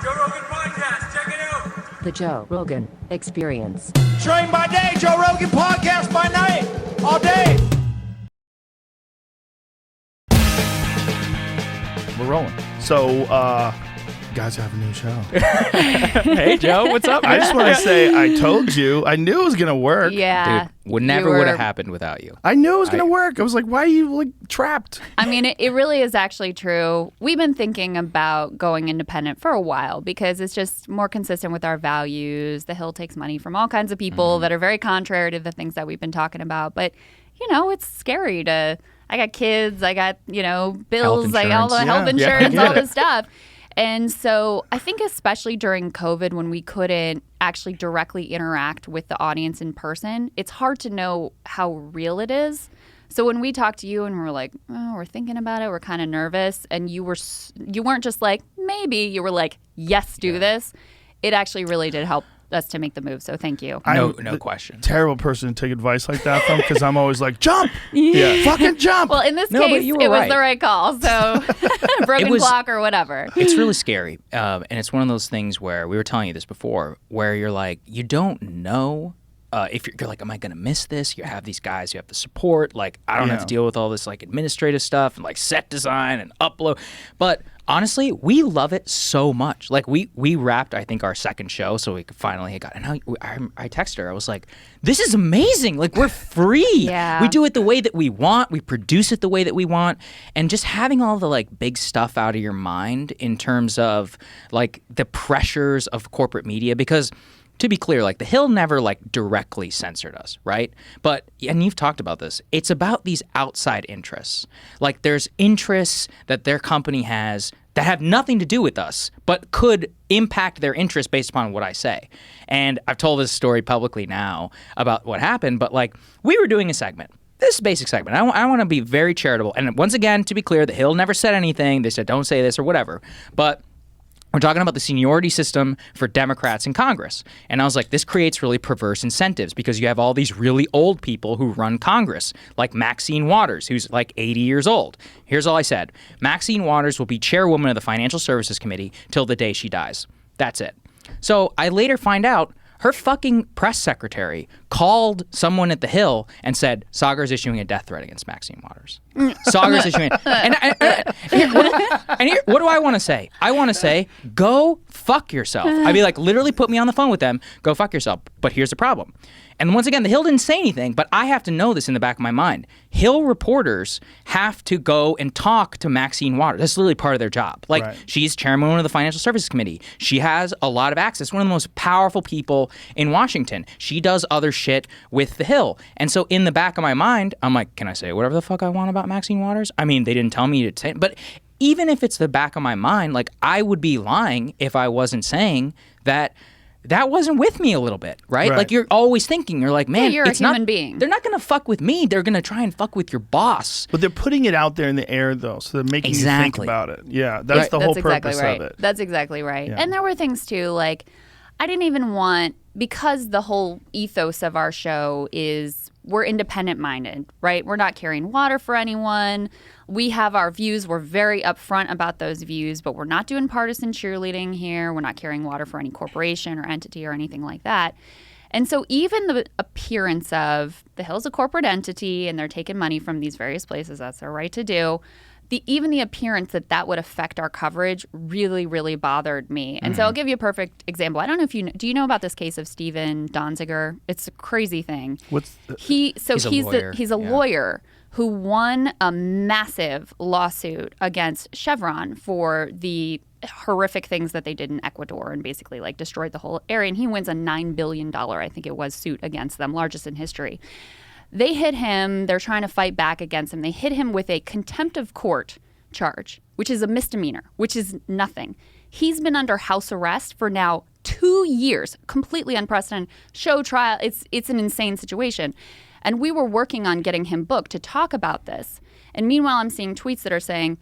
Joe Rogan Podcast. Check it out. The Joe Rogan Experience. Train by day, Joe Rogan Podcast by night. All day. We're rolling. So, you guys have a new show. Hey, Joe, what's up, man? I just want to say I told you. I knew it was going to work. Yeah. Dude, never would have happened without you. I knew it was going to work. I was like, why are you like trapped? I mean, it really is actually true. We've been thinking about going independent for a while because it's just more consistent with our values. The Hill takes money from all kinds of people that are very contrary to the things that we've been talking about. But, you know, it's scary to... I got kids, I got, bills, like all the health insurance, all this stuff. And so I think especially during COVID when we couldn't actually directly interact with the audience in person, it's hard to know how real it is. So when we talked to you and we're like, oh, we're thinking about it, we're kind of nervous, and you weren't just like, maybe, you were like, yes, do this. It actually really did help us to make the move, so thank you. No question. Terrible person to take advice like that from because I'm always like, jump! Yeah, fucking jump! Well, in this case, it was the right call, so broken clock or whatever. It's really scary, and it's one of those things where, we were telling you this before, where you're like, you don't know if you're like, am I going to miss this? You have these guys you have to support. Like, I don't have to deal with all this like administrative stuff and like set design and upload. But honestly, we love it so much. Like we wrapped, I think, our second show, so we could finally got. And I texted her. I was like, "This is amazing! Like we're free. Yeah. We do it the way that we want. We produce it the way that we want, and just having all the like big stuff out of your mind in terms of like the pressures of corporate media, because." To be clear, like the Hill never like directly censored us, right? But, and you've talked about this, it's about these outside interests. Like there's interests that their company has that have nothing to do with us, but could impact their interest based upon what I say. And I've told this story publicly now about what happened, but like we were doing a segment. This is a basic segment. I want to be very charitable. And once again, to be clear, the Hill never said anything. They said, don't say this or whatever. But we're talking about the seniority system for Democrats in Congress. And I was like, this creates really perverse incentives because you have all these really old people who run Congress, like Maxine Waters, who's like 80 years old. Here's all I said. Maxine Waters will be chairwoman of the Financial Services Committee till the day she dies. That's it. So I later find out her fucking press secretary called someone at the Hill and said, Saagar's issuing a death threat against Maxine Waters. Saagar's issuing it. And here, what do I want to say? I want to say, go fuck yourself. I'd be like, literally put me on the phone with them, go fuck yourself. But here's the problem. And once again, the Hill didn't say anything, but I have to know this in the back of my mind. Hill reporters have to go and talk to Maxine Waters. That's literally part of their job. Like, she's chairman of the Financial Services Committee. She has a lot of access. One of the most powerful people in Washington. She does other shit with the Hill. And so in the back of my mind, I'm like, can I say whatever the fuck I want about Maxine Waters? I mean, they didn't tell me to say it, but even if it's the back of my mind, like, I would be lying if I wasn't saying that wasn't with me a little bit, right? Like, you're always thinking, you're like, man, you're a human being. They're not going to fuck with me. They're going to try and fuck with your boss. But they're putting it out there in the air, though, so they're making you think about it. Yeah, that's the whole purpose of it. That's exactly right. Yeah. And there were things, too, like, I didn't even want, because the whole ethos of our show is we're independent-minded, right? We're not carrying water for anyone. We have our views. We're very upfront about those views, but we're not doing partisan cheerleading here. We're not carrying water for any corporation or entity or anything like that. And so even the appearance of the Hill's a corporate entity and they're taking money from these various places, that's their right to do, even the appearance that would affect our coverage really, really bothered me. And so I'll give you a perfect example. I don't know if do you know about this case of Steven Donziger? It's a crazy thing. He's a lawyer who won a massive lawsuit against Chevron for the horrific things that they did in Ecuador and basically like destroyed the whole area. And he wins a $9 billion, I think it was, suit against them, largest in history. They hit him. They're trying to fight back against him. They hit him with a contempt of court charge, which is a misdemeanor, which is nothing. He's been under house arrest for now 2 years, completely unprecedented. Show trial. It's an insane situation. And we were working on getting him booked to talk about this. And meanwhile, I'm seeing tweets that are saying,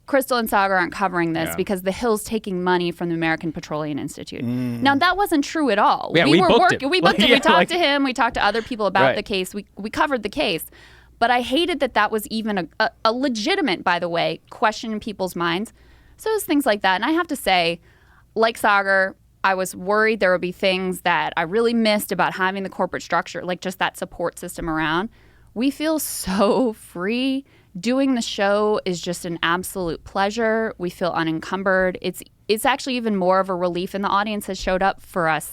Krystal and Saagar aren't covering this because the Hill's taking money from the American Petroleum Institute. Now, that wasn't true at all. Yeah, we booked him. We booked him. We talked to him. We talked to other people about the case. We covered the case. But I hated that was even a legitimate, by the way, question in people's minds. So it was things like that. And I have to say, like Saagar, I was worried there would be things that I really missed about having the corporate structure, like just that support system around. We feel so free. Doing the show is just an absolute pleasure. We feel unencumbered. It's actually even more of a relief, and the audience has showed up for us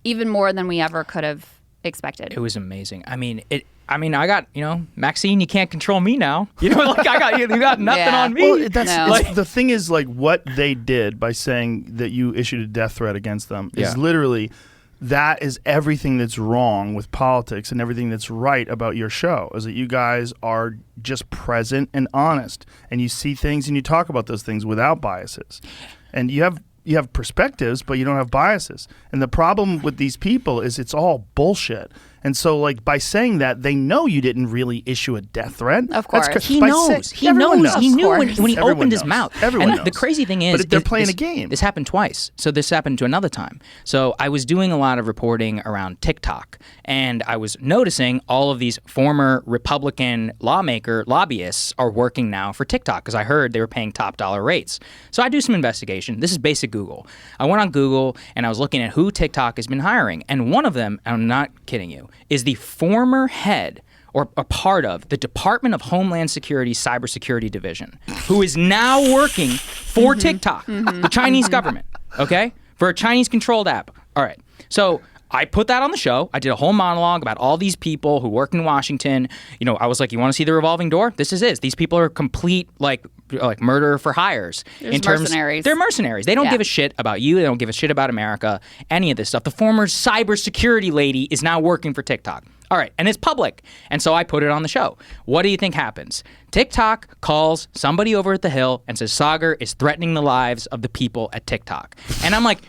even more than we ever could have expected. It was amazing. I mean, I got, Maxine, you can't control me now. You got nothing on me. Well, that's the thing is, like, what they did by saying that you issued a death threat against them is literally, that is everything that's wrong with politics and everything that's right about your show, is that you guys are just present and honest, and you see things and you talk about those things without biases. And you have perspectives, but you don't have biases. And the problem with these people is it's all bullshit. And so, like, by saying that, they know you didn't really issue a death threat. Of course. He knows. He knows. He knew when he opened his mouth. Everyone knows. The crazy thing is, but they're playing a game. This happened twice. So this happened to another time. So I was doing a lot of reporting around TikTok, and I was noticing all of these former Republican lobbyists are working now for TikTok, because I heard they were paying top dollar rates. So I do some investigation. This is basic Google. I went on Google, and I was looking at who TikTok has been hiring. And one of them, I'm not kidding you, is the former head or a part of the Department of Homeland Security's Cybersecurity Division, who is now working for TikTok, the Chinese government, okay, for a Chinese-controlled app. All right. So I put that on the show. I did a whole monologue about all these people who work in Washington. I was like, you want to see the revolving door? This is it. These people are complete, like murder for hires. Mercenaries. They're mercenaries. They don't give a shit about you. They don't give a shit about America, any of this stuff. The former cybersecurity lady is now working for TikTok. All right, and it's public. And so I put it on the show. What do you think happens? TikTok calls somebody over at the Hill and says Saagar is threatening the lives of the people at TikTok. And I'm like,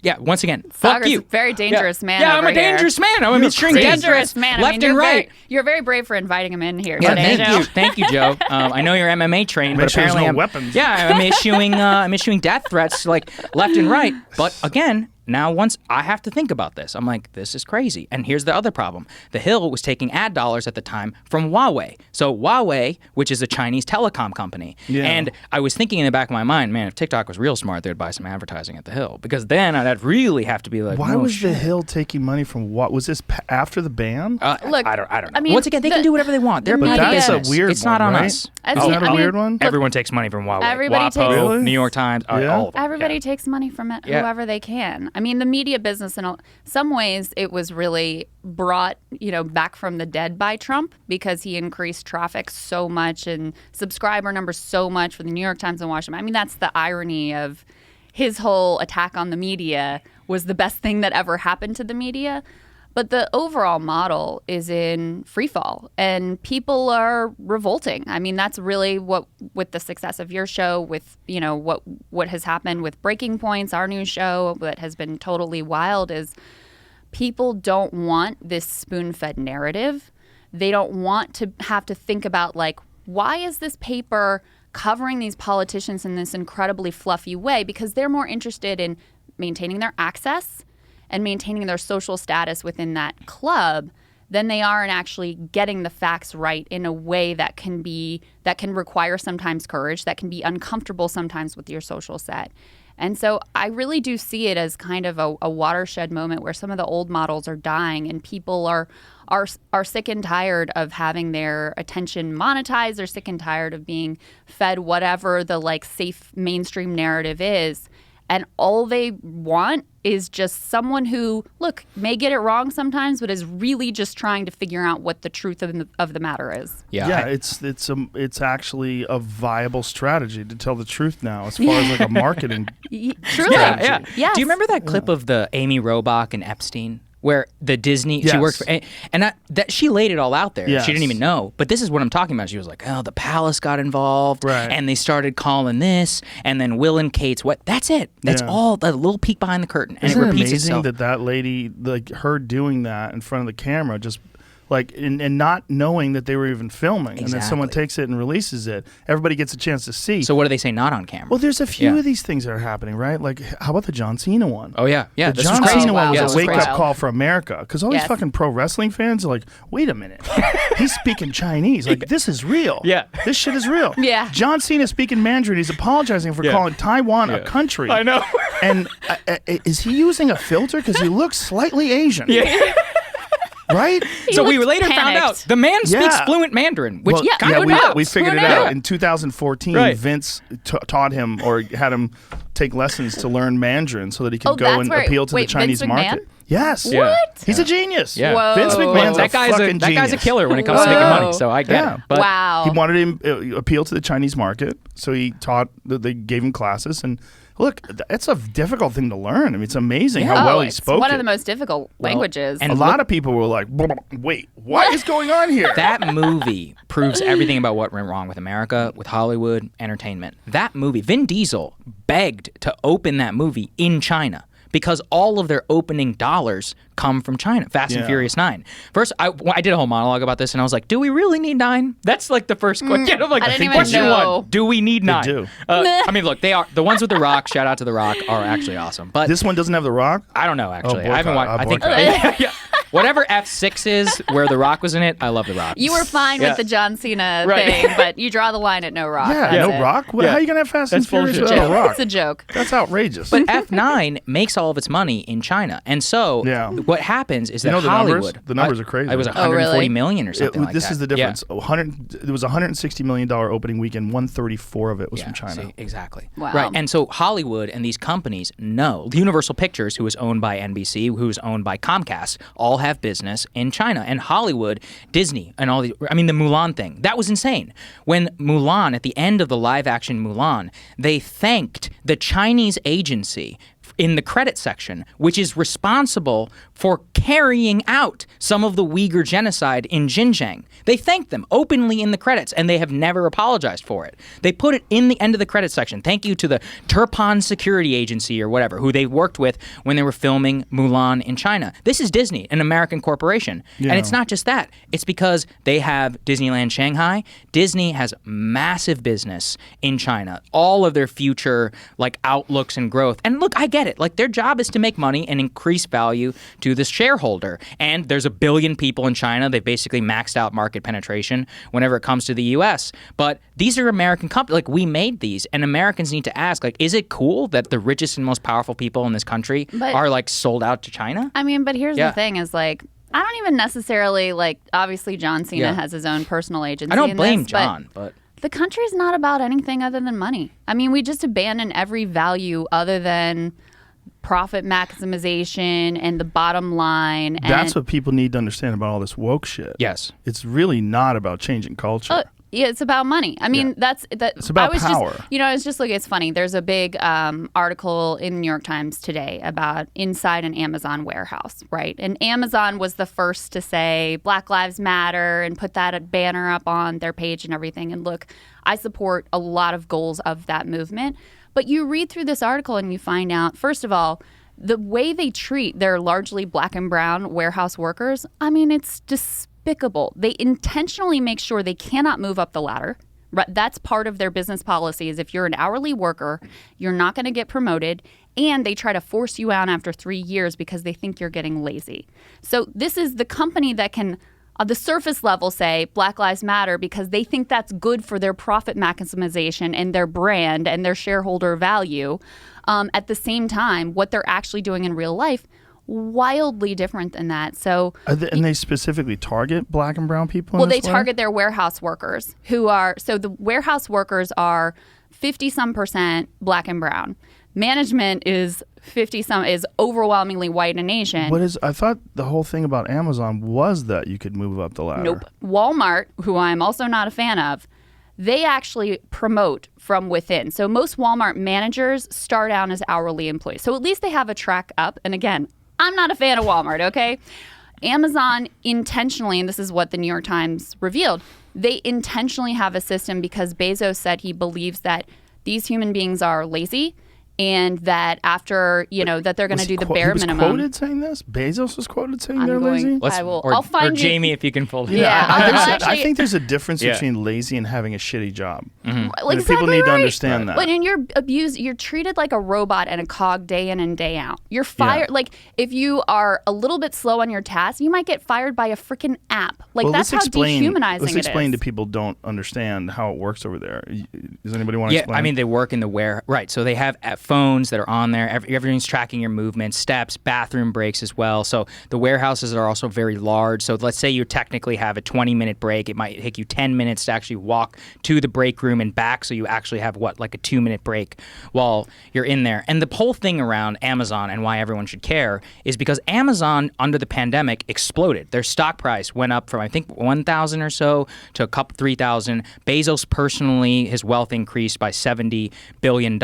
yeah, once again, fuck Saagar's you. a very dangerous man. Yeah, over I'm a dangerous man. I'm issuing death threats man. left and right. You're very brave for inviting him in here. Yeah, today, thank you, Joe. I know you're MMA trained, but apparently I'm weapons. Yeah, I'm issuing death threats like left and right. But again, now once I have to think about this, I'm like, this is crazy. And here's the other problem. The Hill was taking ad dollars at the time from Huawei. So Huawei, which is a Chinese telecom company. Yeah. And I was thinking in the back of my mind, man, if TikTok was real smart, they'd buy some advertising at the Hill. Because then I'd really have to be like, why was the Hill taking money from what? Was this after the ban? Look, I don't know. I mean, once again, they can do whatever they want. They're but big that's business. a weird It's not one, on right? us. Isn't that a weird one? Everyone takes money from Huawei. Everybody WAPO, takes- Really? New York Times, all of them. Everybody takes money from it, Yeah. whoever they can. I mean, the media business, in some ways, it was really brought, back from the dead by Trump, because he increased traffic so much and subscriber numbers so much for the New York Times and Washington. I mean, that's the irony of his whole attack on the media, was the best thing that ever happened to the media. But the overall model is in free fall, and people are revolting. I mean, that's really what, with the success of your show, with what has happened with Breaking Points, our new show that has been totally wild, is people don't want this spoon-fed narrative. They don't want to have to think about, like, why is this paper covering these politicians in this incredibly fluffy way? Because they're more interested in maintaining their access and maintaining their social status within that club than they are in actually getting the facts right in a way that can require sometimes courage, that can be uncomfortable sometimes with your social set. And so I really do see it as kind of a watershed moment where some of the old models are dying, and people are sick and tired of having their attention monetized. They're sick and tired of being fed whatever the safe mainstream narrative is. And all they want is just someone who, look, may get it wrong sometimes, but is really just trying to figure out what the truth of the matter is. Yeah, it's actually a viable strategy to tell the truth now, as far as a marketing. Truly. Yeah. Yes. Do you remember that clip of the Amy Robach and Epstein? Where the Disney, she worked for, and that she laid it all out there. Yes. She didn't even know. But this is what I'm talking about. She was like, oh, the palace got involved. Right. And they started calling this. And then Will and Kate's what? That's it. That's all, the little peek behind the curtain. And Isn't it repeats amazing itself. that lady, her doing that in front of the camera, just and not knowing that they were even filming, and then someone takes it and releases it. Everybody gets a chance to see. So what do they say not on camera? Well, there's a few of these things that are happening, right? Like, how about the John Cena one? Oh, yeah. Yeah, the this was John crazy. Cena one Yeah, was this a was wake-up call for America, because all these fucking pro wrestling fans are like, wait a minute, he's speaking Chinese. Like, this is real. Yeah. This shit is real. Yeah. John Cena speaking Mandarin. He's apologizing for calling Taiwan a country. I know. And is he using a filter? Because he looks slightly Asian. Yeah. Right? So we looked later found panicked. out the man speaks Yeah. fluent Mandarin, which Yeah, kind who of knows? we figured Who it out. knows? In 2014, Right. Vince taught him or had him take lessons to learn Mandarin so that he could Oh, go that's and where- appeal to wait, the Chinese Vince market. McMahon? Yes. Yeah. What? He's a genius. Yeah. Whoa. Vince McMahon's that a guy's fucking that guy's a genius. killer when it comes to making Whoa. money. So I get Yeah. it. But Wow. He wanted him appeal to the Chinese market, so he taught. They gave him classes, and look, it's a difficult thing to learn. I mean, it's amazing how well he it's spoke one of it. the most difficult languages. and A lot of people were like, "Wait, what is going on here?" That movie proves everything about what went wrong with America, with Hollywood, entertainment. That movie, Vin Diesel begged to open that movie in China because all of their opening dollars come from China. Fast and Yeah. Furious 9. First, I did a whole monologue about this, and I was like, do we really need 9? That's like the first question. I'm like, I didn't even question know. 1, do we need 9? do. I mean, look, they are the ones with The Rock, shout out to The Rock, are actually awesome. But This one doesn't have The Rock. I don't know, actually. boycott. I haven't watched. I'll I think boycott. yeah. Whatever F6 is, where The Rock was in it, I love The Rock. you were fine Yeah. with the John Cena Right. thing, but you draw the line at no rock. Yeah, That's no it. Rock. How are you gonna have Fast and That's Furious bullshit. without a Rock? It's a joke. That's outrageous. But F9 makes all of its money in China, and so Yeah. what happens is that You know the Hollywood. numbers? The numbers are crazy. It was Oh, 140 really? million or something like that. This is the Yeah. difference. There was a $160 million opening weekend. 134 of it was from China. See, exactly. Wow. Right. And so Hollywood and these companies know. Universal Pictures, who is owned by NBC, who is owned by Comcast, all have business in China. And Hollywood, Disney, and all the Mulan thing, that was insane. When Mulan, at the end of the live action Mulan, they thanked the Chinese agency in the credit section, which is responsible for carrying out some of the Uyghur genocide in Xinjiang. They thanked them openly in the credits, and they have never apologized for it. They put it in the end of the credit section. Thank you to the Turpan Security Agency or whatever, who they worked with when they were filming Mulan in China. This is Disney, an American corporation. Yeah. And it's not just that. It's because they have Disneyland Shanghai. Disney has massive business in China. All of their future outlooks and growth. And look, I get it. Their job is to make money and increase value to the shareholder. And there's 1 billion people in China. They've basically maxed out market penetration whenever it comes to the U.S. But these are American companies. We made these, and Americans need to ask, is it cool that the richest and most powerful people in this country are sold out to China? I mean, but here's Yeah. the thing: is I don't even necessarily obviously John Cena Yeah. has his own personal agency. I don't in blame this, John, but the country's not about anything other than money. I mean, we just abandon every value other than profit maximization and the bottom line. And That's what people need to understand about all this woke shit. yes. It's really not about changing culture. Yeah, it's about money. I mean, It's about I was power. I was just looking. It's funny. There's a big article in the New York Times today about inside an Amazon warehouse, right? And Amazon was the first to say Black Lives Matter and put that banner up on their page and everything. And look, I support a lot of goals of that movement. But you read through this article and you find out, first of all, the way they treat their largely black and brown warehouse workers, I mean, it's despicable. They intentionally make sure they cannot move up the ladder. Right? That's part of their business policy is if you're an hourly worker, you're not going to get promoted. And they try to force you out after 3 years because they think you're getting lazy. So this is the company that can on the surface level say Black Lives Matter because they think that's good for their profit maximization and their brand and their shareholder value. At the same time, what they're actually doing in real life, wildly different than that. So, And they specifically target black and brown people? well, they target their warehouse workers who are, so the warehouse workers are 50-some% black and brown. Management is 50-some, is overwhelmingly white and Asian. I thought the whole thing about Amazon was that you could move up the ladder. Nope. Walmart, who I'm also not a fan of, they actually promote from within. So most Walmart managers start out as hourly employees. So at least they have a track up. And again, I'm not a fan of Walmart, okay? Amazon intentionally, and this is what the New York Times revealed, they intentionally have a system because Bezos said he believes that these human beings are lazy and that after, that they're going to do the bare minimum. He was quoted saying this? Bezos was quoted saying I'm they're going- lazy? I will. Or, I'll find or you- Jamie, if you can fold it. Yeah, out. I'll I actually- think there's a difference Yeah. between lazy and having a shitty job. Mm-hmm. Well, And people need to understand that. When you're abused, you're treated like a robot and a cog day in and day out. You're fired. Yeah. If you are a little bit slow on your task, you might get fired by a freaking app. Well, That's how dehumanizing let's it explain is. to people who don't understand how it works over there. Does anybody want to Yeah, explain? I mean, they work in the right. So they have phones that are on there. Everything's tracking your movements, steps, bathroom breaks as well. So the warehouses are also very large. So let's say you technically have a 20-minute break. It might take you 10 minutes to actually walk to the break room and back. So you actually have like a 2-minute break while you're in there. And the whole thing around Amazon and why everyone should care is because Amazon under the pandemic exploded. Their stock price went up from I think 1,000 or so to a couple 3,000. Bezos personally, his wealth increased by $70 billion.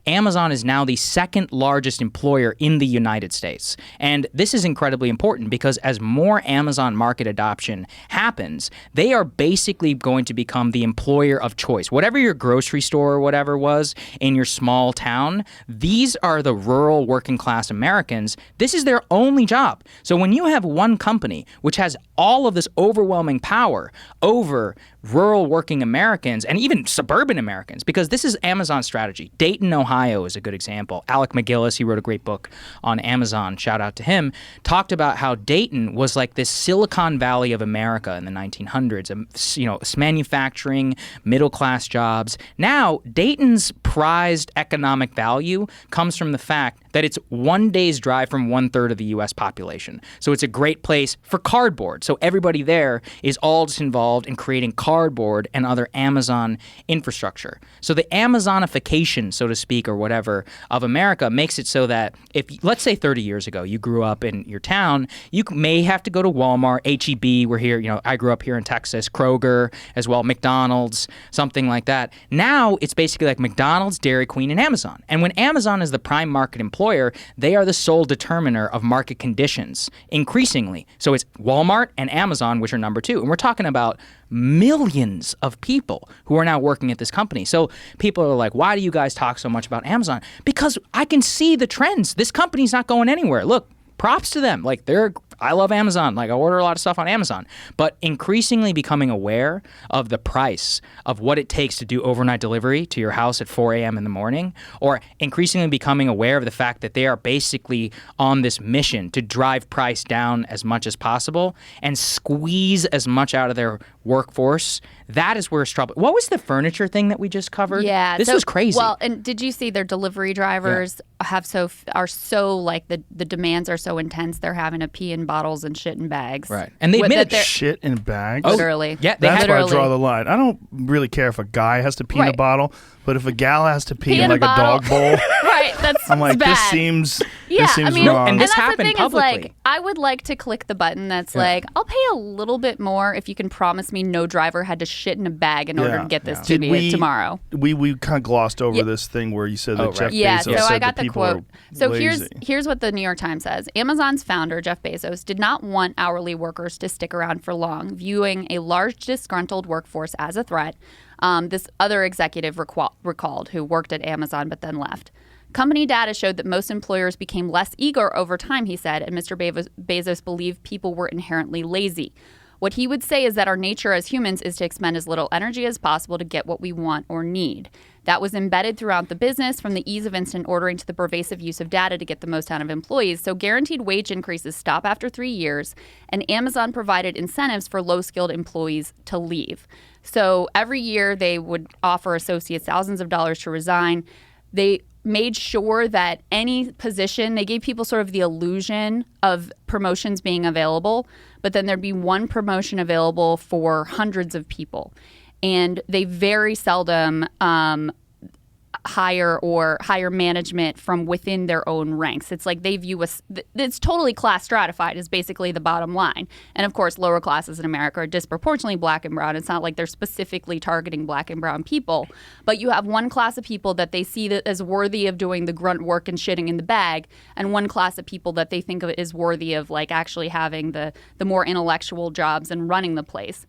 Amazon is now the second largest employer in the United States. And this is incredibly important because as more Amazon market adoption happens, they are basically going to become the employer of choice. Whatever your grocery store or whatever was in your small town, these are the rural working class Americans. This is their only job. So when you have one company which has all of this overwhelming power over rural working Americans and even suburban Americans, because this is Amazon's strategy. Dayton, Ohio is a good example. Alec McGillis, he wrote a great book on Amazon, shout out to him, talked about how Dayton was like this Silicon Valley of America in the 1900s, you know, manufacturing, middle-class jobs. Now, Dayton's prized economic value comes from the fact that it's 1 day's drive from 1/3 of the U.S. population. So it's a great place for cardboard. So everybody there is all just involved in creating cardboard and other Amazon infrastructure. So the Amazonification, so to speak, or whatever, of America makes it so that if, let's say 30 years ago, you grew up in your town, you may have to go to Walmart, H-E-B, we're here, you know, I grew up here in Texas, Kroger as well, McDonald's, something like that. Now it's basically like McDonald's, Dairy Queen, and Amazon. And when Amazon is the prime market employer, they are the sole determiner of market conditions increasingly. So it's Walmart and Amazon, which are number two. And we're talking about millions of people who are now working at this company. So people are like, why do you guys talk so much about Amazon? Because I can see the trends. This company's not going anywhere. Look, props to them. Like I love Amazon. Like I order a lot of stuff on Amazon, but increasingly becoming aware of the price of what it takes to do overnight delivery to your house at 4 a.m. in the morning, or increasingly becoming aware of the fact that they are basically on this mission to drive price down as much as possible and squeeze as much out of their workforce. That is where it's trouble. What was the furniture thing that we just covered? Yeah, this was crazy. Well, and did you see their delivery drivers are so like the demands are so intense they're having to pee in bottles and shit in bags. Right, and they admitted shit in bags. Literally. Yeah, that's where I draw the line. I don't really care if a guy has to pee in a bottle, but if a gal has to pee in like a dog bowl, right? That's I'm like, bad. this seems I mean, wrong. and this that's happened the thing publicly. is like, I would like to click the button that's like, I'll pay a little bit more if you can promise me no driver had to shit in a bag in order to get this to me tomorrow. We kind of glossed over this thing where you said that Jeff Bezos so said I got that the people quote. are So lazy. here's what the New York Times says. Amazon's founder, Jeff Bezos, did not want hourly workers to stick around for long, viewing a large disgruntled workforce as a threat. This other executive recalled who worked at Amazon but then left. Company data showed that most employers became less eager over time, he said, and Mr. Bezos believed people were inherently lazy. What he would say is that our nature as humans is to expend as little energy as possible to get what we want or need. That was embedded throughout the business, from the ease of instant ordering to the pervasive use of data to get the most out of employees. So guaranteed wage increases stop after 3 years, and Amazon provided incentives for low-skilled employees to leave. So every year they would offer associates thousands of dollars to resign. They made sure that any position, they gave people sort of the illusion of promotions being available, but then there'd be one promotion available for hundreds of people. And they very seldom hire management from within their own ranks. It's like they view us, it's totally class stratified is basically the bottom line. And of course, lower classes in America are disproportionately black and brown. It's not like they're specifically targeting black and brown people, but you have one class of people that they see that as worthy of doing the grunt work and shitting in the bag, and one class of people that they think of as worthy of like actually having the more intellectual jobs and running the place.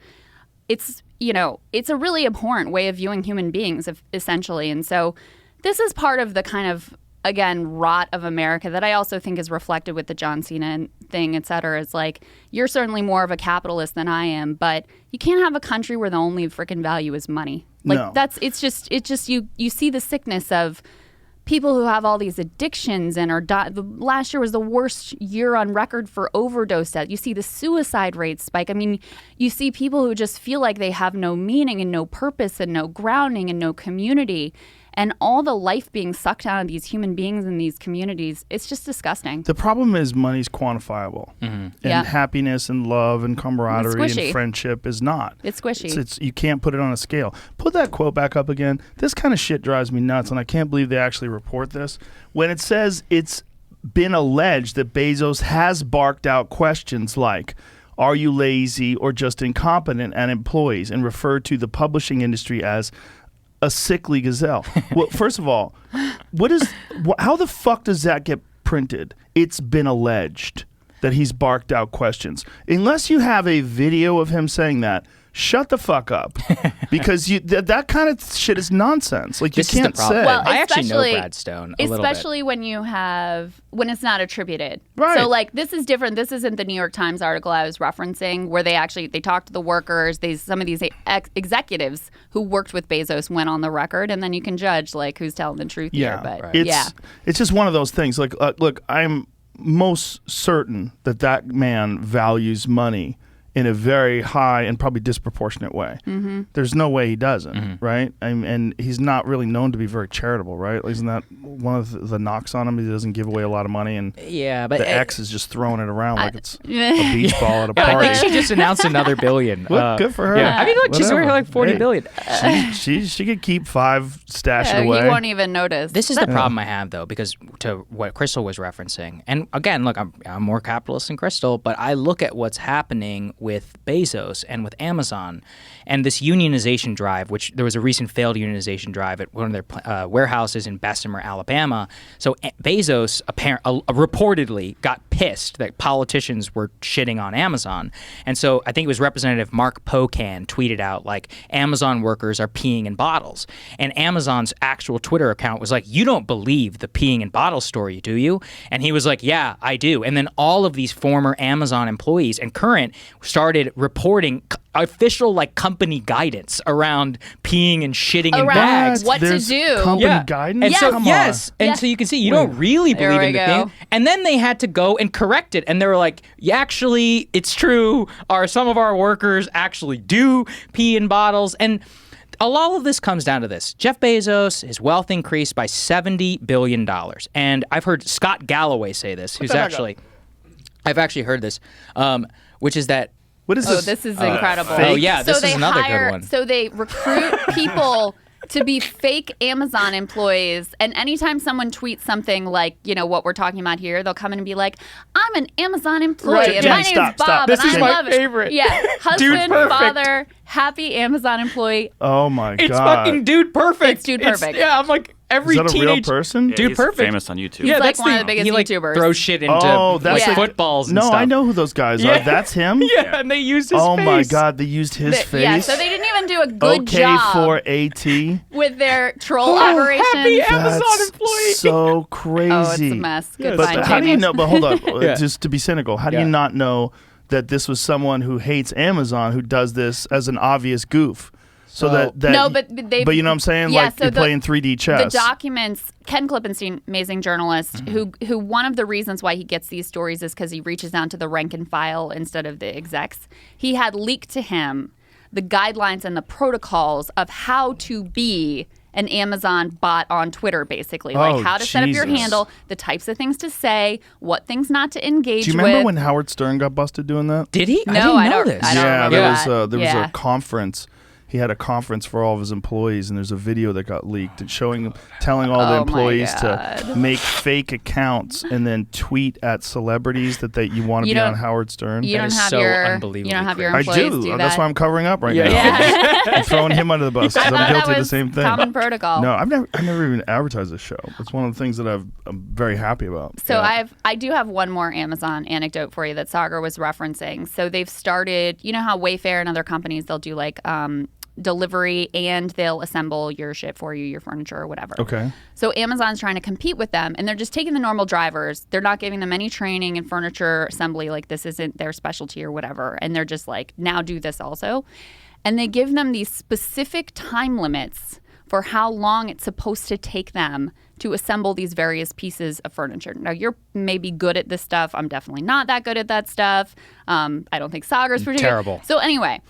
It's a really abhorrent way of viewing human beings, essentially. And so this is part of the kind of, again, rot of America that I also think is reflected with the John Cena thing, et cetera. It's like, you're certainly more of a capitalist than I am, but you can't have a country where the only freaking value is money. Like, no. it's just you see the sickness of people who have all these addictions and are last year was the worst year on record for overdose death. You see the suicide rate spike. I mean, you see people who just feel like they have no meaning and no purpose and no grounding and no community. and all the life being sucked out of these human beings in these communities. It's just disgusting. The problem is money's quantifiable, and happiness and love and camaraderie and friendship is not. It's squishy. It's you can't put it on a scale. Put that quote back up again. This kind of shit drives me nuts, and I can't believe they actually report this. When it says it's been alleged that Bezos has barked out questions like, "Are you lazy or just incompetent?" at employees, and referred to the publishing industry as a sickly gazelle. Well, first of all, how the fuck does that get printed? It's been alleged that he's barked out questions. Unless you have a video of him saying that, shut the fuck up, because that kind of shit is nonsense. Like, you can't say. Well, I actually know Brad Stone a little bit. Especially when it's not attributed. Right. So, like, this is different. This isn't the New York Times article I was referencing, where they talked to the workers. Some of these executives who worked with Bezos went on the record, and then you can judge, like, who's telling the truth here. But it's just one of those things. Like, look, I'm most certain that man values money in a very high and probably disproportionate way. Mm-hmm. There's no way he doesn't, right? And he's not really known to be very charitable, right? Isn't that one of the knocks on him? He doesn't give away a lot of money, and but the ex is just throwing it around like it's a beach ball at a party. I think she just announced another billion. Good for her. Yeah. I mean, look, she's worth like 40 billion. She could keep 5 stashed away. You won't even notice. This is the problem I have, though, because to what Krystal was referencing, and again, look, I'm more capitalist than Krystal, but I look at what's happening with Bezos and with Amazon and this unionization drive, which there was a recent failed unionization drive at one of their warehouses in Bessemer, Alabama. So Bezos reportedly got pissed that politicians were shitting on Amazon. And so I think it was Representative Mark Pocan tweeted out, like, Amazon workers are peeing in bottles. And Amazon's actual Twitter account was like, "You don't believe the peeing in bottles story, do you?" And he was like, "Yeah, I do." And then all of these former Amazon employees and current started reporting official, like, company guidance around peeing and shitting in bags. What There's to do. Company guidance? And so, Come and so you can see you don't really believe in the thing. And then they had to go and correct it. And they were like, "Yeah, actually, it's true. Some of our workers actually do pee in bottles." And all of this comes down to this. Jeff Bezos, his wealth increased by $70 billion. And I've heard Scott Galloway say this, I've actually heard this, which is that. What is this? Oh, this is incredible. Oh, yeah, this is another good one. So they recruit people to be fake Amazon employees. And anytime someone tweets something like, what we're talking about here, they'll come in and be like, "I'm an Amazon employee, Right, and yeah, my name's Bob, This and is I my love favorite. it." Yeah, husband, father, happy Amazon employee. Oh, my God. It's fucking Dude Perfect. It's Dude Perfect. I'm like, every Is that a real teenage person? Yeah, Dude he's Perfect. famous on YouTube. Yeah, He's that's like one of the biggest he, like, YouTubers. throws shit into that's Yeah. footballs and No, stuff. I know who those guys are. That's him? Yeah, and they used his Oh, face. my God. They used his face? Yeah, so they didn't even do a good job OK4AT. with their troll operations. happy Amazon That's employee. so crazy. Oh, it's a mess. Good But find, how do you Jamie. know? But hold on, Yeah. just to be cynical, how do you not know that this was someone who hates Amazon who does this as an obvious goof? So that No, but you know what I'm saying? Yeah, like so you're playing 3D chess. The documents, Ken Klippenstein, amazing journalist, who one of the reasons why he gets these stories is because he reaches down to the rank and file instead of the execs. He had leaked to him the guidelines and the protocols of how to be an Amazon bot on Twitter, basically. Like how to set up your Jesus. handle, the types of things to say, what things not to engage Do you with. remember when Howard Stern got busted doing that? Did he? No, I I didn't don't- know this. I don't remember that. There was Yeah. a conference. He had a conference for all of his employees, and there's a video that got leaked and telling all the Oh my employees God. to make fake accounts and then tweet at celebrities that you want to You be on don't- Howard Stern. You That don't is have so your unbelievably you don't have your I employees do. that. That's why I'm covering up right Yeah. now. Yeah. I'm throwing him under the bus because I I'm thought guilty that of the was same thing. common protocol. No, I've never even advertised this show. It's one of the things that I'm very happy about. So I do have one more Amazon anecdote for you that Saagar was referencing. So they've started, you know how Wayfair and other companies, they'll do like delivery and they'll assemble your shit for you, your furniture or whatever. Okay. So Amazon's trying to compete with them and they're just taking the normal drivers. They're not giving them any training in furniture assembly, like this isn't their specialty or whatever. And they're just like, now do this also. And they give them these specific time limits for how long it's supposed to take them to assemble these various pieces of furniture. Now, you're maybe good at this stuff. I'm definitely not that good at that stuff. I don't think Saagar's pretty Terrible. good. So anyway,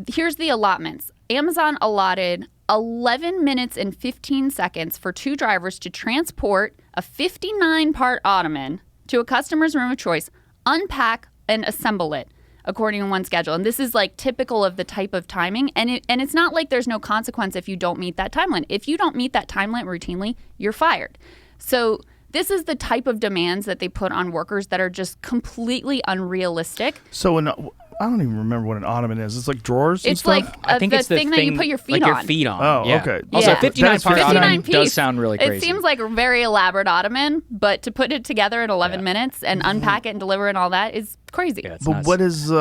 here's the allotments. Amazon allotted 11 minutes and 15 seconds for 2 drivers to transport a 59-part ottoman to a customer's room of choice, unpack and assemble it according to one schedule. And this is like typical of the type of timing. And it's not like there's no consequence if you don't meet that timeline. If you don't meet that timeline routinely, you're fired. So this is the type of demands that they put on workers that are just completely unrealistic. So I don't even remember what an ottoman is. It's like drawers and It's stuff? like I think the it's the thing that you put your feet like on. your feet on. Oh, yeah. okay. Also, Yeah. 59 part 59 ottoman piece. does sound really crazy. It seems like a very elaborate ottoman, but to put it together in 11 minutes and unpack it and deliver and all that is crazy. Yeah, it's But nuts. what is,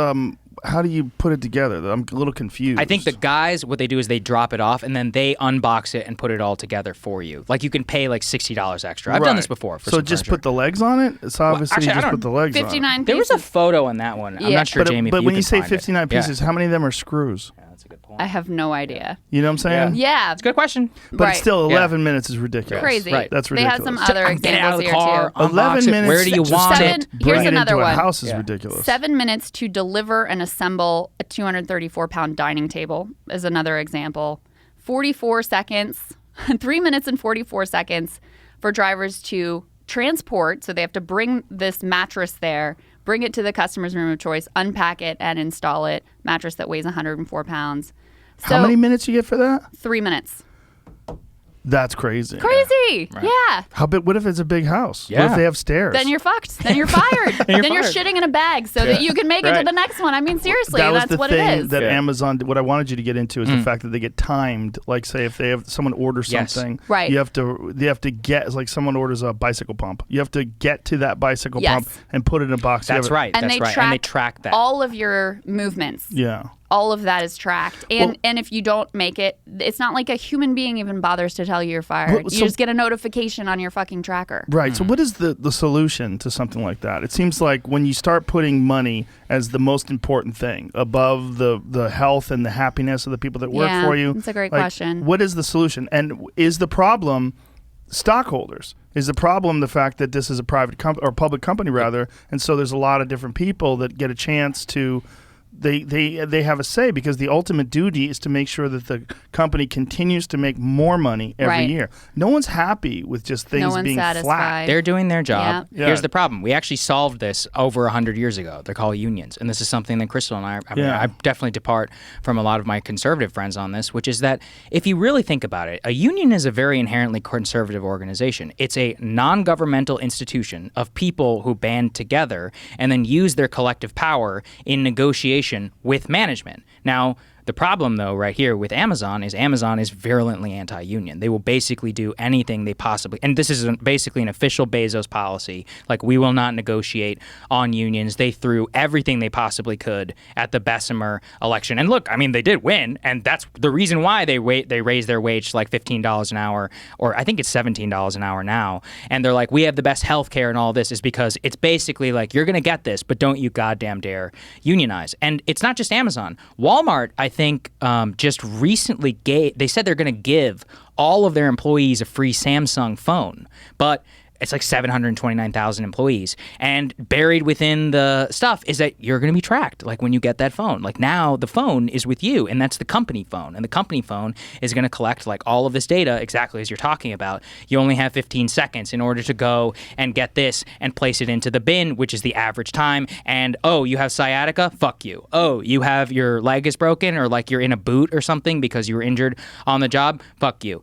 how do you put it together? I'm a little confused. I think the guys, what they do is they drop it off and then they unbox it and put it all together for you. Like you can pay like $60 extra. I've done this before. For so some just furniture. put the legs on it? It's obviously actually, I just don't- put the legs on it. 59 There pieces. was a photo on that one. I'm Yeah. not sure, But, Jamie, but if when you you can say find it. 59 Yeah. pieces, how many of them are screws? Yeah, that's a good point. I have no idea. You know what I'm saying? Yeah. It's a good question. But Right. it's still Yeah. 11 minutes is ridiculous. Crazy. Right. That's They ridiculous. had some other Get out of examples the here car, too. 11 unbox it. minutes. Where do you just want Seven- it? here's bring it another into a one. house is Yeah. ridiculous. 7 minutes to deliver and assemble a 234-pound dining table is another example. 44 seconds, 3 minutes and 44 seconds for drivers to transport. So they have to bring this mattress there, bring it to the customer's room of choice, unpack it, and install it. Mattress that weighs 104 pounds. So How many minutes you get for that? 3 minutes. That's crazy. Crazy. Right. Yeah. How big? What if it's a big house? What Yeah. if they have stairs? Then you're fucked. Then you're fired. Then you're fired. shitting in a bag so that you can make it to Right. the next one. I mean, seriously, that was that's the what thing it is. that Yeah. Amazon. What I wanted you to get into is the fact that they get timed. Like, say, if they have someone orders Yes. something, Right. They have to get like someone orders a bicycle pump. You have to get to that bicycle Yes. pump and put it in a box. You That's have it- right. and That's they right. track, And they track that. all of your movements. Yeah. All of that is tracked. And if you don't make it, it's not like a human being even bothers to tell you you're fired. Well, You so- just get a notification on your fucking tracker. Right. So what is the solution to something like that? It seems like when you start putting money as the most important thing above the health and the happiness of the people that work Yeah, for you. that's a great like, question. What is the solution? And is the problem stockholders? Is the problem the fact that this is a private or public company rather, and so there's a lot of different people that get a chance to they have a say, because the ultimate duty is to make sure that the company continues to make more money every Right. year. No one's happy with just things one's being flat. satisfied. They're doing their job. Yeah. Here's the problem. We actually solved this over 100 years ago. They're called unions. And this is something that Krystal and I mean, Yeah. I definitely depart from a lot of my conservative friends on this, which is that if you really think about it, a union is a very inherently conservative organization. It's a non-governmental institution of people who band together and then use their collective power in negotiation with management. Now, the problem, though, right here with Amazon is virulently anti-union. They will basically do anything they possibly, and this is basically an official Bezos policy. Like, we will not negotiate on unions. They threw everything they possibly could at the Bessemer election. And look, I mean, they did win, and that's the reason why they raised their wage to like $15 an hour, or I think it's $17 an hour now. And they're like, we have the best health care and all this, is because it's basically like, you're going to get this, but don't you goddamn dare unionize. And it's not just Amazon. Walmart, I think, just recently they said they're going to give all of their employees a free Samsung phone, but it's like 729,000 employees. And buried within the stuff is that you're going to be tracked, like when you get that phone. Like, now the phone is with you, and that's the company phone. And the company phone is going to collect like all of this data exactly as you're talking about. You only have 15 seconds in order to go and get this and place it into the bin, which is the average time. And, oh, you have sciatica? Fuck you. Oh, you have your leg is broken, or like you're in a boot or something because you were injured on the job? Fuck you.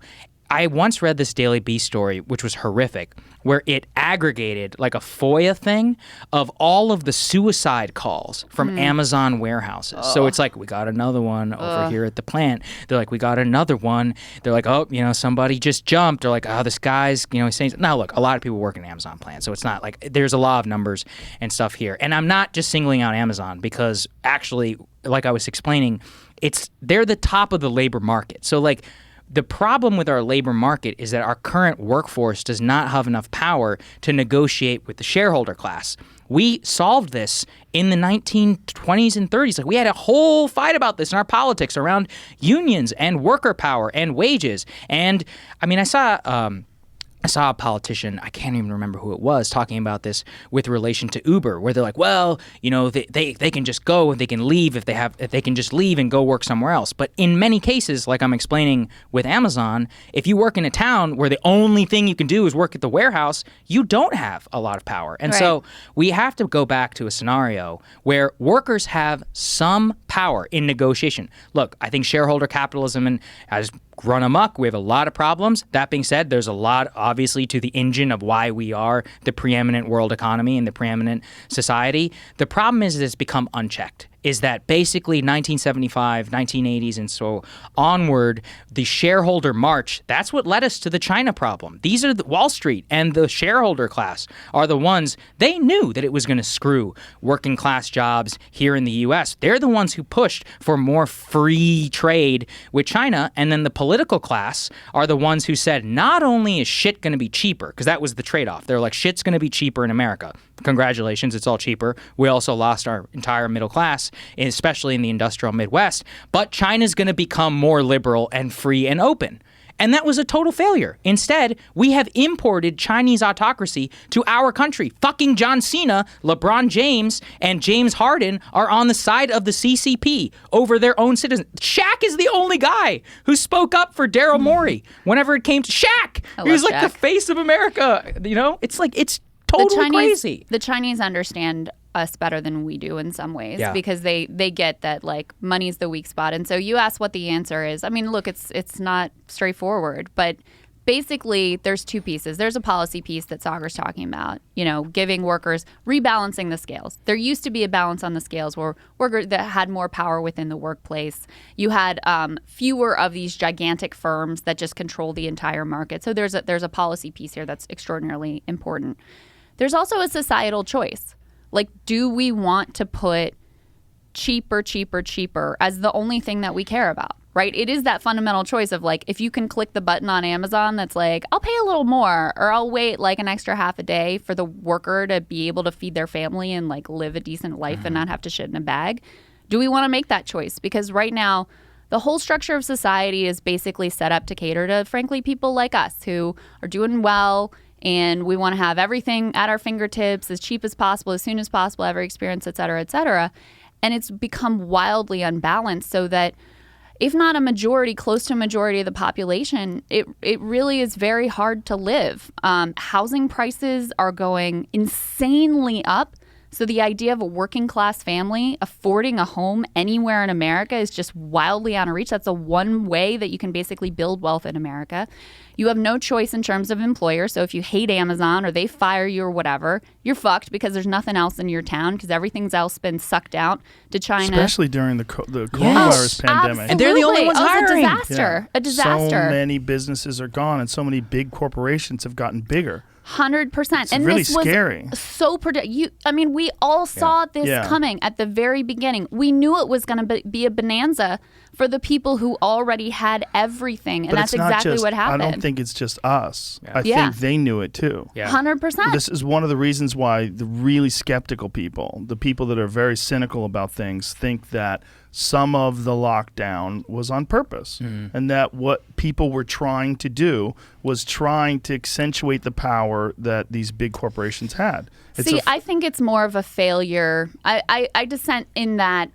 I once read this Daily Beast story, which was horrific, where it aggregated like a FOIA thing of all of the suicide calls from Amazon warehouses. So it's like, we got another one over here at the plant. They're like, we got another one. They're like, oh, somebody just jumped. They're like, oh, this guy's, he's saying. Now, look, a lot of people work in Amazon plants, so it's not like there's a law of numbers and stuff here. And I'm not just singling out Amazon, because actually, like I was explaining, they're the top of the labor market. So like, the problem with our labor market is that our current workforce does not have enough power to negotiate with the shareholder class. We solved this in the 1920s and 30s. Like, we had a whole fight about this in our politics around unions and worker power and wages. And I mean, I saw I saw a politician, I can't even remember who it was, talking about this with relation to Uber, where they're like, well, they can just go and they can leave if they can just leave and go work somewhere else. But in many cases, like I'm explaining with Amazon, if you work in a town where the only thing you can do is work at the warehouse, you don't have a lot of power. And so we have to go back to a scenario where workers have some power in negotiation. Look, I think shareholder capitalism has run amok. We have a lot of problems. That being said, there's a lot, obviously, to the engine of why we are the preeminent world economy and the preeminent society. The problem is that it's become unchecked. Is that basically 1975, 1980s, and so onward, the shareholder march, that's what led us to the China problem. These are Wall Street and the shareholder class are the ones, they knew that it was going to screw working class jobs here in the U.S. They're the ones who pushed for more free trade with China, and then the political class are the ones who said, not only is shit going to be cheaper, because that was the trade-off. They're like, shit's going to be cheaper in America. Congratulations, it's all cheaper. We also lost our entire middle class, especially in the industrial Midwest. But China's going to become more liberal and free and open. And that was a total failure. Instead, we have imported Chinese autocracy to our country. Fucking John Cena, LeBron James, and James Harden are on the side of the CCP over their own citizens. Shaq is the only guy who spoke up for Daryl Morey whenever it came to Shaq. He was like Shaq. the face of America. It's like, it's totally crazy. The Chinese understand us better than we do in some ways because they get that like money's the weak spot. And so you ask what the answer is. I mean, look, it's not straightforward, but basically there's two pieces. There's a policy piece that Saagar's talking about, giving workers, rebalancing the scales. There used to be a balance on the scales where workers that had more power within the workplace. You had fewer of these gigantic firms that just control the entire market. So there's a policy piece here that's extraordinarily important. There's also a societal choice. Like, do we want to put cheaper as the only thing that we care about, right? It is that fundamental choice of like, if you can click the button on Amazon that's like, I'll pay a little more or I'll wait like an extra half a day for the worker to be able to feed their family and like live a decent life and not have to shit in a bag. Do we want to make that choice? Because right now, the whole structure of society is basically set up to cater to, frankly, people like us who are doing well. And we want to have everything at our fingertips as cheap as possible, as soon as possible, every experience, et cetera, et cetera. And it's become wildly unbalanced so that if not a majority, close to a majority of the population, it really is very hard to live. Housing prices are going insanely up. So the idea of a working class family affording a home anywhere in America is just wildly out of reach. That's the one way that you can basically build wealth in America. You have no choice in terms of employer. So if you hate Amazon or they fire you or whatever, you're fucked because there's nothing else in your town because everything's else been sucked out to China. Especially during the coronavirus pandemic. Absolutely. And they're the only ones hiring. It's a disaster. A disaster. So many businesses are gone and so many big corporations have gotten bigger. 100%. It's and really this was scary. So we all saw this coming at the very beginning. We knew it was going to be a bonanza for the people who already had everything, and that's exactly what happened. I don't think it's just us. I Yeah. think they knew it too. 100%. This is one of the reasons why the really skeptical people, the people that are very cynical about things, think that some of the lockdown was on purpose and that what people were trying to do was trying to accentuate the power that these big corporations had. I think it's more of a failure. I dissent in that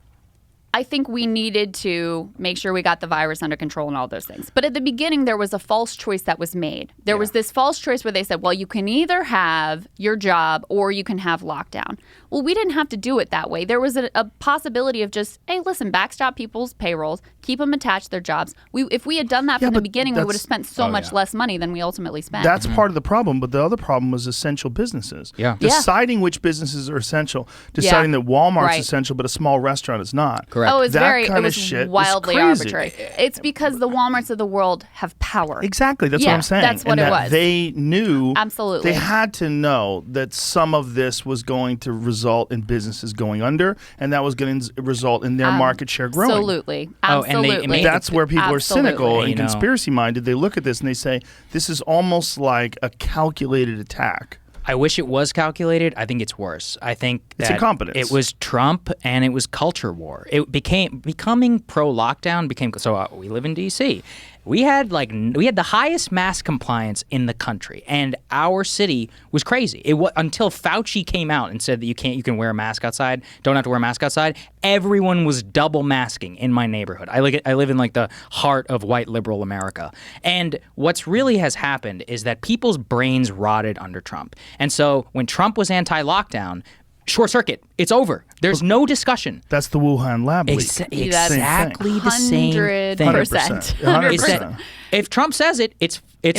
I think we needed to make sure we got the virus under control and all those things. But at the beginning, there was a false choice that was made. There was this false choice where they said, well, you can either have your job or you can have lockdown. Well, we didn't have to do it that way. There was a possibility of just, hey, listen, backstop people's payrolls, keep them attached to their jobs. If we had done that from the beginning, we would have spent so much less money than we ultimately spent. That's part of the problem. But the other problem was essential businesses. Deciding which businesses are essential. Deciding that Walmart's essential, but a small restaurant is not. Correct. Oh, it was shit wildly is crazy. arbitrary. It's because the Walmarts of the world have power. Exactly. That's what I'm saying. That's what and it was. They knew. Absolutely. They had to know that some of this was going to result in businesses going under, and that was going to result in their market share growing. Absolutely. And that's where people are cynical and You know. conspiracy-minded. They look at this and they say, this is almost like a calculated attack. I wish it was calculated. I think it's worse. I think It's that incompetence. it was Trump and it was culture war. It becoming pro-lockdown became, so we live in D.C., we had the highest mask compliance in the country, and our city was crazy. Until Fauci came out and said that you can wear a mask outside, don't have to wear a mask outside. Everyone was double masking in my neighborhood. I live in like the heart of white liberal America, and what's really has happened is that people's brains rotted under Trump, and so when Trump was anti-lockdown, short circuit. It's over. There's no discussion. That's the Wuhan lab leak. Exactly the same thing. 100%. If Trump says it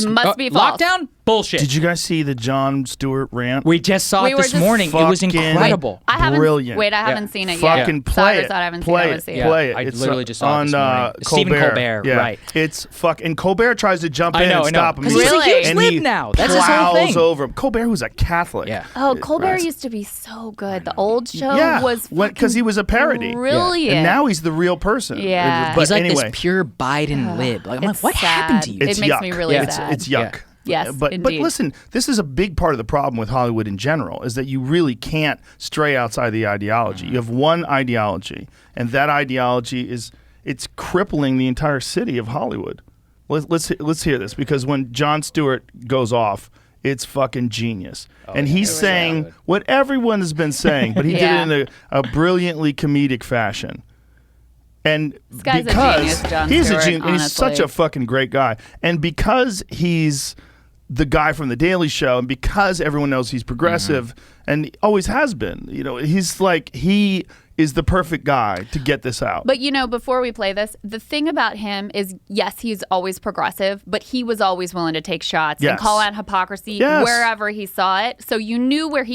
must be false. Lockdown. Bullshit. Did you guys see the Jon Stewart rant? We just saw it this morning. It was incredible. Brilliant. Wait, I haven't seen it yet. Fucking play it. I haven't seen it. Play it. I It's literally just saw it on this morning. Stephen Colbert, right. It's and Colbert tries to jump in and stop him. Because he's a huge lib now. That's his whole thing. Over him. Colbert was a Catholic. Yeah. Oh, Colbert used to be so good. The old show was because he was a parody. Brilliant. And now he's the real person. Yeah. He's like this pure Biden lib. I'm like, what happened to you? It makes me really sad. It's yuck. Yes, but listen, this is a big part of the problem with Hollywood in general, is that you really can't stray outside the ideology. You have one ideology, and that ideology it's crippling the entire city of Hollywood. Let's hear this, because when Jon Stewart goes off, it's fucking genius. And he's saying what everyone has been saying, but he did it in a brilliantly comedic fashion. And this guy's because a genius, Jon he's Stewart, a genius, and he's such a fucking great guy, and because he's the guy from The Daily Show, and because everyone knows he's progressive, and he always has been, he's like, he is the perfect guy to get this out. But before we play this, the thing about him is, yes, he's always progressive, but he was always willing to take shots and call out hypocrisy wherever he saw it. So you knew what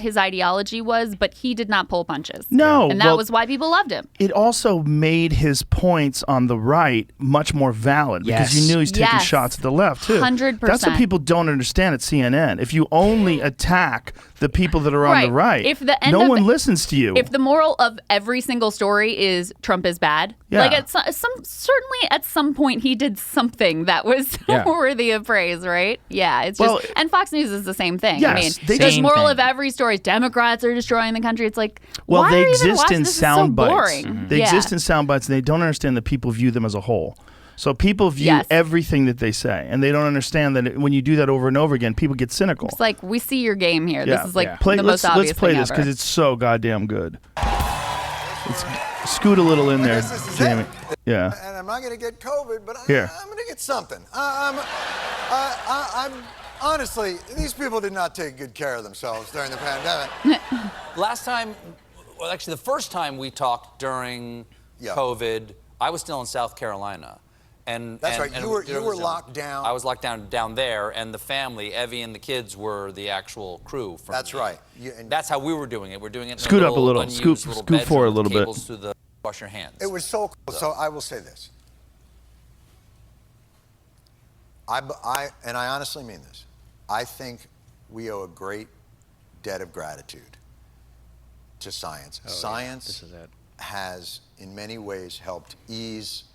his ideology was, but he did not pull punches. No. And that was why people loved him. It also made his points on the right much more valid, because you knew he's taking shots at the left too. 100%. That's what people don't understand at CNN. If you only attack the people that are on the right, no one listens to you. If the moral of every single story is Trump is bad, like certainly at some point he did something that was worthy of praise, right? Yeah, it's just and Fox News is the same thing. Yes, I mean, the moral of every story is Democrats are destroying the country. It's like, well, why they are you exist watching? in This sound is so bites. boring. They exist in sound bites, and they don't understand that people view them as a whole. So people view everything that they say, and they don't understand that when you do that over and over again, people get cynical. It's like, we see your game here. This is like the let's most obvious thing Let's play this because it's so goddamn good. Let's scoot a little in there, Jamie. Yeah. And I'm not going to get COVID, but I'm going to get something. I'm honestly, these people did not take good care of themselves during the pandemic. Last time, well, actually, the first time we talked during COVID, I was still in South Carolina. That's right. You were locked down. I was locked down there, and the family, Evie and the kids, were the actual crew. That's right. That's how we were doing it. We're doing it. Scoot up a little. Scoot forward a little bit. Cables through the wash your hands. It was so cool. So I will say this. I honestly mean this. I think we owe a great debt of gratitude to science. Science has, in many ways, helped ease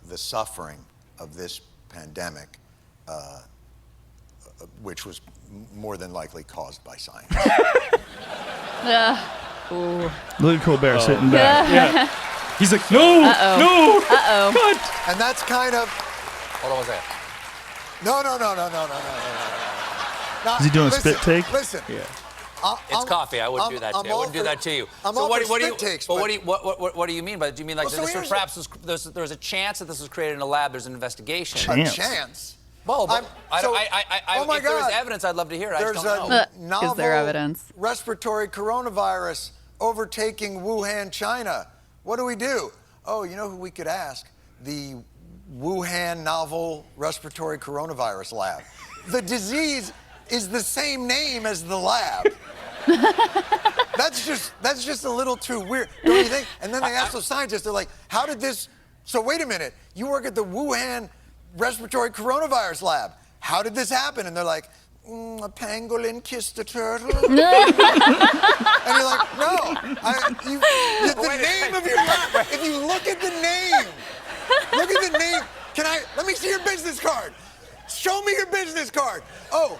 the suffering of this pandemic, which was more than likely caused by science. Look at Colbert sitting back. He's like, no. God. And that's kind of. Hold on one second. No. Is he doing a spit take? Listen. Yeah. It's coffee. I wouldn't do that to you. I wouldn't do that to you. What do you mean by that? Do you mean like perhaps there's a chance that this was created in a lab? There's an investigation. A chance. Well, if there was evidence, I'd love to hear it. I just don't know. Novel Is there evidence? Respiratory coronavirus overtaking Wuhan, China. What do we do? Oh, you know who we could ask? The Wuhan Novel Respiratory Coronavirus Lab. The disease is the same name as the lab. That's just a little too weird, don't you think? And then they ask the scientists, they're like, how did this, so wait a minute, you work at the Wuhan Respiratory Coronavirus Lab. How did this happen? And they're like, a pangolin kissed a turtle. And you're like, no. The name of your lab, if you look at the name, let me see your business card. Show me your business card. Oh,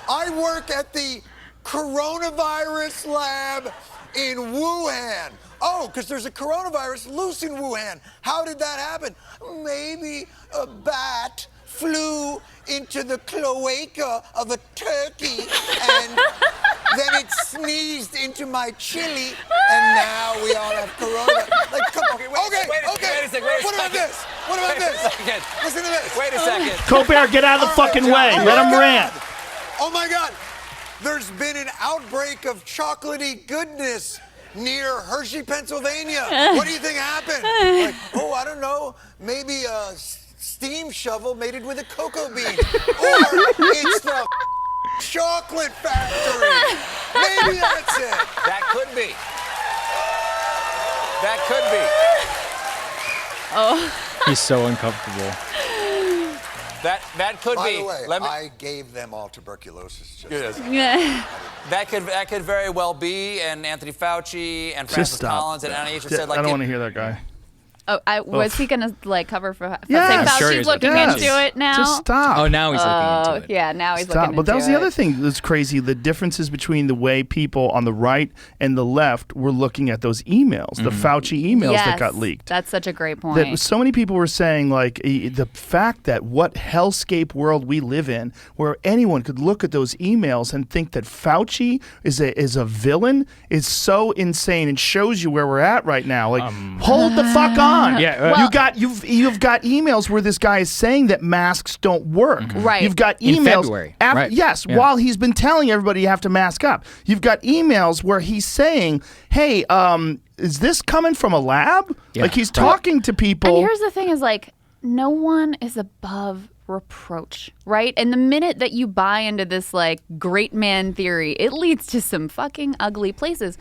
I work at the coronavirus lab in Wuhan. Oh, because there's a coronavirus loose in Wuhan. How did that happen? Maybe a bat flew into the cloaca of a turkey and then it sneezed into my chili and now we all have coronavirus. Like, come on. Okay. Wait a second. What about this? What about this? Second. Listen to this. Wait a second. Colbert, get out of the fucking way. Let him rant. Oh my God. There's been an outbreak of chocolatey goodness near Hershey, Pennsylvania. What do you think happened? Like, I don't know. Maybe a steam shovel mated with a cocoa bean. Or it's the chocolate factory. Maybe that's it. That could be. That could be. Oh. He's so uncomfortable. That could By be. the way, I gave them all tuberculosis. Just Yeah. That could very well be, and Anthony Fauci and Just Francis stop. Collins and NIH have said I don't want to hear that guy. Oh, was he gonna cover for? Yes. Saying I'm sure Fauci's he's looking looking into it now. Just stop. Oh, now he's looking into it. Yeah, now he's Stop. looking into it. But that was the other thing that's crazy, the differences between the way people on the right and the left were looking at those emails, the Fauci emails that got leaked. That's such a great point. That so many people were saying, like, the fact that what hellscape world we live in, where anyone could look at those emails and think that Fauci is a villain, is so insane and shows you where we're at right now. Like, hold the fuck on. Yeah, You've got emails where this guy is saying that masks don't work. Right. You've got In emails. February, right. Yes, Yeah. while he's been telling everybody you have to mask up. You've got emails where he's saying, hey, is this coming from a lab? Yeah. Like, he's talking to people. And here's the thing: is like, no one is above reproach, right? And the minute that you buy into this like great man theory, it leads to some fucking ugly places.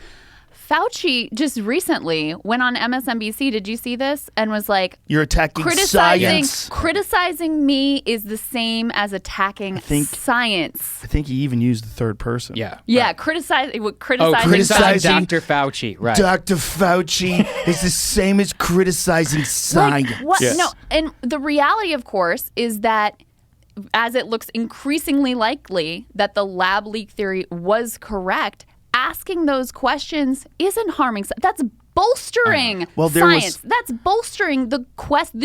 Fauci just recently went on MSNBC. Did you see this? And was like, You're attacking science. Criticizing me is the same as attacking science. I think he even used the third person. Yeah. Yeah, Right. criticizing criticizing Dr. Fauci. Right. Dr. Fauci is the same as criticizing science. Like, what? Yes. No, and the reality, of course, is that as it looks increasingly likely that the lab leak theory was correct, asking those questions isn't harming. That's bolstering Well, there science. was- That's bolstering the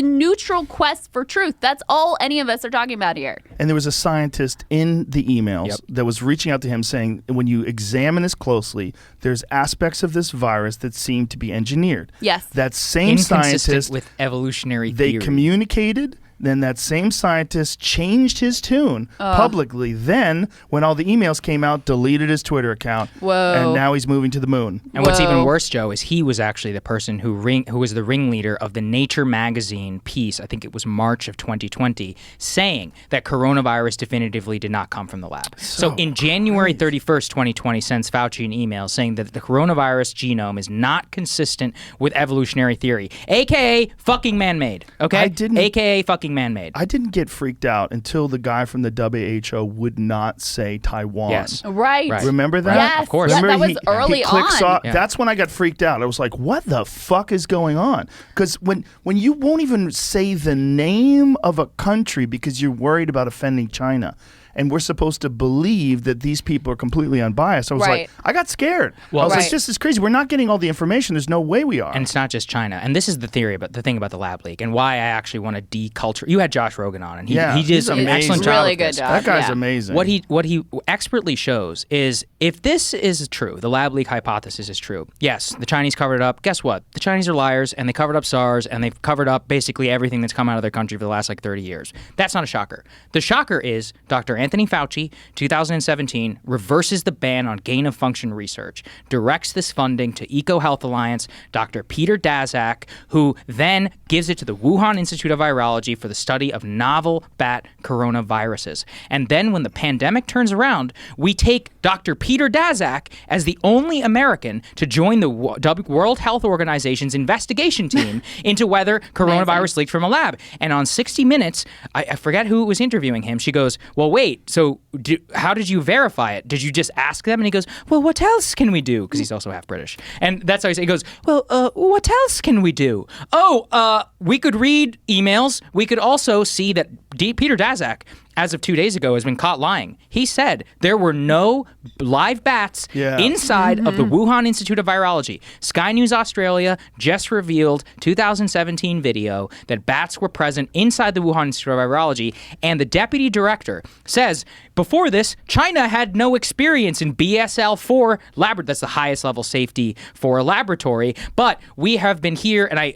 neutral quest for truth. That's all any of us are talking about here. And there was a scientist in the emails Yep. that was reaching out to him saying, when you examine this closely, there's aspects of this virus that seem to be engineered. Yes. That same Inconsistent scientist, with evolutionary they theory. communicated. Then that same scientist changed his tune publicly. Then, when all the emails came out, deleted his Twitter account. Whoa. And now he's moving to the moon. And what's even Whoa. worse, Joe, is he was actually the person who was the ringleader of the Nature magazine piece, I think it was March of 2020, saying that coronavirus definitively did not come from the lab. So in January 31st, 2020, sends Fauci an email saying that the coronavirus genome is not consistent with evolutionary theory, a.k.a. fucking man-made, okay? A.k.a. fucking man-made. I didn't get freaked out until the guy from the WHO would not say Taiwan. Yes. Right. Right. Remember that? Yes, Of course. that Remember was early he clicks on. Yeah. That's when I got freaked out. I was like, what the fuck is going on? Because when you won't even say the name of a country because you're worried about offending China, and we're supposed to believe that these people are completely unbiased. I was Right. like, I got scared. Well, I was like, Right. this is crazy. We're not getting all the information. There's no way we are. And it's not just China. And this is the theory about the thing about the lab leak and why I actually want to deculture. You had Josh Rogan on, and he did he's an amazing. excellent job. Really with good this. job. That guy's yeah. amazing. What he expertly shows is if this is true, the lab leak hypothesis is true. Yes, the Chinese covered it up. Guess what? The Chinese are liars, and they covered up SARS, and they've covered up basically everything that's come out of their country for the last 30 years. That's not a shocker. The shocker is Dr. Anthony Fauci, 2017, reverses the ban on gain-of-function research, directs this funding to EcoHealth Alliance, Dr. Peter Daszak, who then gives it to the Wuhan Institute of Virology for the study of novel bat coronaviruses. And then when the pandemic turns around, we take Dr. Peter Daszak as the only American to join the World Health Organization's investigation team into whether coronavirus leaked from a lab. And on 60 Minutes, I forget who was interviewing him, she goes, well, wait, so how did you verify it? Did you just ask them? And he goes, well, what else can we do? Because he's also half British. And that's how he goes, well, what else can we do? Oh, we could read emails. We could also see that Peter Daszak as of 2 days ago, has been caught lying. He said there were no live bats inside of the Wuhan Institute of Virology. Sky News Australia just revealed 2017 video that bats were present inside the Wuhan Institute of Virology, and the deputy director says before this, China had no experience in BSL-4 laboratory. That's the highest level safety for a laboratory, but we have been here, and I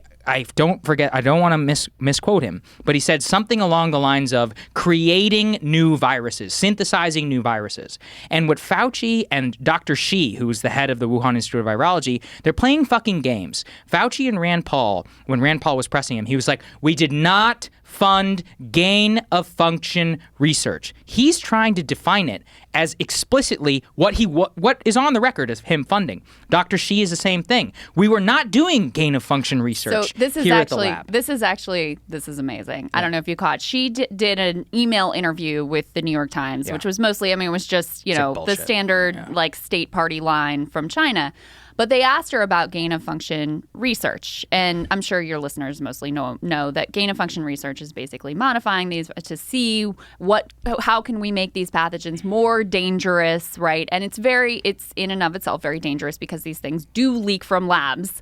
don't forget, I don't want to misquote him, but he said something along the lines of creating new viruses, synthesizing new viruses. And what Fauci and Dr. Shi, who's the head of the Wuhan Institute of Virology, they're playing fucking games. Fauci and Rand Paul, when Rand Paul was pressing him, he was like, we did not fund gain of function research. He's trying to define it as explicitly what is on the record as him funding. Dr. Shi is the same thing. We were not doing gain of function research. So this is here actually at the lab. this is amazing. I don't know if you caught. She did an email interview with the New York Times, which was mostly, it was just the standard like state party line from China. But they asked her about gain of function research. And I'm sure your listeners mostly know that gain of function research is basically modifying these to see how can we make these pathogens more dangerous, right? And it's in and of itself very dangerous because these things do leak from labs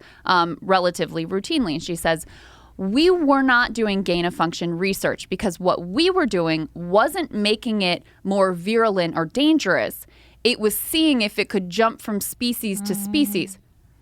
relatively routinely. And she says, we were not doing gain of function research because what we were doing wasn't making it more virulent or dangerous. It was seeing if it could jump from species to species.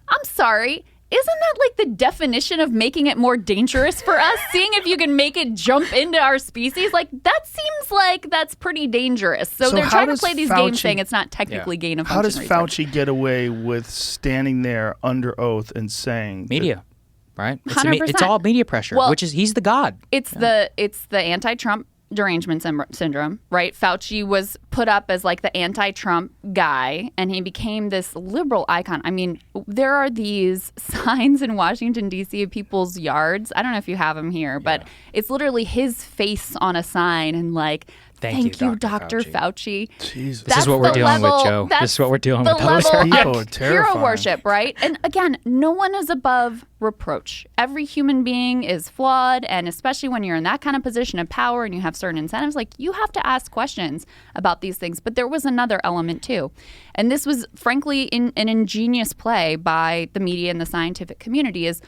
I'm sorry. Isn't that like the definition of making it more dangerous for us? Seeing if you can make it jump into our species? Like, that seems like that's pretty dangerous. So they're trying to play these games saying it's not technically gain of function research. How does Fauci get away with standing there under oath and saying... Media, right? 100%. It's all media pressure, which is, he's the god. It's the anti-Trump derangement syndrome, right? Fauci was put up as like the anti-Trump guy, and he became this liberal icon. There are these signs in Washington, D.C. of people's yards. I don't know if you have them here, but it's literally his face on a sign and like, Thank you, Dr. Fauci. Jesus. This is what we're dealing with, Joe. This is what we're dealing with. People are terrifying. Hero worship, right? And again, no one is above reproach. Every human being is flawed, and especially when you're in that kind of position of power and you have certain incentives, like you have to ask questions about these things. But there was another element too. And this was frankly an ingenious play by the media and the scientific community is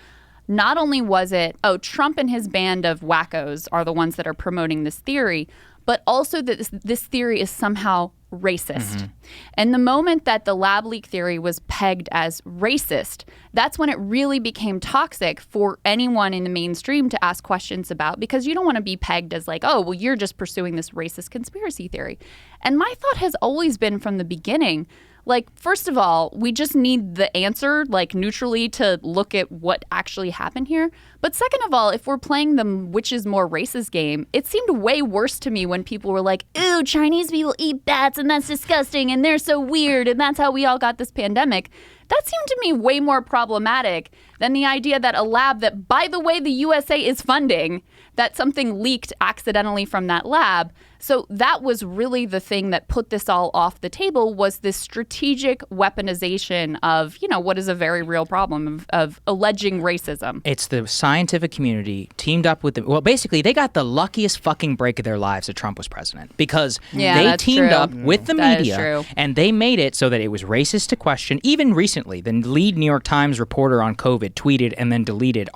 not only was it, Trump and his band of wackos are the ones that are promoting this theory, but also that this theory is somehow racist. Mm-hmm. And the moment that the lab leak theory was pegged as racist, that's when it really became toxic for anyone in the mainstream to ask questions about, because you don't want to be pegged as like, oh, well, you're just pursuing this racist conspiracy theory. And my thought has always been from the beginning, like, first of all, we just need the answer, like, neutrally to look at what actually happened here. But second of all, if we're playing the which is more racist game, it seemed way worse to me when people were like, ooh, Chinese people eat bats and that's disgusting and they're so weird and that's how we all got this pandemic. That seemed to me way more problematic than the idea that a lab that, by the way, the USA is funding, that something leaked accidentally from that lab. So that was really the thing that put this all off the table, was this strategic weaponization of, what is a very real problem of alleging racism. It's the scientific community teamed up with basically they got the luckiest fucking break of their lives that Trump was president, because they teamed up with the media and they made it so that it was racist to question. Even recently, the lead New York Times reporter on COVID tweeted and then deleted,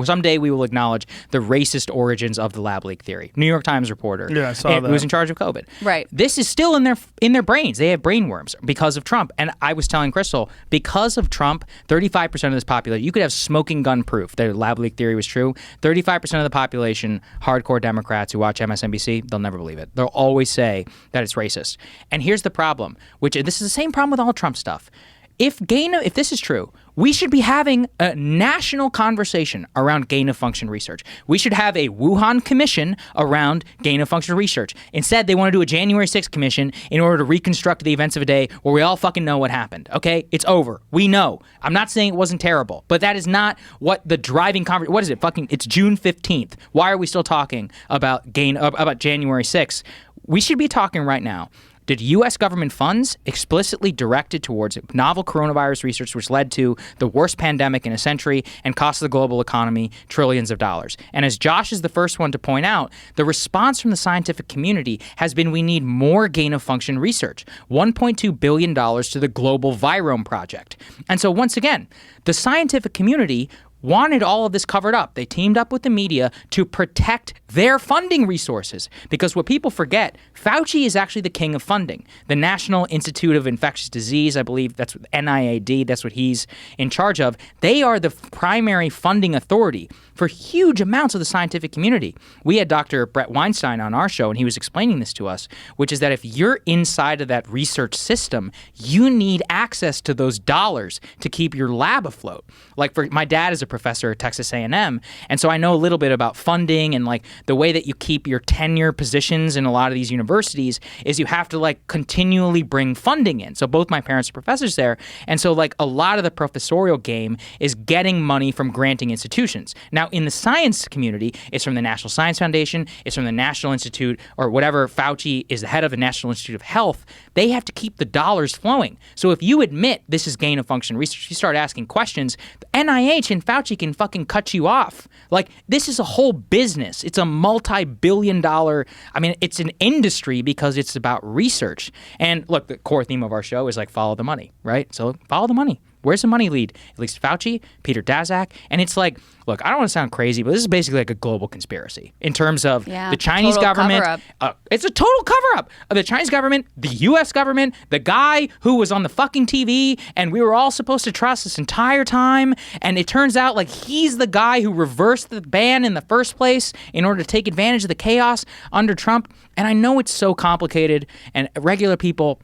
someday we will acknowledge the racist origins of the lab leak theory. New York Times reporter. Yeah, I saw that. Who was in charge of COVID. Right. This is still in their brains. They have brain worms because of Trump. And I was telling Krystal, because of Trump, 35% of this population, you could have smoking gun proof that lab leak theory was true. 35% of the population, hardcore Democrats who watch MSNBC, they'll never believe it. They'll always say that it's racist. And here's the problem, which this is the same problem with all Trump stuff. If this is true, we should be having a national conversation around gain-of-function research. We should have a Wuhan commission around gain-of-function research. Instead, they want to do a January 6th commission in order to reconstruct the events of a day where we all fucking know what happened, okay? It's over. We know. I'm not saying it wasn't terrible, but that is not what the driving conversation... What is it? It's June 15th. Why are we still talking about January 6th? We should be talking right now did U.S. government funds explicitly directed towards novel coronavirus research, which led to the worst pandemic in a century and cost the global economy trillions of dollars. And as Josh is the first one to point out, the response from the scientific community has been we need more gain-of-function research, $1.2 billion to the Global Virome Project. And so once again, the scientific community wanted all of this covered up. They teamed up with the media to protect their funding resources. Because what people forget, Fauci is actually the king of funding. The National Institute of Infectious Disease, I believe that's NIAID, that's what he's in charge of. They are the primary funding authority for huge amounts of the scientific community. We had Dr. Brett Weinstein on our show, and he was explaining this to us, which is that if you're inside of that research system, you need access to those dollars to keep your lab afloat. Like, for my dad is a professor at Texas A&M, and so I know a little bit about funding and like the way that you keep your tenure positions in a lot of these universities is you have to like continually bring funding in. So both my parents are professors there, and so like a lot of the professorial game is getting money from granting institutions. Now in the science community, it's from the National Science Foundation, it's from the National Institute or whatever. Fauci is the head of the National Institute of Health. They have to keep the dollars flowing. So if you admit this is gain of function research, you start asking questions, the NIH and Fauci can fucking cut you off. Like, this is a whole business. It's a multi-billion dollar, I mean, it's an industry because it's about research. And look, the core theme of our show is like follow the money, right? So follow the money. Where's the money lead? At least Fauci, Peter Daszak. And it's like, look, I don't want to sound crazy, but this is basically like a global conspiracy in terms of the Chinese government. It's a total cover-up of the Chinese government, the U.S. government, the guy who was on the fucking TV, and we were all supposed to trust this entire time. And it turns out like he's the guy who reversed the ban in the first place in order to take advantage of the chaos under Trump. And I know it's so complicated, and regular people,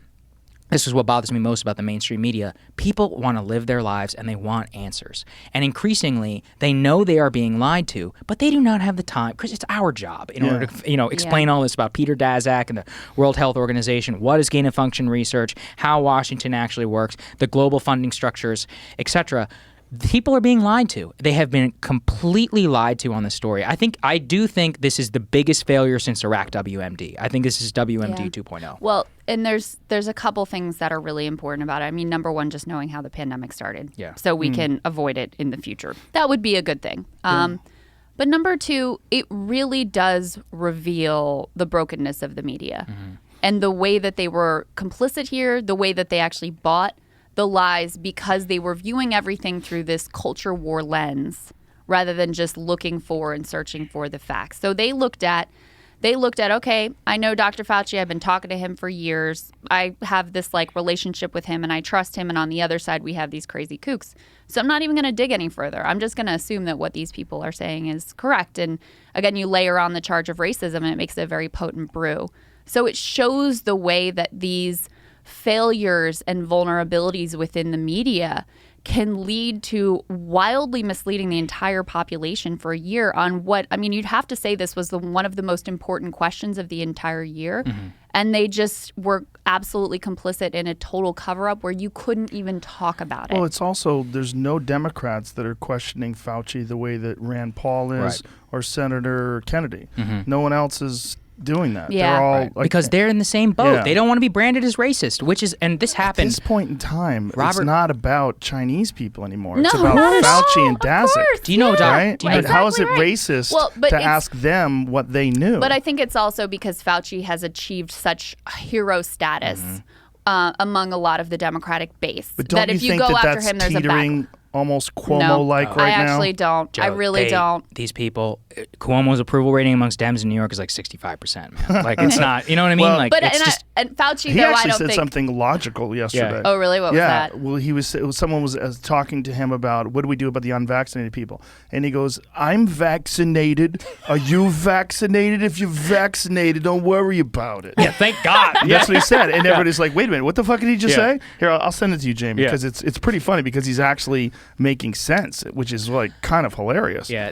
this is what bothers me most about the mainstream media. People want to live their lives and they want answers. And increasingly, they know they are being lied to, but they do not have the time because it's our job in order to, explain all this about Peter Daszak and the World Health Organization, what is gain-of-function research, how Washington actually works, the global funding structures, etc. People are being lied to. They have been completely lied to on this story. I do think this is the biggest failure since Iraq WMD. I think this is WMD 2.0. Well, and there's a couple things that are really important about it. I mean, number one, just knowing how the pandemic started. Yeah. So we can avoid it in the future. That would be a good thing. But number two, it really does reveal the brokenness of the media and the way that they were complicit here, the way that they actually bought the lies because they were viewing everything through this culture war lens rather than just looking for and searching for the facts. So they looked at, okay, I know Dr. Fauci, I've been talking to him for years. I have this like relationship with him and I trust him. And on the other side, we have these crazy kooks. So I'm not even going to dig any further. I'm just going to assume that what these people are saying is correct. And again, you layer on the charge of racism and it makes it a very potent brew. So it shows the way that these failures and vulnerabilities within the media can lead to wildly misleading the entire population for a year on what, I mean, you'd have to say this was one of the most important questions of the entire year. And they just were absolutely complicit in a total cover-up where you couldn't even talk about it. Well, it's also, there's no Democrats that are questioning Fauci the way that Rand Paul is or Senator Kennedy. No one else is doing that. Yeah. They're all like, because they're in the same boat. Yeah. They don't want to be branded as racist, which is, and this happened. At this point in time, it's not about Chinese people anymore. No, it's about Fauci and Daszak. Do you know, right? How is it racist to ask them what they knew? But I think it's also because Fauci has achieved such hero status among a lot of the Democratic base. But don't that if you think go that after that's him, there's teetering almost Cuomo-like right now? I actually don't. Joe, I really don't. These people, Cuomo's approval rating amongst Dems in New York is like 65%, man. Like, it's not, you know what I mean? Well, like, but it's just... and Fauci, he though, actually I don't said think... something logical yesterday. Oh, really? What was that? Well, someone was talking to him about what do we do about the unvaccinated people, and he goes, "I'm vaccinated. Are you vaccinated? If you're vaccinated, don't worry about it." Yeah, thank God. That's what he said, and everybody's like, "Wait a minute, what the fuck did he just say?" Here, I'll send it to you, Jamie, because it's pretty funny because he's actually making sense, which is like kind of hilarious. Yeah,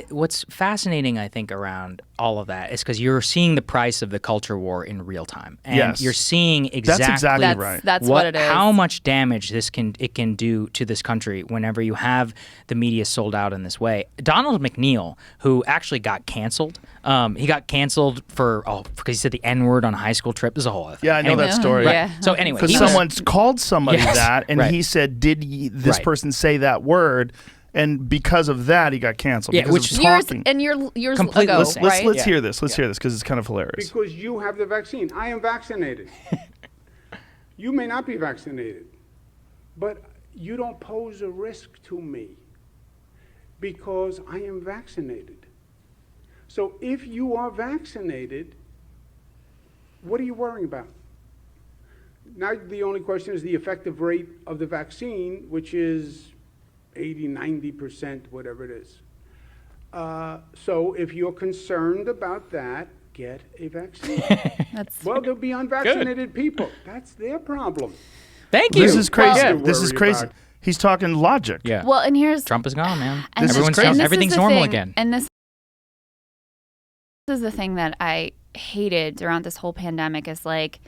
what's fascinating, I think, around all of that is because you're seeing the price of the culture war in real time, and Yes. you're seeing exactly That's exactly right. That's what it is. how much damage it can do to this country whenever you have the media sold out in this way. Donald McNeil, who actually got canceled, he got canceled because he said the N-word on a high school trip. This is a whole other thing. Yeah, I know that story. Yeah. So anyway, Because he was- someone called somebody Yes, that, and right. he said, "Did this Right. person say that word?" And because of that, he got canceled. Yeah, because which of years talking. and years Completely ago, listening. right? Let's hear this. Let's hear this because it's kind of hilarious. Because you have the vaccine. I am vaccinated. You may not be vaccinated, but you don't pose a risk to me because I am vaccinated. So if you are vaccinated, what are you worrying about? Now the only question is the effective rate of the vaccine, which is 80, 90%, whatever it is. So if you're concerned about that, get a vaccine. Well, there'll be unvaccinated people. That's their problem. Thank you. This is crazy. Well- This is crazy. He's talking logic. Yeah. Well, and here's Trump is gone, man. and Everyone's and this is everything's the normal thing, again. And this is the thing that I hated throughout this whole pandemic is like,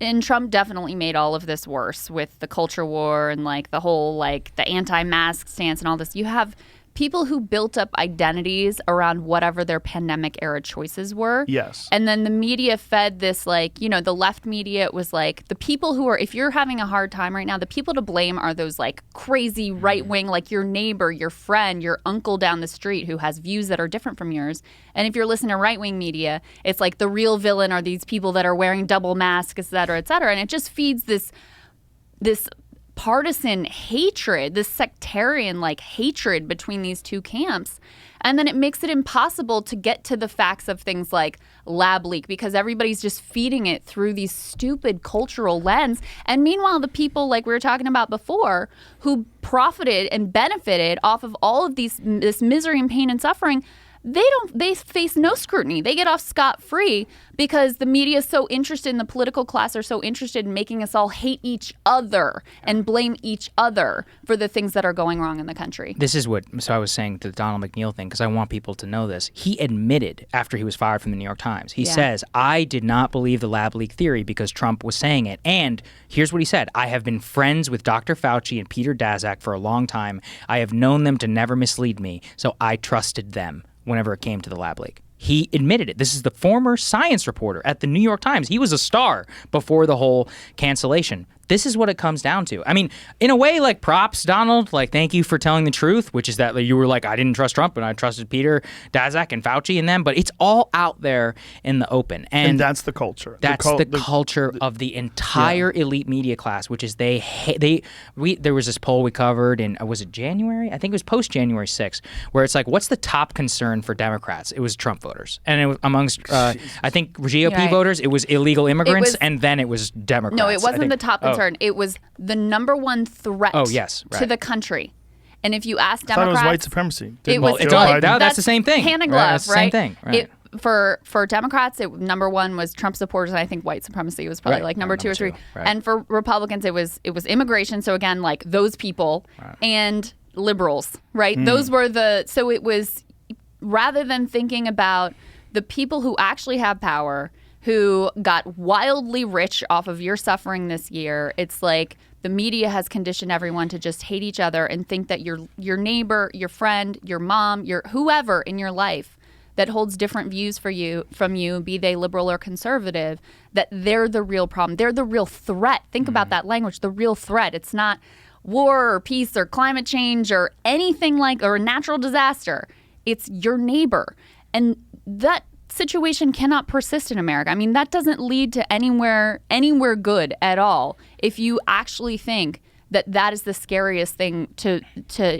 and Trump definitely made all of this worse with the culture war and like the whole like the anti-mask stance and all this. You have people who built up identities around whatever their pandemic era choices were. Yes. And then the media fed this like, you know, the left media, it was like the people who are, if you're having a hard time right now, the people to blame are those like crazy right wing, like your neighbor, your friend, your uncle down the street who has views that are different from yours. And if you're listening to right wing media, it's like the real villain are these people that are wearing double masks, et cetera, et cetera. And it just feeds this partisan hatred, this sectarian like hatred between these two camps. And then it makes it impossible to get to the facts of things like lab leak because everybody's just feeding it through these stupid cultural lens. And meanwhile, the people like we were talking about before who profited and benefited off of all of this misery and pain and suffering, they face no scrutiny. They get off scot-free because the media is so interested in the political class are so interested in making us all hate each other and blame each other for the things that are going wrong in the country. This is so I was saying the Donald McNeil thing because I want people to know this. He admitted after he was fired from the New York Times, he says, I did not believe the lab leak theory because Trump was saying it. And here's what he said. I have been friends with Dr. Fauci and Peter Daszak for a long time. I have known them to never mislead me, so I trusted them whenever it came to the lab leak. He admitted it. This is the former science reporter at the New York Times. He was a star before the whole cancellation. This is what it comes down to. I mean, in a way, like props, Donald. Like, thank you for telling the truth, which is that like, you were like, I didn't trust Trump, and I trusted Peter Daszak and Fauci and them. But it's all out there in the open, and that's the culture. That's the culture of the entire elite media class, which is there was this poll we covered in was it January? I think it was post January 6th, where it's like, what's the top concern for Democrats? It was Trump voters, and it was amongst I think GOP Right. voters, it was illegal immigrants, was- and then it was Democrats. No, it I wasn't think. the top concern. It was the number one threat to the country. And if you ask I thought Democrats, it was white supremacy. it was Joe like, Biden? That's the same thing. Hand in Right, glove, that's the right? same thing, right. For Democrats, number one was Trump supporters, and I think white supremacy was probably Right. like number two or Number three. two, right. And for Republicans, it was immigration. So again, like those people and liberals, right? Those were so it was rather than thinking about the people who actually have power, who got wildly rich off of your suffering this year. It's like the media has conditioned everyone to just hate each other and think that your neighbor, your friend, your mom, your whoever in your life that holds different views from you, be they liberal or conservative, that they're the real problem. They're the real threat. Think about that language, the real threat. It's not war or peace or climate change or anything or a natural disaster. It's your neighbor. And that situation cannot persist in America. I mean, that doesn't lead to anywhere good at all if you actually think that is the scariest thing to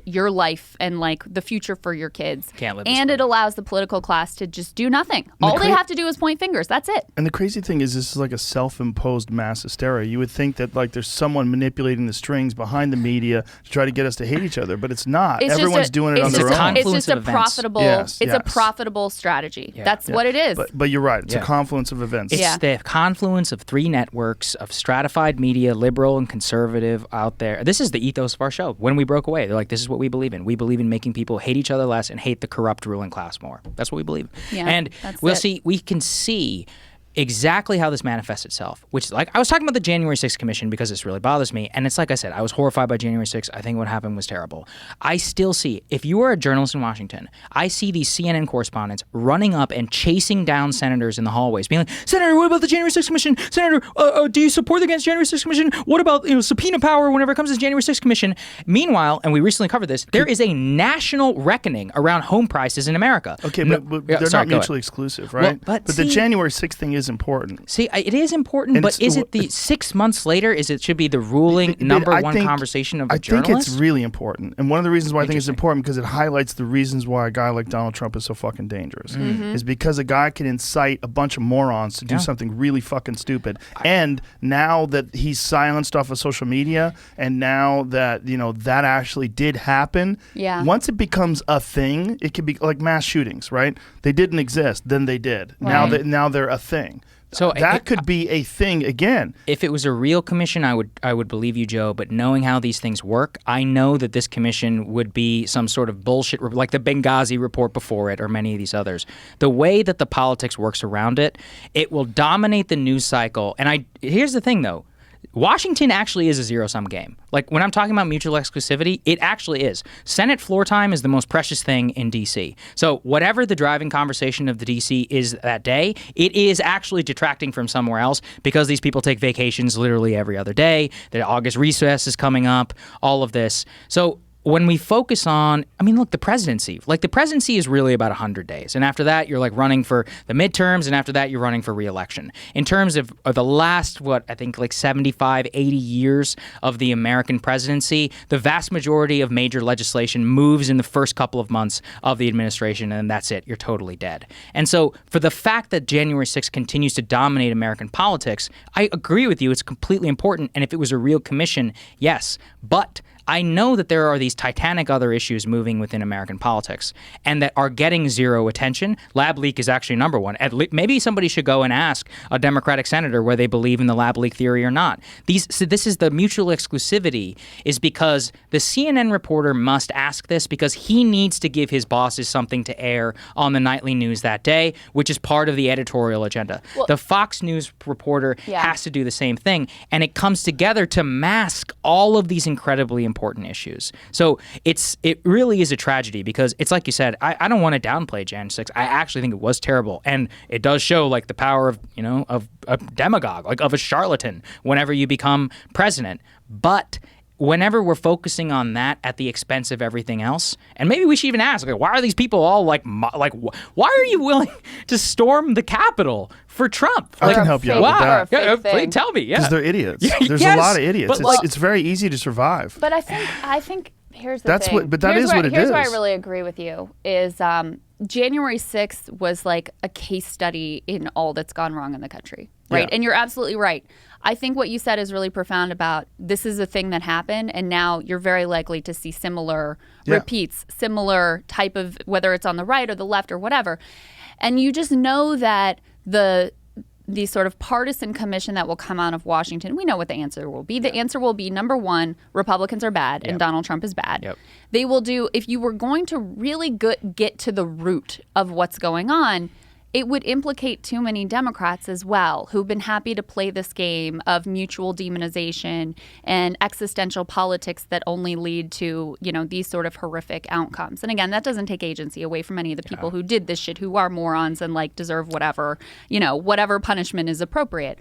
your life and like the future for your kids. Can't live this and way. it allows the political class to just do nothing. All they have to do is point fingers. That's it. And the crazy thing is, this is like a self-imposed mass hysteria. You would think that like there's someone manipulating the strings behind the media to try to get us to hate each other, but it's not. Everyone's doing it on their own. It's just a events. profitable. Yes, it's a yes. profitable strategy. Yeah. That's what it is. But you're right. It's a Yeah. confluence of events. It's the confluence of three networks of stratified media, liberal and conservative out there. there. This is the ethos of our show. When we broke away, they're like, this is what we believe in. We believe in making people hate each other less and hate the corrupt ruling class more. That's what we believe. Yeah, and we can see exactly how this manifests itself, which, like, I was talking about the January 6th Commission because this really bothers me. And it's like I said, I was horrified by January 6th. I think what happened was terrible. I still see, if you are a journalist in Washington, I see these CNN correspondents running up and chasing down senators in the hallways, being like, Senator, what about the January 6th Commission? Senator, do you support against January 6th Commission? What about subpoena power whenever it comes to the January 6th Commission? Meanwhile, and we recently covered this, there is a national reckoning around home prices in America. Okay, but they're not mutually exclusive, right? Well, but the January 6th thing is important. See, it is important, but is it the 6 months later? Should be the ruling number one conversation of a journalist? I think it's really important. And one of the reasons why I think it's important, because it highlights the reasons why a guy like Donald Trump is so fucking dangerous, is because a guy can incite a bunch of morons to do something really fucking stupid. And now that he's silenced off of social media, and now that, that actually did happen, once it becomes a thing, it could be like mass shootings, right? They didn't exist, then they did. Right. Now they're a thing. So that could be a thing again. If it was a real commission, I would believe you, Joe. But knowing how these things work, I know that this commission would be some sort of bullshit, like the Benghazi report before it, or many of these others. The way that the politics works around it, it will dominate the news cycle. And here's the thing, though. Washington actually is a zero-sum game. Like, when I'm talking about mutual exclusivity, it actually is. Senate floor time is the most precious thing in D.C. So whatever the driving conversation of the D.C. is that day, it is actually detracting from somewhere else because these people take vacations literally every other day. The August recess is coming up, all of this. So when we focus on, look, the presidency. Like, the presidency is really about 100 days. And after that, you're, like, running for the midterms. And after that, you're running for re-election. In terms of the last, 75, 80 years of the American presidency, the vast majority of major legislation moves in the first couple of months of the administration. And that's it. You're totally dead. And so for the fact that January 6th continues to dominate American politics, I agree with you. It's completely important. And if it was a real commission, yes. But I know that there are these titanic other issues moving within American politics and that are getting zero attention. Lab leak is actually number one. Maybe somebody should go and ask a Democratic senator whether they believe in the lab leak theory or not. So this is the mutual exclusivity, is because the CNN reporter must ask this because he needs to give his bosses something to air on the nightly news that day, which is part of the editorial agenda. Well, the Fox News reporter has to do the same thing, and it comes together to mask all of these incredibly important issues. So it really is a tragedy because it's like you said, I don't want to downplay Jan 6. I actually think it was terrible. And it does show like the power of a demagogue, like of a charlatan whenever you become president. But whenever we're focusing on that at the expense of everything else, and maybe we should even ask, why are these people all like why are you willing to storm the Capitol for Trump? I can help you out with that. Please tell me. Because they're idiots. There's a lot of idiots. It's very easy to survive. But I think here's the thing. Here's what it is. Here's where I really agree with you is January 6th was like a case study in all that's gone wrong in the country, right? Yeah. And you're absolutely right. I think what you said is really profound about this is a thing that happened, and now you're very likely to see similar repeats, similar type of, whether it's on the right or the left or whatever. And you just know that the sort of partisan commission that will come out of Washington, we know what the answer will be. The answer will be, number one, Republicans are bad and Donald Trump is bad. Yep. They will do, if you were going to really get to the root of what's going on, it would implicate too many Democrats as well, who've been happy to play this game of mutual demonization and existential politics that only lead to, these sort of horrific outcomes. And again, that doesn't take agency away from any of the people who did this shit, who are morons and deserve whatever, whatever punishment is appropriate.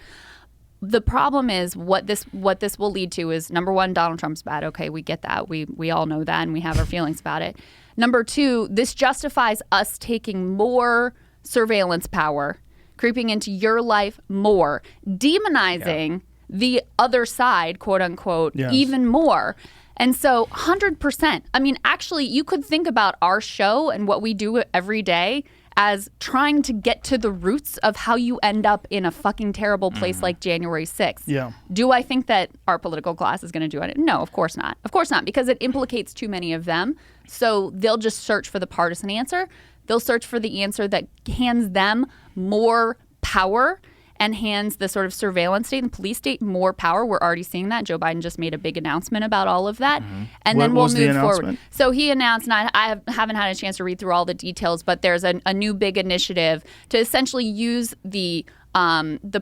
The problem is what this will lead to is, number one, Donald Trump's bad. Okay, we get that. We all know that, and we have our feelings about it. Number two, this justifies us taking more surveillance power, creeping into your life more, demonizing the other side, quote unquote, even more. And so 100%. I mean, actually, you could think about our show and what we do every day as trying to get to the roots of how you end up in a fucking terrible place like January 6th. Yeah. Do I think that our political class is going to do it? No, of course not. Of course not, because it implicates too many of them. So they'll just search for the partisan answer. They'll search for the answer that hands them more power and hands the sort of surveillance state and police state more power. We're already seeing that. Joe Biden just made a big announcement about all of that. And then we'll move forward. So he announced, and I haven't had a chance to read through all the details, but there's a new big initiative to essentially use the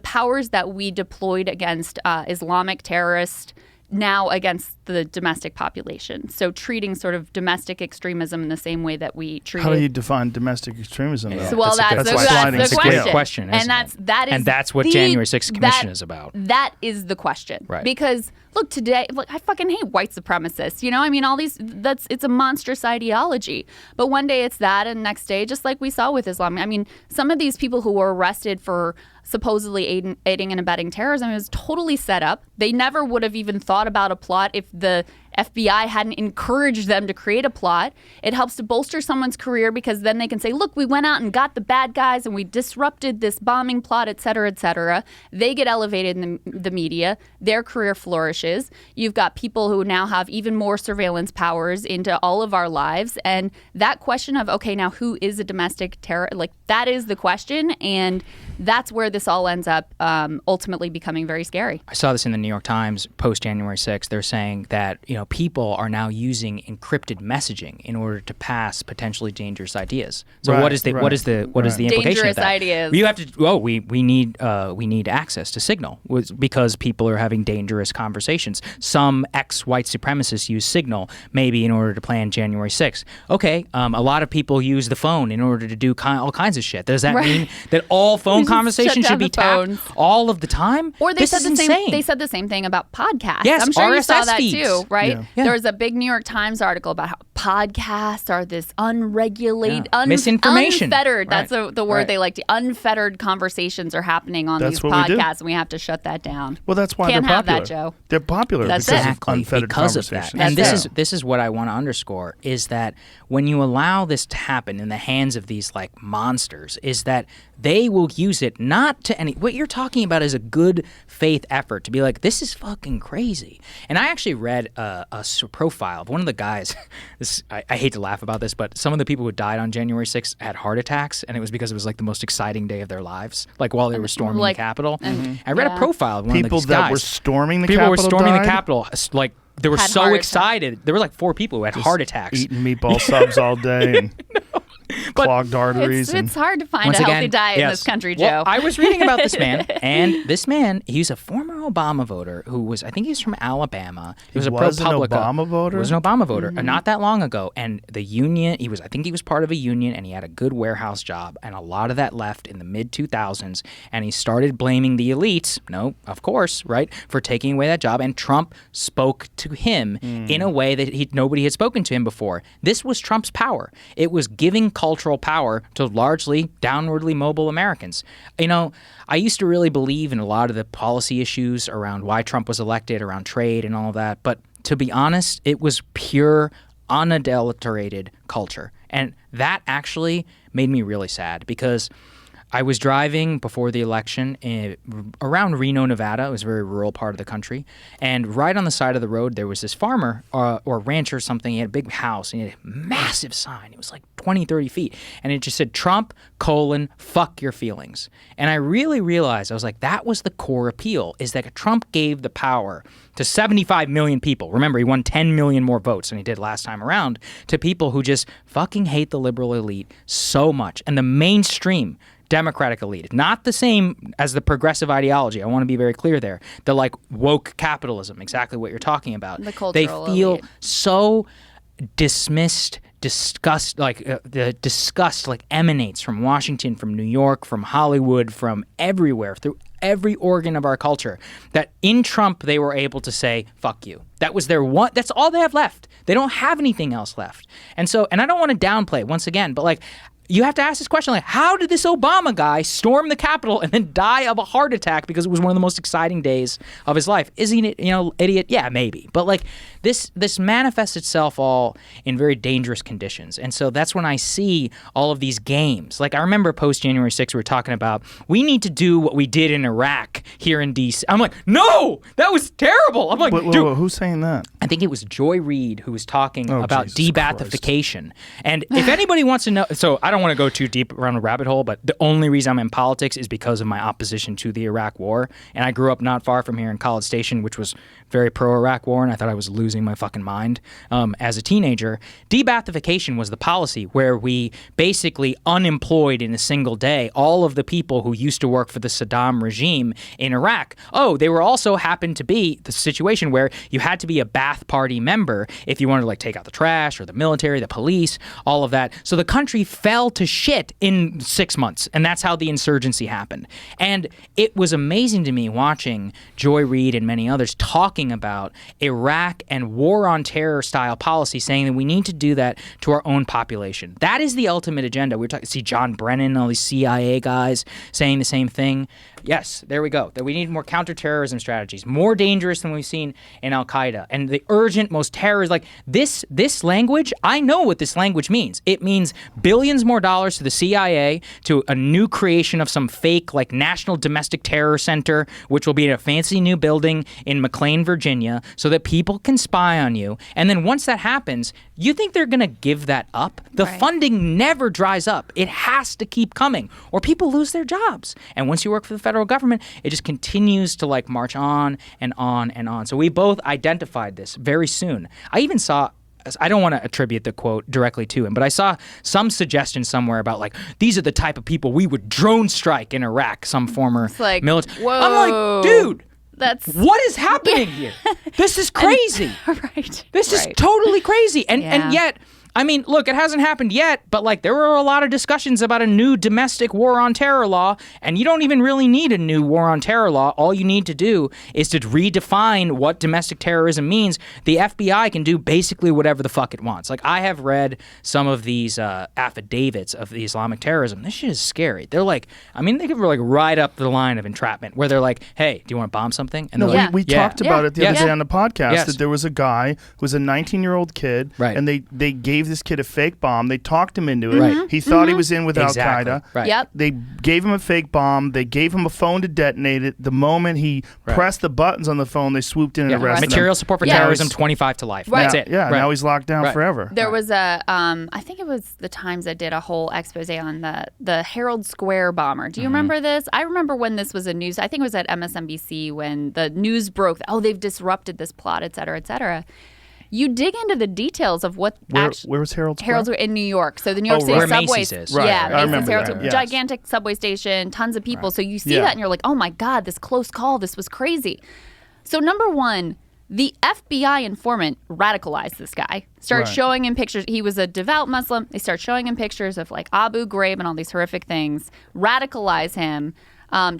powers that we deployed against Islamic terrorists now against the domestic population. So treating sort of domestic extremism in the same way that we treat. How do you define domestic extremism? Yeah. So, well, that's the question. And that's what January 6th Commission is about. That is the question. Right. Because look, today, I fucking hate white supremacists. You know, I mean, all these, it's a monstrous ideology. But one day it's that, and next day, just like we saw with Islam. I mean, some of these people who were arrested for supposedly aiding and abetting terrorism, it was totally set up. They never would have even thought about a plot if the FBI hadn't encouraged them to create a plot. It helps to bolster someone's career because then they can say, look, we went out and got the bad guys and we disrupted this bombing plot, et cetera, et cetera. They get elevated in the media. Their career flourishes. You've got people who now have even more surveillance powers into all of our lives. And that question of, okay, now who is a domestic terror? Like, that is the question. And that's where this all ends up ultimately becoming very scary. I saw this in the New York Times post January 6th. They're saying that, people are now using encrypted messaging in order to pass potentially dangerous ideas. So what is the implication dangerous of that? Ideas. You have to. We need access to Signal because people are having dangerous conversations. Some ex-white supremacists use Signal maybe in order to plan January 6th. Okay, a lot of people use the phone in order to do all kinds of shit. Does that mean that all phone conversations should be tapped all of the time? Or this is insane. They said the same thing about podcasts. Yes, I'm sure RSS you saw that feeds. too, right? Yeah. There was a big New York Times article about how podcasts are this unregulated, misinformation. Unfettered. Right. That's the word they like. Unfettered conversations are happening on these podcasts, and we have to shut that down. Well, that's why Can't they're have popular. that, Joe. They're popular That's because exactly of unfettered because of conversations. that. And this is what I want to underscore is that when you allow this to happen in the hands of these like monsters, is that they will use it not to any. What you're talking about is a good faith effort to be like, this is fucking crazy. And I actually read a profile of one of the guys. I hate to laugh about this, but some of the people who died on January 6th had heart attacks, and it was because it was like the most exciting day of their lives, like while they were storming the Capitol. I read a profile of one of these guys. People that were storming the Capitol. Capitol People were storming died? the Capitol, like. They were Had so heart excited. There were like 4 people who had heart attacks. Eating meatball subs all day and clogged arteries. It's hard to find Once a healthy again, diet in yes. this country, Joe. Well, I was reading about this man, and this man, he's a former Obama voter who was, I think he's from Alabama. He was a ProPublica. Obama voter? He was an Obama voter, not that long ago. And the union, I think he was part of a union, and he had a good warehouse job, and a lot of that left in the mid-2000s, and he started blaming the elites, no, of course, right, for taking away that job, and Trump spoke to him in a way that nobody had spoken to him before. This was Trump's power. It was giving cultural power to largely downwardly mobile Americans. I used to really believe in a lot of the policy issues around why Trump was elected, around trade and all of that. But to be honest, it was pure, unadulterated culture. And that actually made me really sad because I was driving before the election around Reno, Nevada. It was a very rural part of the country. And right on the side of the road, there was this farmer or rancher or something. He had a big house, and he had a massive sign. It was like 20, 30 feet. And it just said, Trump, fuck your feelings. And I really realized, I was like, that was the core appeal, is that Trump gave the power to 75 million people. Remember, he won 10 million more votes than he did last time around, to people who just fucking hate the liberal elite so much. And the mainstream Democratic elite, not the same as the progressive ideology. I want to be very clear there. The like woke capitalism, exactly what you're talking about. The cultural they feel elite. so dismissed, disgust, the disgust like emanates from Washington, from New York, from Hollywood, from everywhere, through every organ of our culture, that in Trump they were able to say, fuck you. That was their one, that's all they have left. They don't have anything else left. And I don't want to downplay it once again, but like, you have to ask this question, like, how did this Obama guy storm the Capitol and then die of a heart attack because it was one of the most exciting days of his life? Is he an idiot? Yeah, maybe. But like this manifests itself all in very dangerous conditions. And so that's when I see all of these games. Like I remember post January 6th, we were talking about, we need to do what we did in Iraq here in D.C. I'm like, no, that was terrible. I'm like, dude. Who's saying that? I think it was Joy Reid who was talking about Jesus debathification. And if anybody wants to know, so I don't want to go too deep around a rabbit hole, but the only reason I'm in politics is because of my opposition to the Iraq War. And I grew up not far from here in College Station, which was very pro-Iraq War, and I thought I was losing my fucking mind as a teenager. Debathification was the policy where we basically unemployed in a single day all of the people who used to work for the Saddam regime in Iraq. Oh, they were also happened to be the situation where you had to be a Ba'ath Party member if you wanted to like take out the trash or the military, the police, all of that. So the country fell to shit in 6 months, and that's how the insurgency happened. And it was amazing to me watching Joy Reid and many others talking about Iraq and war on terror style policy, saying that we need to do that to our own population. That is the ultimate agenda. We're talking, see John Brennan and all these CIA guys saying the same thing. Yes, there we go. That we need more counterterrorism strategies, more dangerous than we've seen in Al-Qaeda. And the urgent, most terror is like this language. I know what this language means. It means billions more dollars to the CIA, to a new creation of some fake like National Domestic Terror Center, which will be in a fancy new building in McLean, Virginia, so that people can spy on you. And then once that happens, you think they're going to give that up? The funding never dries up. It has to keep coming, or people lose their jobs. And once you work for the federal government, it just continues to like march on and on and on. So we both identified this very soon. I even saw, I don't want to attribute the quote directly to him, but I saw some suggestion somewhere about like, these are the type of people we would drone strike in Iraq, some former military. Whoa. I'm like, dude, what is happening here? This is crazy. Right. This is totally crazy. And yet, I mean, look, it hasn't happened yet, but like there were a lot of discussions about a new domestic war on terror law, and you don't even really need a new war on terror law. All you need to do is to redefine what domestic terrorism means. The FBI can do basically whatever the fuck it wants. Like I have read some of these affidavits of the Islamic terrorism. This shit is scary. They're like, I mean, they could like right up the line of entrapment where they're like, hey, do you want to bomb something? And we talked about it the other day on the podcast that there was a guy who was a 19-year-old kid, and they gave this kid a fake bomb. They talked him into it. Right. He thought he was in with Al-Qaeda. Right. Yep. They gave him a fake bomb. They gave him a phone to detonate it. The moment he pressed the buttons on the phone, they swooped in and arrested him. Material support for terrorism, 25 to life. That's it. Yeah, now he's locked down forever. There was a, I think it was the Times that did a whole expose on the Herald Square bomber. Do you remember this? I remember when this was a news, I think it was at MSNBC when the news broke, they've disrupted this plot, et cetera, et cetera. You dig into the details of what where was Herald Square? Herald's in New York. So the New York City where subway, Macy's is. yeah, I Macy's, remember Herald, that. gigantic subway station, tons of people. So you see that and you're like, oh my God, this close call, this was crazy. So number one, the FBI informant radicalized this guy. Started showing him pictures. He was a devout Muslim. They start showing him pictures of like Abu Ghraib and all these horrific things. Radicalize him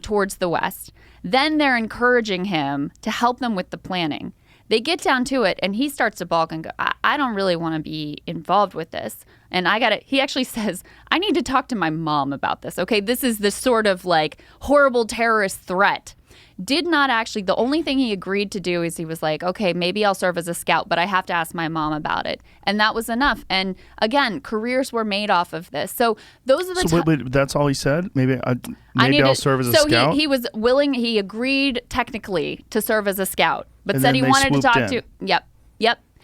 towards the West. Then they're encouraging him to help them with the planning. They get down to it, and he starts to balk and go, I don't really want to be involved with this. And he actually says, I need to talk to my mom about this. Okay, this is this sort of like horrible terrorist threat. Did not actually, the only thing he agreed to do is he was like, okay, maybe I'll serve as a scout, but I have to ask my mom about it. And that was enough. And again, careers were made off of this. So those are the wait, that's all he said? Maybe I'll serve as a scout? So he was willing, he agreed technically to serve as a scout, but said he wanted to talk to, yep.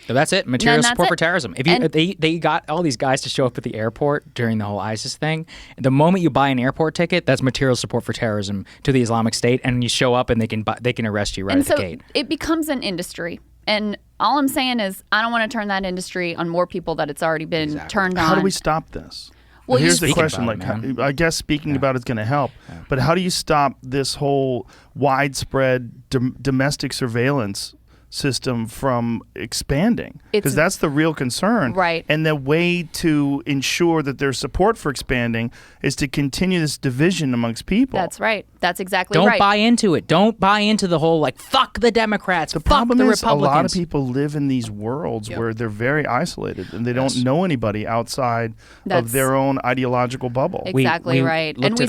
So that's it. Material support for terrorism. If they got all these guys to show up at the airport during the whole ISIS thing. The moment you buy an airport ticket, that's material support for terrorism to the Islamic State, and you show up and they can arrest you at the gate. It becomes an industry. And all I'm saying is I don't want to turn that industry on more people that it's already been turned on. How do we stop this? Well, here's the question. I guess speaking about it's going to help, but how do you stop this whole widespread domestic surveillance system from expanding? Because that's the real concern. Right. And the way to ensure that there's support for expanding is to continue this division amongst people. That's right. That's exactly right. Don't buy into it. Don't buy into the whole like fuck the Democrats, the fuck problem the is Republicans. A lot of people live in these worlds where they're very isolated and they don't know anybody outside of their own ideological bubble. Exactly right. And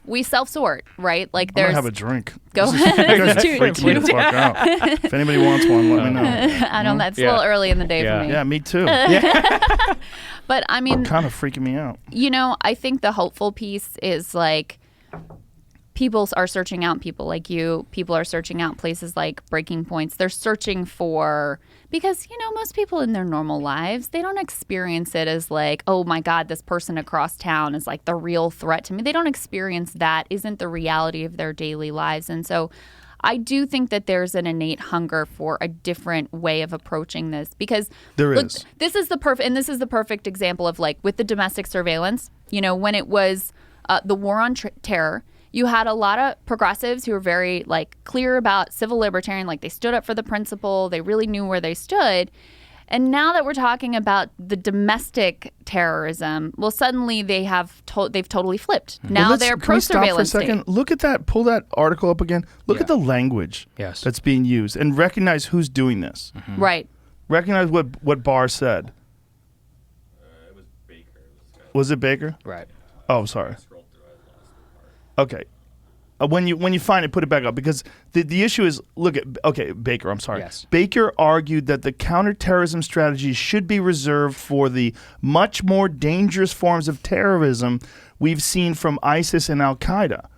we self-sort, right? Like there's I'm gonna have a drink. Go ahead. You guys freak me the fuck out. If anybody wants one, let me know. I don't know. It's a little early in the day for me. Yeah, me too. But I mean, kind of freaking me out. I think the hopeful piece is like people are searching out people like you. People are searching out places like breaking points. They're searching for, because, most people in their normal lives, they don't experience it as like, oh my God, this person across town is like the real threat to me. They don't experience that, isn't the reality of their daily lives. And so I do think that there's an innate hunger for a different way of approaching this, because this is the perfect example of, like, with the domestic surveillance, when it was the war on terror, you had a lot of progressives who were very, like, clear about civil libertarian, like they stood up for the principle, they really knew where they stood. And now that we're talking about the domestic terrorism, well, suddenly they've totally flipped. Now they're pro-surveillance state. Can we stop for a second? Look at that. Pull that article up again. Look at the language that's being used, and recognize who's doing this. Mm-hmm. Right. Recognize what Barr said. It was Baker. Was it Baker? Right. Oh, sorry. Okay. When you find it, put it back up, because the issue is, Baker, I'm sorry. Yes. Baker argued that the counterterrorism strategy should be reserved for the much more dangerous forms of terrorism we've seen from ISIS and Al-Qaeda.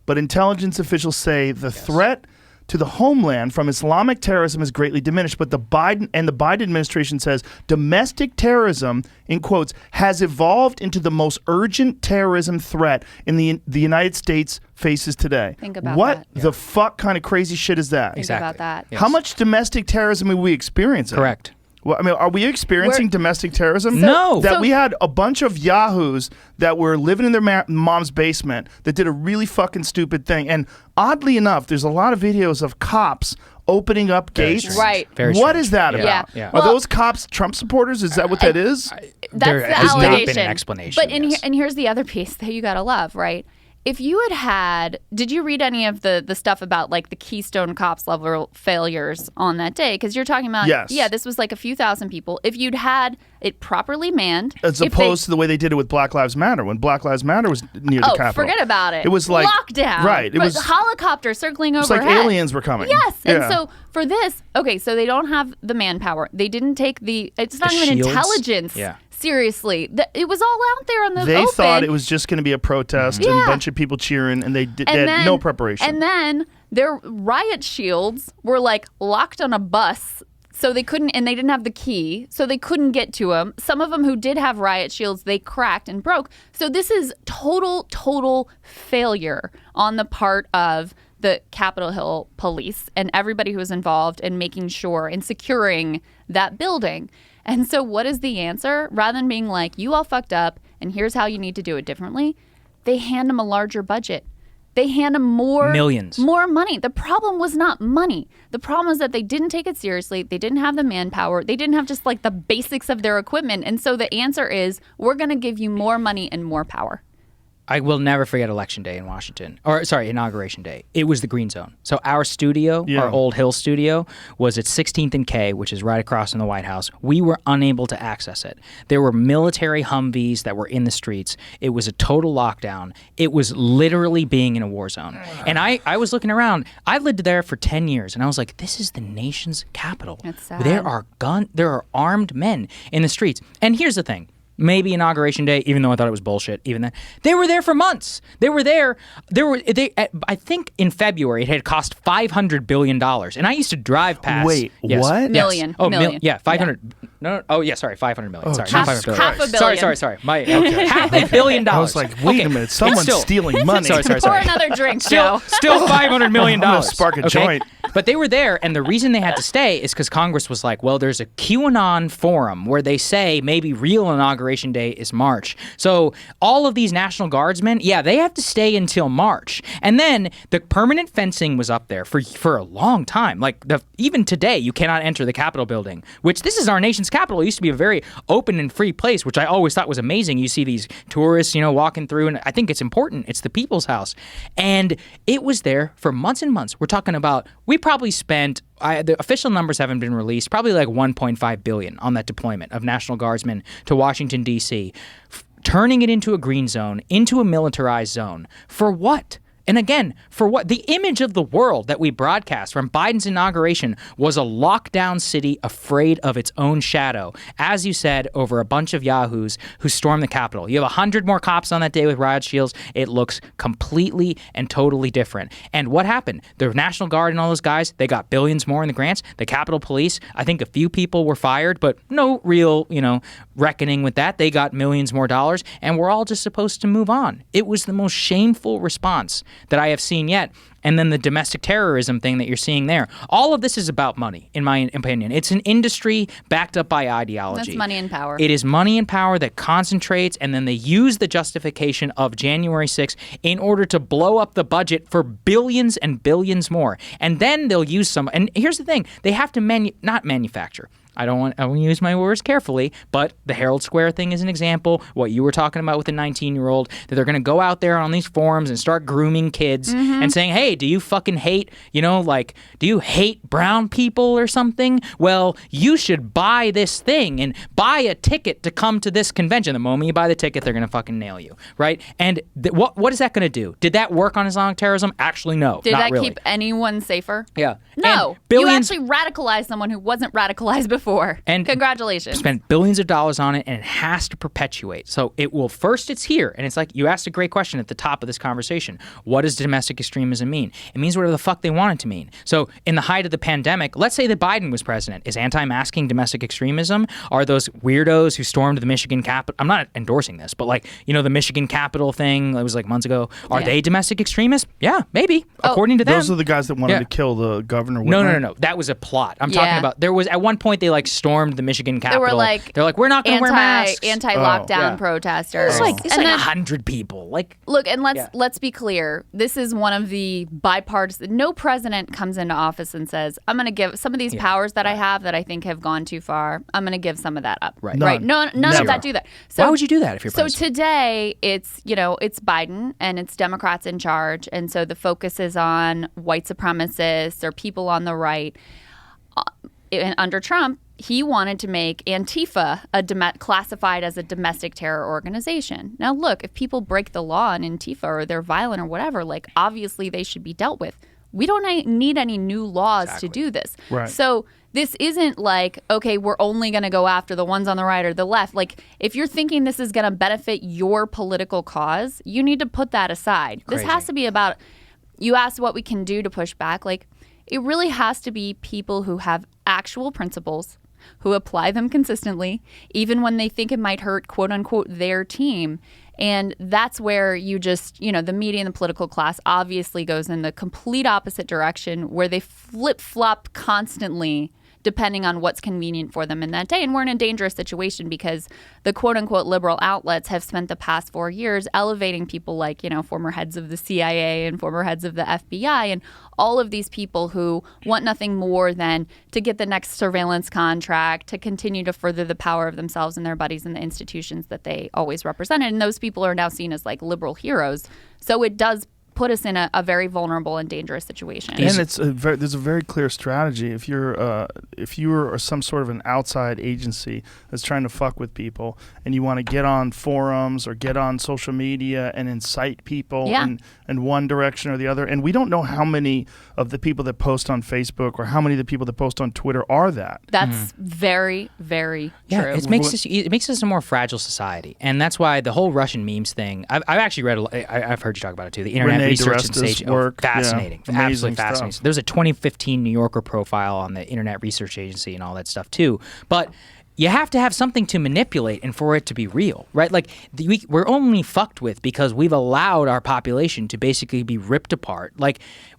But intelligence officials say the threat to the homeland from Islamic terrorism is greatly diminished. But the Biden administration says domestic terrorism, in quotes, has evolved into the most urgent terrorism threat in the United States faces today. Think about what that. the fuck kind of crazy shit is that? Think about that. How much domestic terrorism are we experiencing? Correct. Well, I mean, are we experiencing domestic terrorism? No. We had a bunch of yahoos that were living in their mom's basement that did a really fucking stupid thing. And oddly enough, there's a lot of videos of cops opening up gates. Right. What is that about? Yeah. Are those cops Trump supporters? Is that what that is? That's the has not allegation. been an explanation. But and here's the other piece that you gotta love, right? If you did you read any of the stuff about, like, the Keystone Cops level failures on that day? Because you're talking about, this was like a few thousand people. If you'd had it properly manned. As opposed to the way they did it with Black Lives Matter, when Black Lives Matter was near the Capitol. Oh, forget about it. It was like lockdown. Right. It was helicopter circling overhead. It's like aliens were coming. Yes. And so for this, so they don't have the manpower. They didn't take it's not even shields. Intelligence. Yeah. Seriously, it was all out there on the open. They thought it was just going to be a protest and a bunch of people cheering, and they had no preparation. And then their riot shields were, like, locked on a bus, so they couldn't, and they didn't have the key, so they couldn't get to them. Some of them who did have riot shields, they cracked and broke. So this is total failure on the part of the Capitol Hill police and everybody who was involved in making sure and securing that building. And so what is the answer? Rather than being like, you all fucked up and here's how you need to do it differently, they hand them a larger budget. They hand them more money. The problem was not money. The problem was that they didn't take it seriously. They didn't have the manpower. They didn't have just, like, the basics of their equipment. And so the answer is, we're going to give you more money and more power. I will never forget Election Day in Washington. Inauguration Day. It was the Green Zone. So our studio, our old Hill studio, was at 16th and K, which is right across from the White House. We were unable to access it. There were military Humvees that were in the streets. It was a total lockdown. It was literally being in a war zone. And I was looking around. I lived there for 10 years, and I was like, this is the nation's capital. That's sad. There are armed men in the streets. And here's the thing. Maybe Inauguration Day, even though I thought it was bullshit, even then. They were there for months. They were there. I think in February it had cost $500 billion. And I used to drive past. Wait, what? Million. Yes. Oh, million. Yeah, 500. Yeah. No. Oh, yeah, sorry, 500 million. Oh, sorry, Jesus not 500 billion. Half a billion. Sorry. Half $1 billion. I was like, wait a minute, someone's stealing money. Sorry. Pour another drink, Joe. Still $500 million. I'm gonna spark a joint. But they were there, and the reason they had to stay is because Congress was like, well, there's a QAnon forum where they say maybe real Inauguration Day is March. So all of these National Guardsmen, they have to stay until March. And then the permanent fencing was up there for a long time. Like, even today, you cannot enter the Capitol building, which this is our nation's capital. It used to be a very open and free place, which I always thought was amazing. You see these tourists, walking through, and I think it's important. It's the people's house. And it was there for months and months. We're talking about, we probably spent, the official numbers haven't been released, probably like $1.5 billion on that deployment of National Guardsmen to Washington, D.C., turning it into a green zone, into a militarized zone. For what? And again, for what? The image of the world that we broadcast from Biden's inauguration was a lockdown city afraid of its own shadow, as you said, over a bunch of yahoos who stormed the Capitol. You have 100 more cops on that day with riot shields. It looks completely and totally different. And what happened? The National Guard and all those guys, they got billions more in the grants. The Capitol Police, I think a few people were fired, but no real, reckoning with that. They got millions more dollars, and we're all just supposed to move on. It was the most shameful response that I have seen yet. And then the domestic terrorism thing that you're seeing there. All of this is about money, in my opinion. It's an industry backed up by ideology. That's money and power. It is money and power that concentrates, and then they use the justification of January 6th in order to blow up the budget for billions and billions more. And then they'll use some. And here's the thing. They have to not manufacture. I want to use my words carefully, but the Herald Square thing is an example. What you were talking about with the 19-year-old, that they're going to go out there on these forums and start grooming kids and saying, hey, do you fucking hate, do you hate brown people or something? Well, you should buy this thing and buy a ticket to come to this convention. The moment you buy the ticket, they're going to fucking nail you, right? And what is that going to do? Did that work on Islamic terrorism? Actually, no. Did not that really. keep anyone safer? Yeah. No. You actually radicalized someone who wasn't radicalized before. And congratulations. Spent billions of dollars on it, and it has to perpetuate. So it will first, it's here. And it's like, you asked a great question at the top of this conversation. What does domestic extremism mean? It means whatever the fuck they want it to mean. So in the height of the pandemic, let's say that Biden was president. Is anti-masking domestic extremism? Are those weirdos who stormed the Michigan Capitol? I'm not endorsing this, but the Michigan Capitol thing that was like months ago. Are they domestic extremists? Yeah, maybe. According to them. Those are the guys that wanted to kill the governor. No. That was a plot. I'm talking about, there was, at one point, they stormed the Michigan Capitol. There were they're like, we're not going to wear masks. Anti-lockdown protesters. It's like 100 people. Look, and let's be clear. This is one of the bipartisan. No president comes into office and says, I'm going to give some of these powers that I have that I think have gone too far. I'm going to give some of that up. Right. Right. None of that do that. So why would you do that if you're president? So today it's Biden and it's Democrats in charge, and so the focus is on white supremacists or people on the right. And under Trump, he wanted to make Antifa classified as a domestic terror organization. Now, look, if people break the law in Antifa or they're violent or whatever, obviously they should be dealt with. We don't need any new laws to do this. Right. So this isn't okay, we're only going to go after the ones on the right or the left. If you're thinking this is going to benefit your political cause, you need to put that aside. Crazy. This has to be about, you asked what we can do to push back. It really has to be people who have actual principles, who apply them consistently, even when they think it might hurt, quote unquote, their team. And that's where you just, the media and the political class obviously goes in the complete opposite direction, where they flip-flop constantly depending on what's convenient for them in that day. And we're in a dangerous situation because the quote-unquote liberal outlets have spent the past 4 years elevating people like, former heads of the CIA and former heads of the FBI and all of these people who want nothing more than to get the next surveillance contract, to continue to further the power of themselves and their buddies and the institutions that they always represented. And those people are now seen as liberal heroes. So it does put us in a very vulnerable and dangerous situation. And there's a very clear strategy. If you're some sort of an outside agency that's trying to fuck with people, and you want to get on forums or get on social media and incite people in one direction or the other, and we don't know how many of the people that post on Facebook or how many of the people that post on Twitter are that. That's very, very true. It makes us a more fragile society, and that's why the whole Russian memes thing. I've actually read. I've heard you talk about it too. The internet research and stage work. Fascinating, absolutely fascinating. Stuff. There's a 2015 New Yorker profile on the Internet Research Agency and all that stuff too. But you have to have something to manipulate and for it to be real, right? We're only fucked with because we've allowed our population to basically be ripped apart.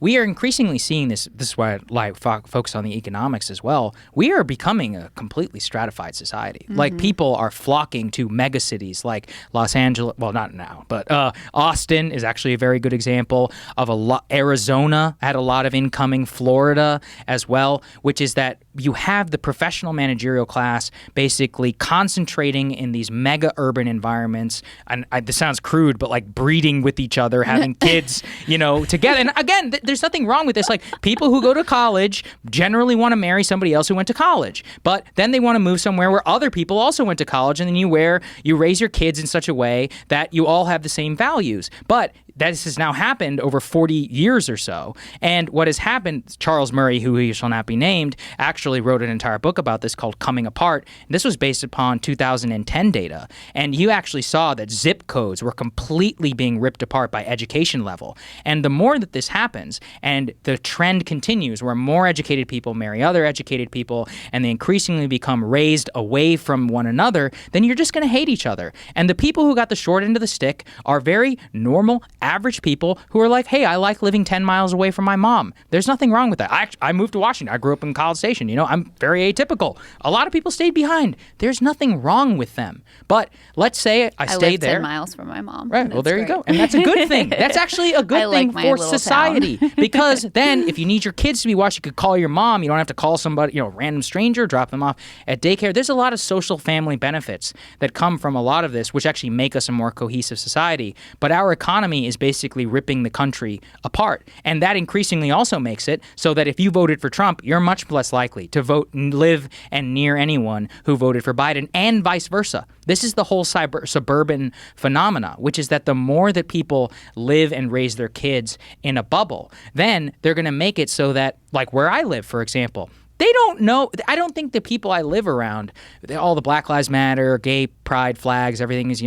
We are increasingly seeing this. This is why I focus on the economics as well. We are becoming a completely stratified society. People are flocking to megacities like Los Angeles. Well, not now, but Austin is actually a very good example of a lot. Arizona had a lot of incoming. Florida as well, which is that you have the professional managerial class basically concentrating in these mega urban environments. And this sounds crude, but breeding with each other, having kids, together. And again, there's nothing wrong with this. People who go to college generally want to marry somebody else who went to college, but then they want to move somewhere where other people also went to college, and then you raise your kids in such a way that you all have the same values. But this has now happened over 40 years or so. And what has happened, Charles Murray, who he shall not be named, actually wrote an entire book about this called Coming Apart. And this was based upon 2010 data. And you actually saw that zip codes were completely being ripped apart by education level. And the more that this happens, and the trend continues where more educated people marry other educated people, and they increasingly become raised away from one another, then you're just going to hate each other. And the people who got the short end of the stick are very normal, average people who are like, hey, I like living 10 miles away from my mom. There's nothing wrong with that. I moved to Washington. I grew up in College Station. I'm very atypical. A lot of people stayed behind. There's nothing wrong with them. But let's say I stayed there. 10 miles from my mom. Right. Well, there you go. And that's a good thing. That's actually a good thing for society. Because then if you need your kids to be watched, you could call your mom. You don't have to call somebody, a random stranger, drop them off at daycare. There's a lot of social family benefits that come from a lot of this, which actually make us a more cohesive society. But our economy is basically ripping the country apart. And that increasingly also makes it so that if you voted for Trump, you're much less likely to live and near anyone who voted for Biden, and vice versa. This is the whole suburban phenomena, which is that the more that people live and raise their kids in a bubble, then they're going to make it so that, like where I live, for example, they don't know. I don't think the people I live around, all the Black Lives Matter, gay pride flags, everything is,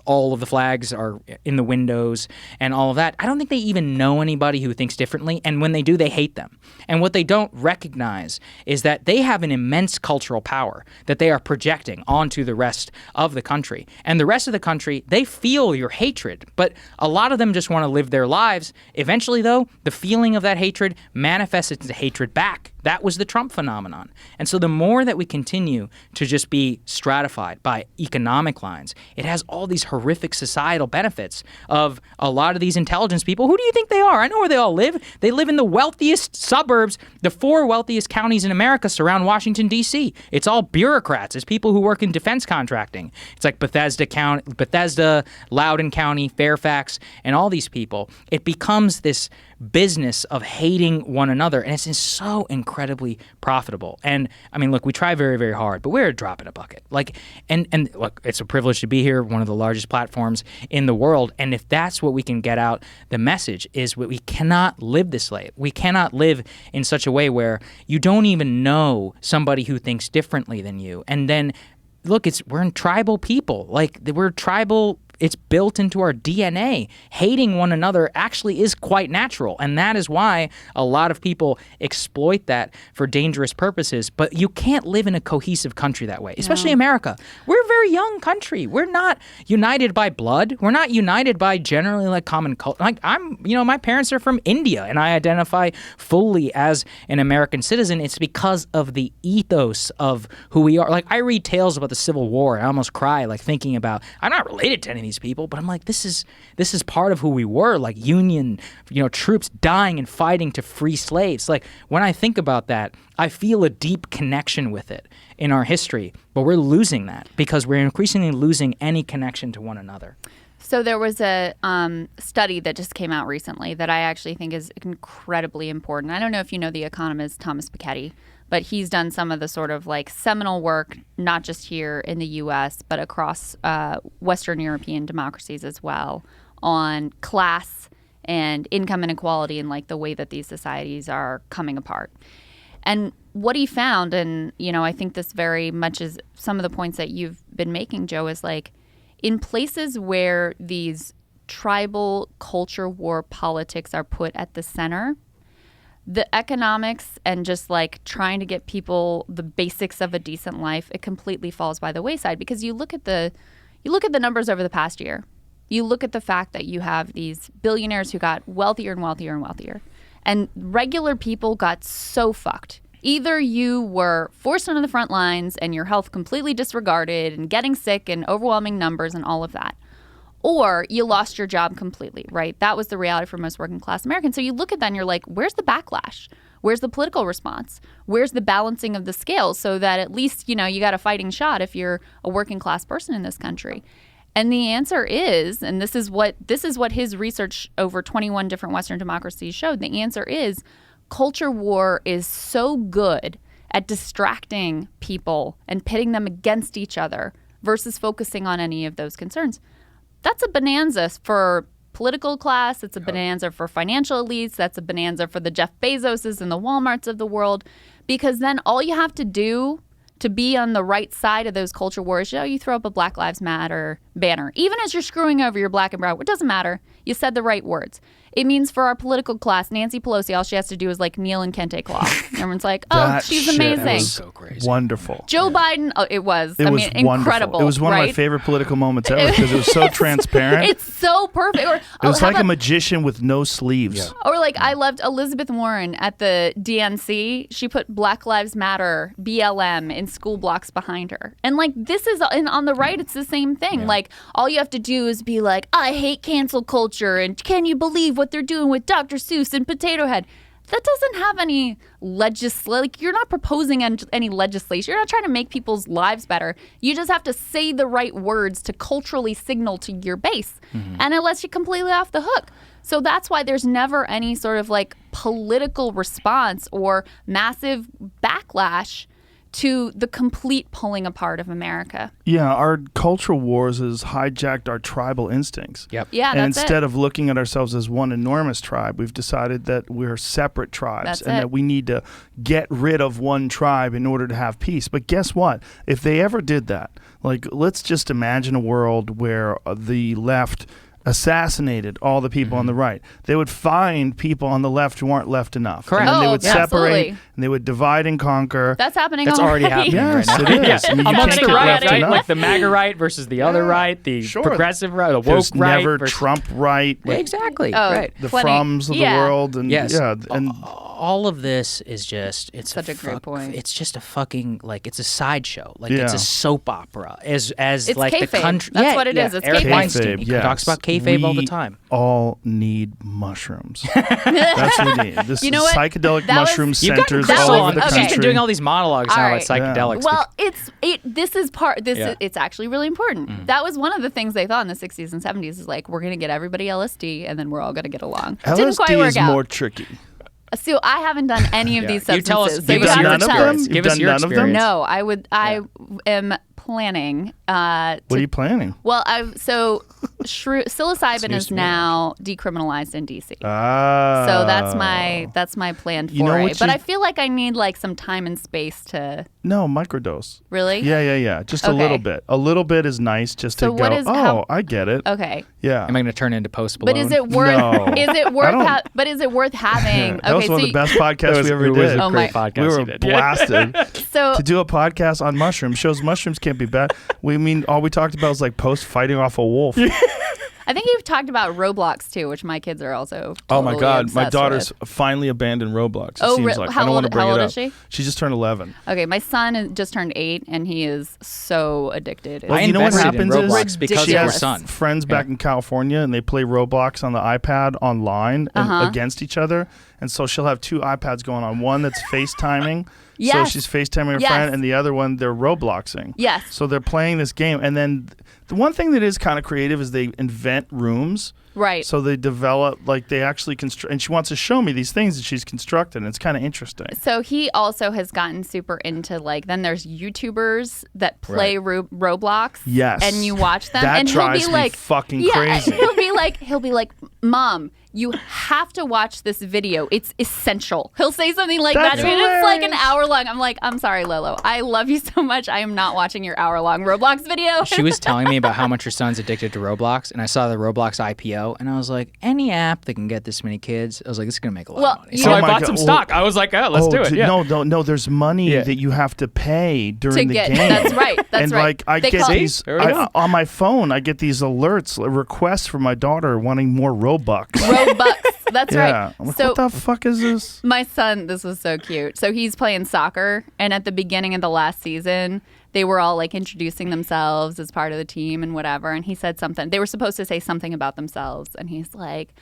all of the flags are in the windows and all of that. I don't think they even know anybody who thinks differently. And when they do, they hate them. And what they don't recognize is that they have an immense cultural power that they are projecting onto the rest of the country. And the rest of the country, they feel your hatred. But a lot of them just want to live their lives. Eventually, though, the feeling of that hatred manifests into hatred back. That was the Trump phenomenon. And so the more that we continue to just be stratified by economic lines, it has all these horrific societal benefits of a lot of these intelligence people. Who do you think they are? I know where they all live. They live in the wealthiest suburbs. The 4 wealthiest counties in America surround Washington, D.C. It's all bureaucrats. It's people who work in defense contracting. It's like Bethesda, Loudoun County, Fairfax, and all these people. It becomes this business of hating one another, and it's so incredibly profitable. And I mean, look, we try very, very hard, but we're a drop in a bucket. And look, it's a privilege to be here, one of the largest platforms in the world. And if that's what we can get out, the message is we cannot live this way. We cannot live in such a way where you don't even know somebody who thinks differently than you. And then, look, we're in tribal people. We're tribal. It's built into our DNA. Hating one another actually is quite natural, and that is why a lot of people exploit that for dangerous purposes. But you can't live in a cohesive country that way, especially America. We're a very young country. We're not united by blood. We're not united by generally common culture. My parents are from India, and I identify fully as an American citizen. It's because of the ethos of who we are. I read tales about the Civil War, and I almost cry thinking about, I'm not related to any of these people, but I'm like, this is part of who we were, Union, troops dying and fighting to free slaves. When I think about that, I feel a deep connection with it in our history, but we're losing that because we're increasingly losing any connection to one another. So there was a study that just came out recently that I actually think is incredibly important. I don't know if you know the economist Thomas Piketty, but he's done some of the sort of seminal work, not just here in the U.S., but across Western European democracies as well, on class and income inequality and the way that these societies are coming apart. And what he found, and I think this very much is some of the points that you've been making, Joe, is in places where these tribal culture war politics are put at the center, the economics and just trying to get people the basics of a decent life, it completely falls by the wayside. Because you look at the numbers over the past year. You look at the fact that you have these billionaires who got wealthier and wealthier and wealthier, and regular people got so fucked. Either you were forced onto the front lines and your health completely disregarded and getting sick and overwhelming numbers and all of that, or you lost your job completely, right? That was the reality for most working class Americans. So you look at that and you're like, where's the backlash? Where's the political response? Where's the balancing of the scales so that at least, you got a fighting shot if you're a working class person in this country? And the answer is, and this is what his research over 21 different Western democracies showed, the answer is culture war is so good at distracting people and pitting them against each other versus focusing on any of those concerns. That's a bonanza for political class. It's a bonanza for financial elites. That's a bonanza for the Jeff Bezoses and the Walmarts of the world. Because then all you have to do to be on the right side of those culture wars, you throw up a Black Lives Matter banner. Even as you're screwing over your black and brown, it doesn't matter. You said the right words. It means for our political class, Nancy Pelosi, all she has to do is like kneel in kente cloth. Everyone's like, oh, That she's shit amazing. was So crazy. Wonderful. Joe Biden, it was. I mean, wonderful. incredible. It was one of my right? favorite political moments ever because it was so transparent. It's so perfect. Or, It was how like a about- magician with no sleeves. Or like I loved Elizabeth Warren at the DNC. She put Black Lives Matter, BLM in school blocks behind her. And like this is and on the right, it's the same thing. Like all you have to do is be like, I hate cancel culture and can you believe what they're doing with Dr. Seuss and Potato Head? That doesn't have any like you're not proposing any legislation. You're not trying to make people's lives better. You just have to say the right words to culturally signal to your base. And it lets you completely off the hook. So that's why there's never any sort of like political response or massive backlash to the complete pulling apart of America. Yeah, our cultural wars has hijacked our tribal instincts. Yep. Yeah, And that's instead it. of looking at ourselves as one enormous tribe, we've decided that we're separate tribes That's and it. that we need to get rid of one tribe in order to have peace. But guess what? If they ever did that, like let's just imagine a world where the left assassinated all the people on the right. They would find people on the left who aren't left enough. Correct. And then they Oh, would yeah, separate absolutely. and they would divide and conquer. That's happening That's already happening Yes, right now. it is. I mean, you Amongst can't the get right, left right? enough. Like the MAGA right versus the other right, the Sure. progressive right, the woke There's right. never versus- Trump right. Yeah, like exactly. Oh, right. the plenty. froms of the Yeah. world. And Yes. yeah, and All of this is just Such a great point. It's just a fucking like it's a sideshow. Like it's Yeah. a soap opera. As It's like the kayfabe. country. That's what it is. It's Eric kayfabe. Weinstein. He Kayfabe, talks yes. about kayfabe all the We time. all need mushrooms. That's what we need. This You know is what? psychedelic That was- mushroom You've got centers that all was- over the okay. country. She's been doing all these monologues All now right. about psychedelics. Well, this is part. Yeah. It's actually really important. That was one of the things they thought in the 60s and 70s is like we're gonna get everybody LSD and then we're all gonna get along. It didn't quite LSD work is out. more tricky. So I haven't done any of these You substances. tell us. So Give you us have your to none of tell them? us. You've Give us done your none of them? experience. No, I am planning. What are you planning? Well, psilocybin news is to me, now decriminalized in DC. Ah. So that's my planned You know foray. what But you- I feel like I need like some time and space to No, microdose. really. Yeah. Just a Okay. little bit. A little bit is nice just to So what go, is- oh, how- I get it. Okay. Yeah. Am I going to turn into Post But Malone? is it worth? No. Is it I worth? don't- But is it worth having? that was okay, one so of the best podcasts we ever It was did. a Oh great my- podcast. We were you did. blasted. so To do a podcast on mushrooms shows mushrooms can't be bad. All we talked about was like Post fighting off a wolf. I think you've talked about Roblox too, which my kids are also. Oh my totally God, my obsessed daughter's with. finally abandoned Roblox. It Oh, seems like how I don't want to old- bring how it old up. is she? She just turned 11. Okay, my son just turned 8, and he is so addicted. Well, I you know what invested in happens Roblox is because she of her has son. friends back in California, and they play Roblox on the iPad online and against each other. And so she'll have two iPads going on. One that's FaceTiming. So Yes. she's FaceTiming her Yes. friend, and the other one they're Robloxing. Yes. So they're playing this game, and then the one thing that is kind of creative is they invent rooms. Right. So they develop, like they actually construct, and she wants to show me these things that she's constructed, and it's kind of interesting. So he also has gotten super into like. Then there's YouTubers that play Roblox. Yes. And you watch them, That and drives he'll be me like, fucking yeah, crazy. He'll be like, Mom, you have to watch this video. It's essential. He'll say something like That's that. I mean, it's like an hilarious. hour long. I'm like, I'm sorry, Lolo. I love you so much. I am not watching your hour long Roblox video. She was telling me about how much her son's addicted to Roblox, and I saw the Roblox IPO, and I was like, any app that can get this many kids, I was like, this is gonna make a lot of money. So Oh I my bought God. some Well, stock. I was like, oh, let's do it. Yeah. No. There's money Yeah. that you have to pay during To the get- game. that's right, that's and right. like I They get call- these There we go. on my phone. I get these alerts, requests from my daughter wanting more Robux. Robux. That's yeah. right. I'm like, So what the fuck is this? my son, this was so cute. So he's playing soccer, and at the beginning of the last season, they were all like introducing themselves as part of the team and whatever. And he said something. They were supposed to say something about themselves, and he's like,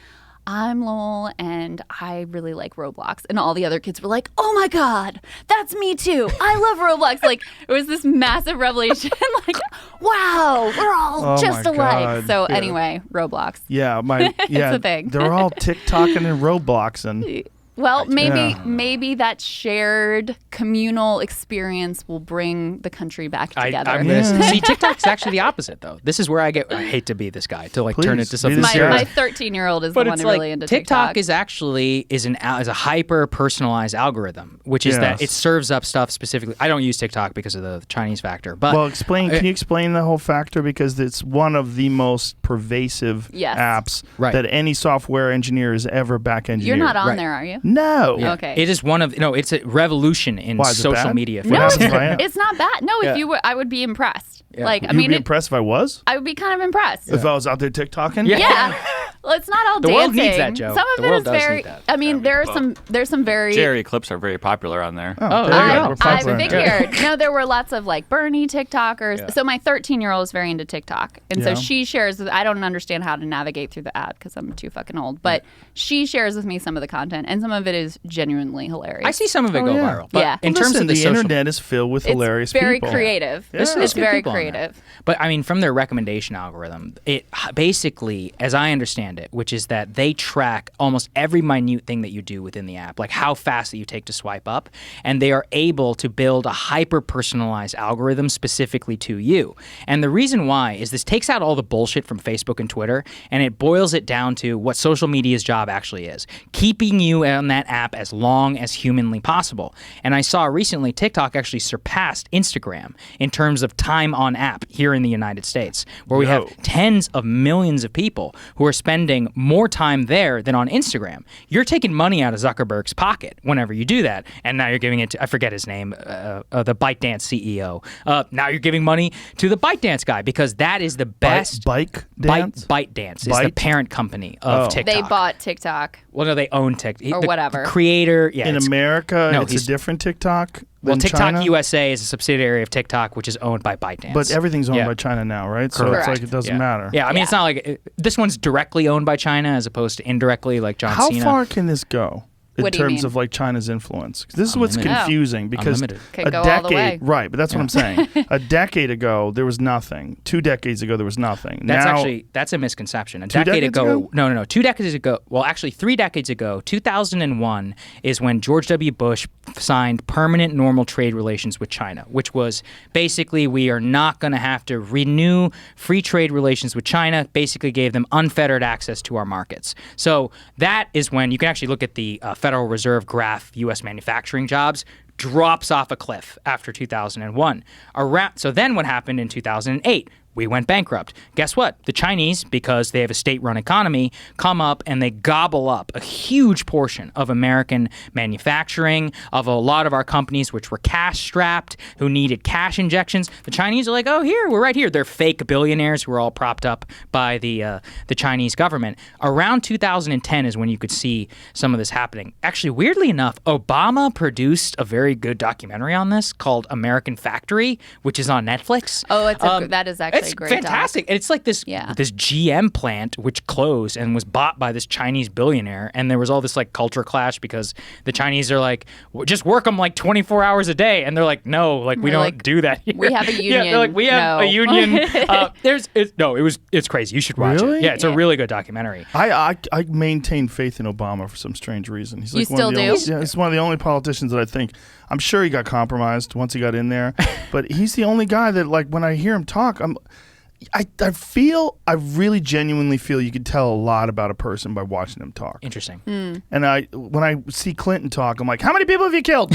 I'm Lowell, and I really like Roblox. And all the other kids were like, oh my God, that's me too. I love Roblox. Like, it was this massive revelation. Like, wow, we're all Oh just my alike. God, So yeah. anyway, Roblox. Yeah, my yeah. a thing. They're all TikToking and Robloxing. Well, maybe that shared communal experience will bring the country back together. See, TikTok's actually the opposite, though. This is where I hate to be this guy to like turn it to something my serious. 13-year-old is the one really into TikTok. Is actually is a hyper personalized algorithm, which is that it serves up stuff specifically. I don't use TikTok because of the Chinese factor, but can you explain the whole factor, because it's one of the most pervasive apps that any software engineer has ever back engineered. You're not on there, are you? No. Yeah. Okay. It is it's a revolution in social media. No, it's not bad. No, if you were, I would be impressed. Yeah. Like, You'd be impressed if I was? I would be kind of impressed. If I was out there TikToking? Yeah. Well, it's not all the dancing. world needs that, Joe. Some of the it world is does very. Need that. I mean, there's some very. Jerry clips are very popular on there. Oh, there you go. We're I popular. figured. No, there were lots of like Bernie TikTokers. Yeah. So my 13-year-old is very into TikTok, and so she shares. I don't understand how to navigate through the app because I'm too fucking old. But she shares with me some of the content, and some of it is genuinely hilarious. I see some of it go viral. But in terms of the internet is filled with hilarious people. It's very creative. Yeah. It's very creative. But I mean, from their recommendation algorithm, it basically, as I understand it, which is that they track almost every minute thing that you do within the app, like how fast that you take to swipe up, and they are able to build a hyper-personalized algorithm specifically to you. And the reason why is this takes out all the bullshit from Facebook and Twitter, and it boils it down to what social media's job actually is, keeping you on that app as long as humanly possible. And I saw recently TikTok actually surpassed Instagram in terms of time on app here in the United States, where we have tens of millions of people who are spending more time there than on Instagram. You're taking money out of Zuckerberg's pocket whenever you do that, and now you're giving it to, I forget his name, the ByteDance CEO. Now you're giving money to the ByteDance guy because that is the best. ByteDance is the parent company of TikTok. They bought TikTok. Well, no, they own TikTok. Or whatever. The creator, in America, it's a different TikTok. Well, TikTok China? USA is a subsidiary of TikTok, which is owned by ByteDance. But everything's owned by China now, right? So it's like it doesn't matter. Yeah, I mean, it's not like this one's directly owned by China as opposed to indirectly like John Cena. How far can this go? In what do you terms mean? of like China's influence, this is what's confusing because Could go all the way. right? But that's what I'm saying. A decade ago, there was nothing. 2 decades ago, there was nothing. That's a misconception. A decade ago, no. 2 decades ago, well, actually 3 decades ago, 2001 is when George W. Bush signed permanent normal trade relations with China, which was basically we are not going to have to renew free trade relations with China. Basically, gave them unfettered access to our markets. So that is when you can actually look at the Federal Reserve graph, U.S. manufacturing jobs, drops off a cliff after 2001. So then what happened in 2008? We went bankrupt. Guess what? The Chinese, because they have a state-run economy, come up and they gobble up a huge portion of American manufacturing, of a lot of our companies which were cash-strapped, who needed cash injections. The Chinese are like, oh, here, we're right here. They're fake billionaires who are all propped up by the Chinese government. Around 2010 is when you could see some of this happening. Actually, weirdly enough, Obama produced a very good documentary on this called American Factory, which is on Netflix. Oh, that is actually it's great fantastic. And it's like this GM plant which closed and was bought by this Chinese billionaire, and there was all this like culture clash because the Chinese are like, just work them like 24 hours a day, and they're like, no, like we don't do that here. We have a union. Yeah, they're like, we have a union. It's crazy. You should watch it. Yeah, it's a really good documentary. I maintain faith in Obama for some strange reason. He's like you still do? He's one of the only politicians that I think. I'm sure he got compromised once he got in there, but he's the only guy that, like, when I hear him talk, I really genuinely feel you could tell a lot about a person by watching him talk. Interesting. And when I see Clinton talk, I'm like, how many people have you killed?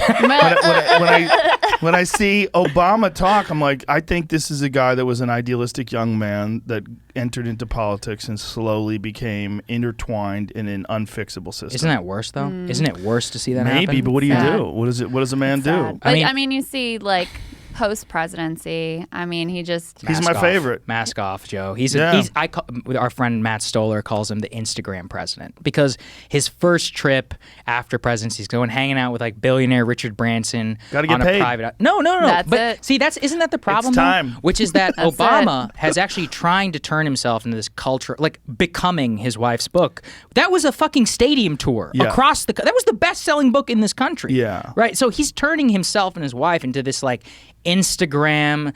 when I see Obama talk, I'm like, I think this is a guy that was an idealistic young man that entered into politics and slowly became intertwined in an unfixable system. Isn't that worse, though? Isn't it worse to see that happen? Maybe, but what do you do? What does a man do? But, I mean, you see, like, post-presidency, I mean, he's my favorite. Mask off, Joe. Our friend Matt Stoller calls him the Instagram president because his first trip after presidency is going hanging out with like billionaire Richard Branson. Got to get on paid. A private. No. That's but it. See, isn't that the problem? It's time. Though? Which is that Obama has actually trying to turn himself into this culture, like Becoming, his wife's book. That was a fucking stadium tour across that was the best-selling book in this country. Yeah. Right. So he's turning himself and his wife into this like Instagram.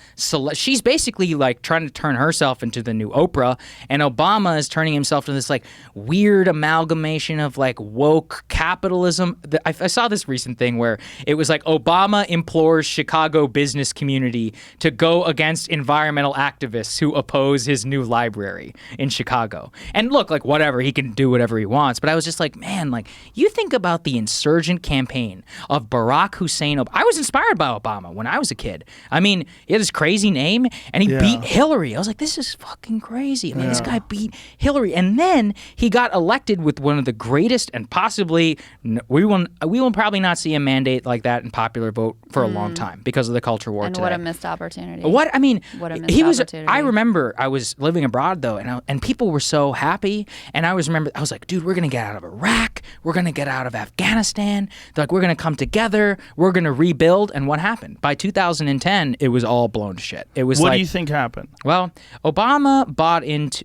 She's basically like trying to turn herself into the new Oprah, and Obama is turning himself to this like weird amalgamation of like woke capitalism. I saw this recent thing where it was like Obama implores Chicago business community to go against environmental activists who oppose his new library in Chicago. And look, like whatever, he can do whatever he wants. But I was just like, man, like you think about the insurgent campaign of Barack Hussein. I was inspired by Obama when I was a kid. I mean, he had this crazy name and he beat Hillary. I was like, this is fucking crazy. I mean, this guy beat Hillary. And then he got elected with one of the greatest and possibly, we will probably not see a mandate like that in popular vote for a long time because of the culture war and today. what a missed opportunity. What a missed opportunity. I remember I was living abroad though, and people were so happy. And I was like, dude, we're gonna get out of Iraq, we're gonna get out of Afghanistan. They're like, we're gonna come together, we're gonna rebuild. And what happened? By 2010, it was all blown to shit. It was What do you think happened? Well, Obama bought into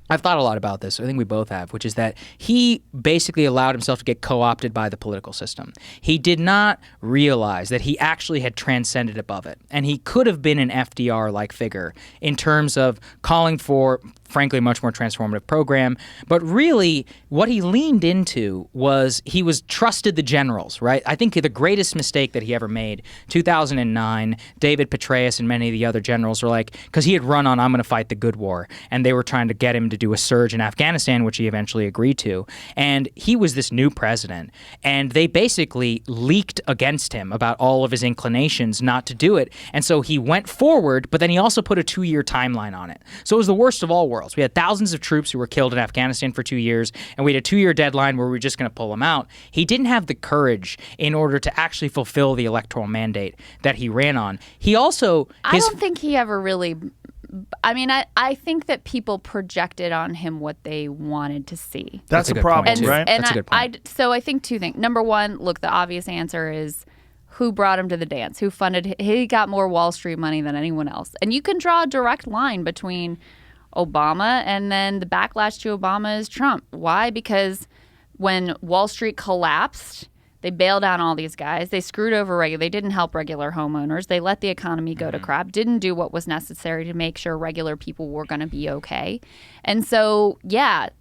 I've thought a lot about this. I think we both have, which is that he basically allowed himself to get co-opted by the political system. He did not realize that he actually had transcended above it. And he could have been an FDR-like figure in terms of calling for, frankly, a much more transformative program. But really, what he leaned into was he was trusted the generals, right? I think the greatest mistake that he ever made, 2009, David Petraeus and many of the other generals were like, because he had run on, I'm going to fight the good war. And they were trying to get him to do a surge in Afghanistan, which he eventually agreed to. And he was this new president. And they basically leaked against him about all of his inclinations not to do it. And so he went forward, but then he also put a 2-year timeline on it. So it was the worst of all worlds. We had thousands of troops who were killed in Afghanistan for 2 years, and we had a 2-year deadline where we were just going to pull them out. He didn't have the courage in order to actually fulfill the electoral mandate that he ran on. He also... I don't think he ever really... I mean, I think that people projected on him what they wanted to see. That's a problem, right? And That's a good point. So I think two things. Number one, look, the obvious answer is who brought him to the dance? Who funded? He got more Wall Street money than anyone else. And you can draw a direct line between Obama and then the backlash to Obama is Trump. Why? Because when Wall Street collapsed, they bailed out all these guys. They screwed over they didn't help regular homeowners. They let the economy go to crap, didn't do what was necessary to make sure regular people were going to be okay. And so, 8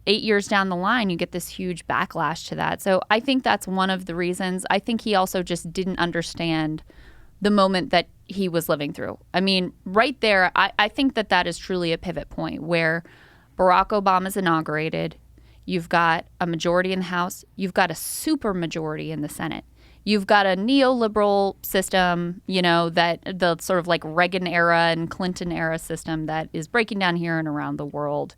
years down the line, you get this huge backlash to that. So I think that's one of the reasons. I think he also just didn't understand the moment that he was living through. I mean, right there, I think that is truly a pivot point where Barack Obama's inaugurated. You've got a majority in the House. You've got a super majority in the Senate. You've got a neoliberal system, that the sort of like Reagan era and Clinton era system that is breaking down here and around the world.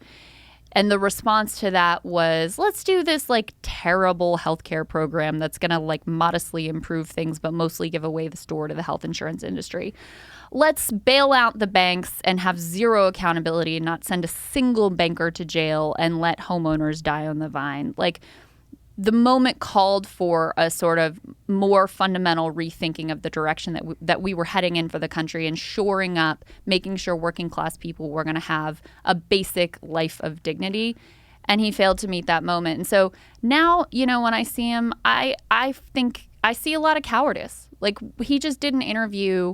And the response to that was, let's do this like terrible healthcare program that's going to like modestly improve things, but mostly give away the store to the health insurance industry. Let's bail out the banks and have zero accountability and not send a single banker to jail and let homeowners die on the vine. Like, the moment called for a sort of more fundamental rethinking of the direction that we were heading in for the country and shoring up, making sure working class people were going to have a basic life of dignity. And he failed to meet that moment. And so now, when I see him, I think I see a lot of cowardice. Like, he just did an interview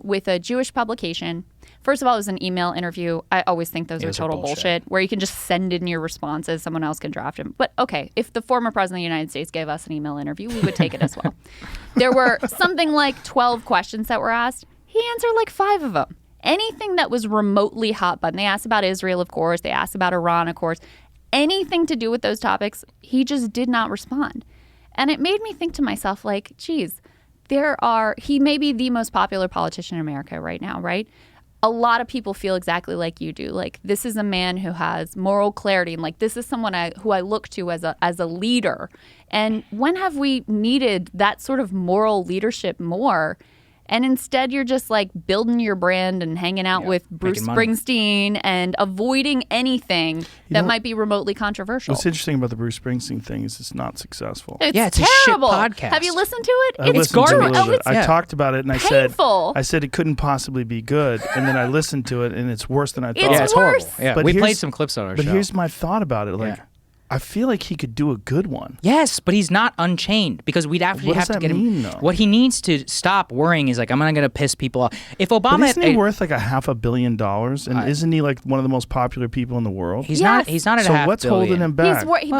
with a Jewish publication. First of all, it was an email interview. I always think those are total bullshit, where you can just send in your responses. Someone else can draft them. But okay, if the former president of the United States gave us an email interview, we would take it as well. There were something like 12 questions that were asked. He answered like 5 of them. Anything that was remotely hot button. They asked about Israel, of course. They asked about Iran, of course. Anything to do with those topics, he just did not respond. And it made me think to myself, like, geez, he may be the most popular politician in America right now, right? A lot of people feel exactly like you do. Like, this is a man who has moral clarity, and like, this is someone who I look to as a leader. And when have we needed that sort of moral leadership more? And instead, you're just like building your brand and hanging out with Bruce Springsteen and avoiding anything that might be remotely controversial. What's interesting about the Bruce Springsteen thing is it's not successful. It's terrible. A shit podcast. Have you listened to it? It's garbage. I talked about it and painful. I said it couldn't possibly be good, and then I listened to it and it's worse than I thought. It's horrible. Yeah, but we played some clips on our show. But here's my thought about it. Like, I feel like he could do a good one. Yes, but he's not unchained because we'd actually have to get him. Though? What he needs to stop worrying is like, I'm not going to piss people off. If Obama, but isn't he worth like $500 million? And isn't he like one of the most popular people in the world? He's not. He's not at so $500 what's million. holding him back? He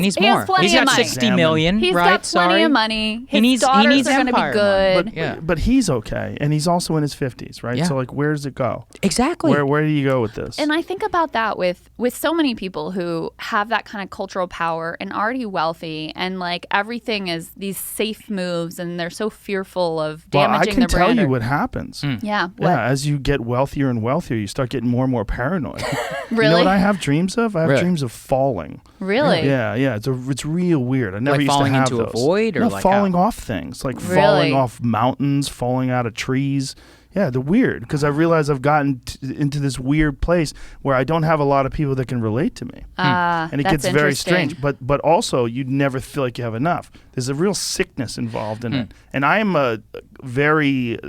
needs more. He's got money. 60 million. He's right? got plenty of money. His he needs daughters are going to be empire good. But he's okay, and he's also in his 50s, right? Yeah. So like, where does it go? Exactly. Where do you go with this? And I think about that with so many people who have that kind of cultural power and already wealthy, and like everything is these safe moves, and they're so fearful of damaging their brand. I can tell you what happens. Yeah. What? Yeah. As you get wealthier and wealthier, you start getting more and more paranoid. Really? You know what I have dreams of? I have dreams of falling. Really? Yeah. It's real weird. I never like used falling to have into those. a void, or no, like falling how? off things, like Really? falling off mountains, falling out of trees. Yeah, they're weird because I realize I've gotten into this weird place where I don't have a lot of people that can relate to me. And it gets very strange. But also, you never feel like you have enough. There's a real sickness involved in it. And I am I'm a very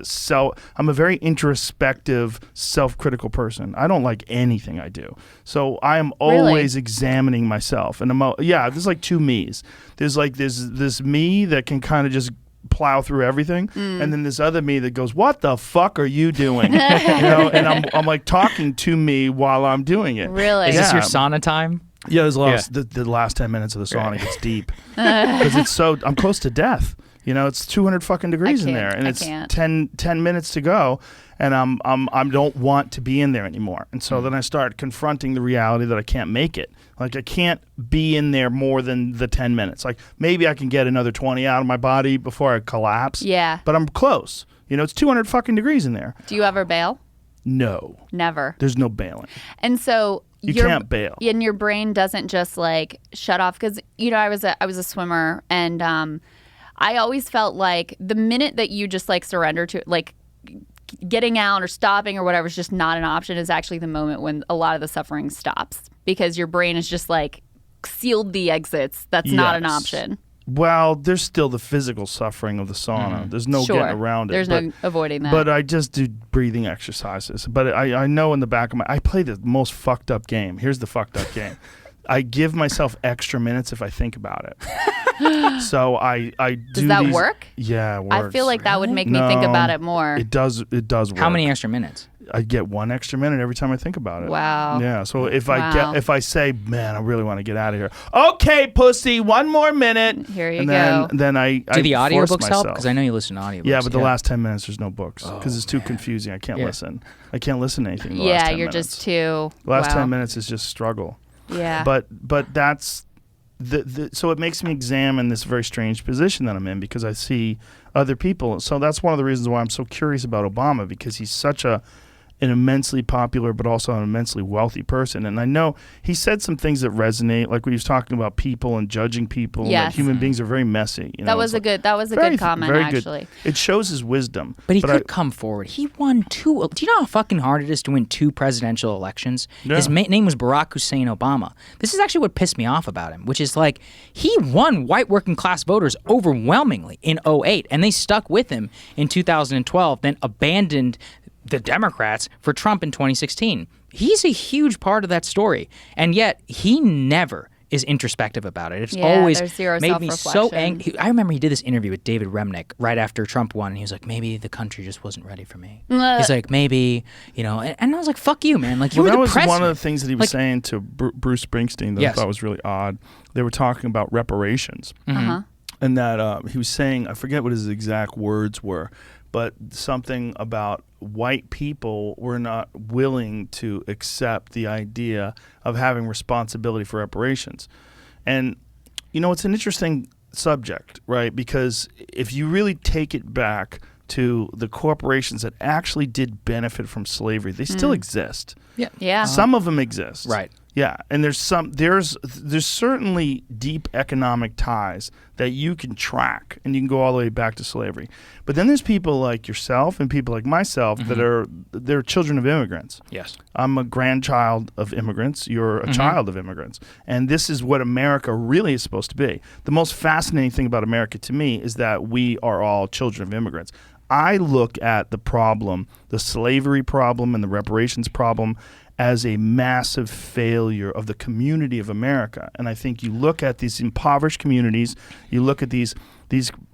introspective, self-critical person. I don't like anything I do. So I am always examining myself. And there's like two me's. There's this me that can kind of just plow through everything, and then this other me that goes, what the fuck are you doing? And I'm like talking to me while I'm doing it. Really? Is this your sauna time? Yeah, the last 10 minutes of the sauna gets deep because I'm close to death. It's 200 fucking degrees in there, and it's 10 minutes to go, and I don't want to be in there anymore. And so then I start confronting the reality that I can't make it. Like, I can't be in there more than the 10 minutes. Like, maybe I can get another 20 out of my body before I collapse. Yeah. But I'm close. It's 200 fucking degrees in there. Do you ever bail? No. Never. There's no bailing. And so you can't bail. And your brain doesn't just like shut off, because I was a swimmer, and I always felt like the minute that you just like surrender to like getting out or stopping or whatever is just not an option is actually the moment when a lot of the suffering stops, because your brain is just like sealed the exits. That's not an option. Well, there's still the physical suffering of the sauna. There's no getting around it. There's no avoiding that. But I just do breathing exercises. But I know in the back of I play the most fucked up game. Here's the fucked up game. I give myself extra minutes if I think about it. So I do. Does that work? Yeah, it works. I feel like that would make me think about it more. It does work. How many extra minutes? I get 1 extra minute every time I think about it. Wow. Yeah. So if I say, man, I really want to get out of here. Okay, pussy, 1 more minute. Here you go. Then I do the audiobooks myself. help? Because I know you listen to audiobooks. Yeah, but the last 10 minutes there's no books because it's too confusing. I can't listen. I can't listen to anything. The last 10 minutes. Just too. The last 10 minutes is just struggle. Yeah. But that's so it makes me examine this very strange position that I'm in, because I see other people. So that's one of the reasons why I'm so curious about Obama, because he's such an immensely popular but also an immensely wealthy person. And I know he said some things that resonate, like when he was talking about people and judging people, and that human beings are very messy. That was a good comment, actually. It shows his wisdom. But he could come forward. He won 2. Do you know how fucking hard it is to win 2 presidential elections? Yeah. His name was Barack Hussein Obama. This is actually what pissed me off about him, which is like he won white working class voters overwhelmingly in 2008, and they stuck with him in 2012, then abandoned the Democrats for Trump in 2016. He's a huge part of that story, and yet he never is introspective about it. It's always made me so angry. I remember he did this interview with David Remnick right after Trump won, and he was like, maybe the country just wasn't ready for me. He's like, maybe, and I was like, fuck you, man. Like, you were the president. That was one of the things that he was saying to Bruce Springsteen that I thought was really odd. They were talking about reparations. And that he was saying, I forget what his exact words were, but something about white people were not willing to accept the idea of having responsibility for reparations. And, it's an interesting subject, right? Because if you really take it back to the corporations that actually did benefit from slavery, they still exist. Yeah. Some of them exist. Right. Yeah, and there's certainly deep economic ties that you can track, and you can go all the way back to slavery. But then there's people like yourself and people like myself that they're children of immigrants. Yes. I'm a grandchild of immigrants. You're a child of immigrants. And this is what America really is supposed to be. The most fascinating thing about America to me is that we are all children of immigrants. I look at the problem, the slavery problem and the reparations problem, as a massive failure of the community of America. And I think you look at these impoverished communities, you look at these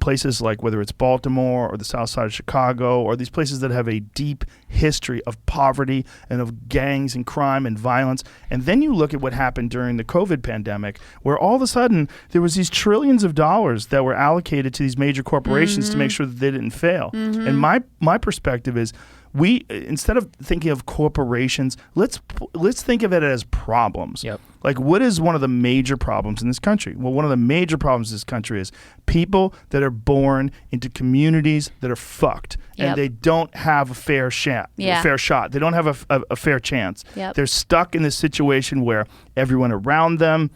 places like whether it's Baltimore or the South Side of Chicago or these places that have a deep history of poverty and of gangs and crime and violence. And then you look at what happened during the COVID pandemic, where all of a sudden there was these trillions of dollars that were allocated to these major corporations to make sure that they didn't fail. And my perspective is, we, instead of thinking of corporations, let's think of it as problems. Yep. Like, what is one of the major problems in this country? Well, one of the major problems in this country is people that are born into communities that are fucked, and they don't have a fair shot. They don't have a fair chance. Yep. They're stuck in this situation where everyone around them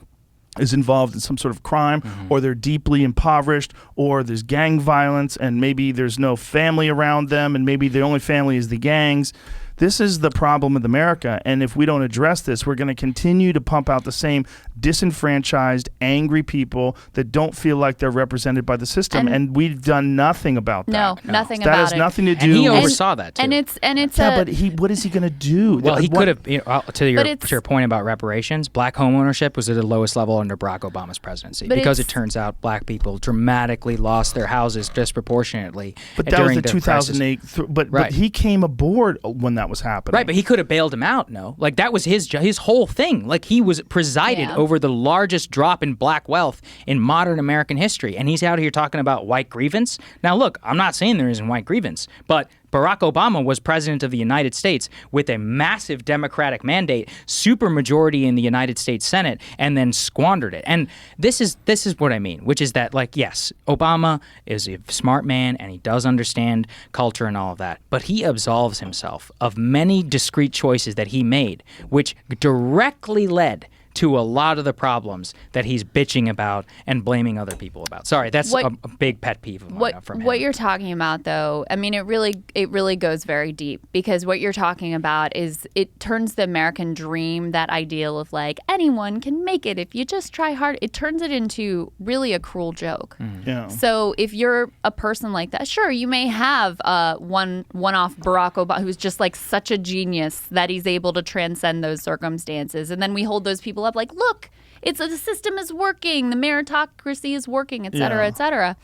is involved in some sort of crime, or they're deeply impoverished, or there's gang violence, and maybe there's no family around them, and maybe the only family is the gangs. This is the problem with America, and if we don't address this, we're going to continue to pump out the same disenfranchised, angry people that don't feel like they're represented by the system, and we've done nothing about that. No, nothing about it. That has nothing to do. And he oversaw that too. And it's but what is he going to do? Well, he could have. To your point about reparations, black home ownership was at the lowest level under Barack Obama's presidency because it turns out black people dramatically lost their houses disproportionately. But that was the 2008. But he came aboard when that was happening. Right, but he could have bailed him out. No, like that was his whole thing. Like he was presided over the largest drop in black wealth in modern American history, and he's out here talking about white grievance. Now, look, I'm not saying there isn't white grievance, but Barack Obama was president of the United States with a massive Democratic mandate, supermajority in the United States Senate, and then squandered it. And this is what I mean, which is that, like, yes, Obama is a smart man and he does understand culture and all of that, but he absolves himself of many discrete choices that he made, which directly led to a lot of the problems that he's bitching about and blaming other people about. Sorry, that's a big pet peeve of mine from him. What you're talking about, though, I mean, it really goes very deep, because what you're talking about is it turns the American dream, that ideal of like anyone can make it if you just try hard, it turns it into really a cruel joke. Yeah. So if you're a person like that, sure, you may have one-off Barack Obama who's just like such a genius that he's able to transcend those circumstances, and then we hold those people up like, look, the system is working, the meritocracy is working, et cetera, et cetera.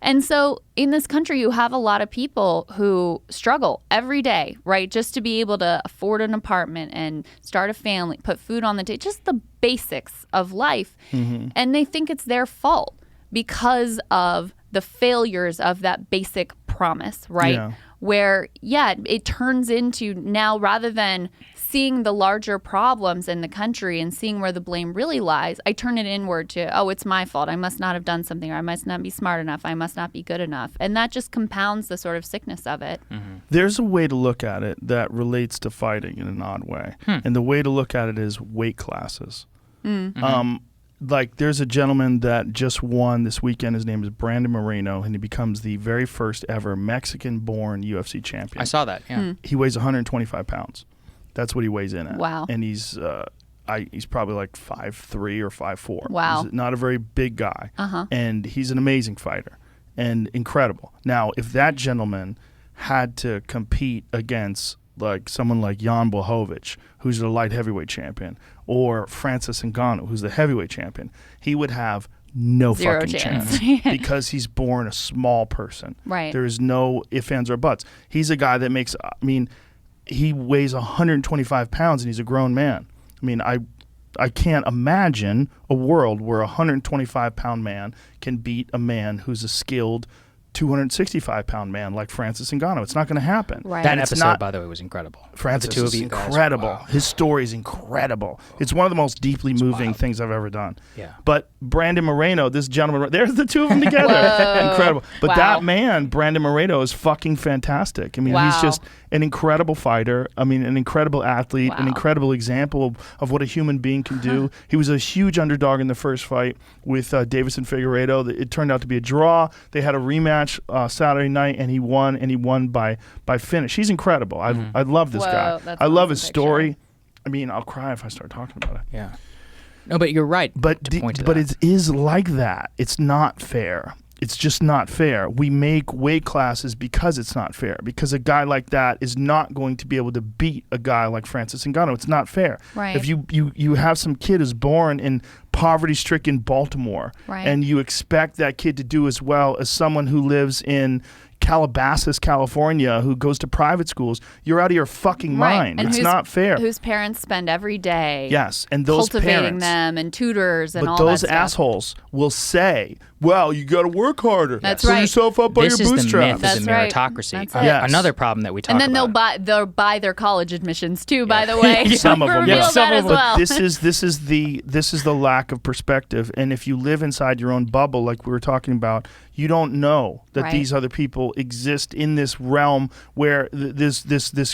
And so in this country, you have a lot of people who struggle every day, right, just to be able to afford an apartment and start a family, put food on the table, just the basics of life. And they think it's their fault because of the failures of that basic promise, right? Yeah. Where, it turns into now, rather than seeing the larger problems in the country and seeing where the blame really lies, I turn it inward to, oh, it's my fault. I must not have done something, or I must not be smart enough. I must not be good enough. And that just compounds the sort of sickness of it. There's a way to look at it that relates to fighting in an odd way. And the way to look at it is weight classes. Like, there's a gentleman that just won this weekend. His name is Brandon Moreno, and he becomes the very first ever Mexican-born UFC champion. I saw that, yeah. He weighs 125 pounds. That's what he weighs in at. Wow. And he's probably like 5'3" or 5'4". Wow. He's not a very big guy. And he's an amazing fighter and incredible. Now, if that gentleman had to compete against like someone like Jan Blachowicz, who's the light heavyweight champion, or Francis Ngannou, who's the heavyweight champion, he would have no Zero fucking chance. because he's born a small person. Right. There is no ifs, ands, or buts. He's a guy that makes, he weighs 125 pounds and he's a grown man. I mean, I can't imagine a world where a 125-pound man can beat a man who's a skilled 265-pound man like Francis Ngannou. It's not going to happen. Right. That episode, by the way, was incredible. Francis the two is of you guys, incredible. wow. His story is incredible. It's one of the most deeply moving things I've ever done. Yeah. But Brandon Moreno, this gentleman, there's the two of them together. Incredible. But that man, Brandon Moreno, is fucking fantastic. I mean, he's just an incredible fighter. I mean, an incredible athlete, an incredible example of what a human being can do. He was a huge underdog in the first fight with Davison Figueiredo. It turned out to be a draw. They had a rematch Saturday night, and he won by finish. He's incredible. I love this guy. I love his story. I mean, I'll cry if I start talking about it. Yeah. No, but you're right. But it is like that. It's not fair. it's just not fair. We make weight classes because it's not fair. Because a guy like that is not going to be able to beat a guy like Francis Ngannou. It's not fair. Right. If you have some kid who's born in poverty-stricken Baltimore, right. and you expect that kid to do as well as someone who lives in Calabasas, California, who goes to private schools, you're out of your fucking mind. And it's not fair. Whose parents spend every day and those cultivating parents, them and tutors and all but those that stuff. assholes will say, well, you got to work harder. That's Pull right. yourself up by This your is the bootstraps. myth of the That's right. meritocracy. That's it. Yes. Another problem that we talk And then about. they'll buy their college admissions too. By the way, Some of them, reveal yes. that as well. But this is the lack of perspective. And if you live inside your own bubble, like we were talking about, you don't know that Right. these other people exist in this realm where this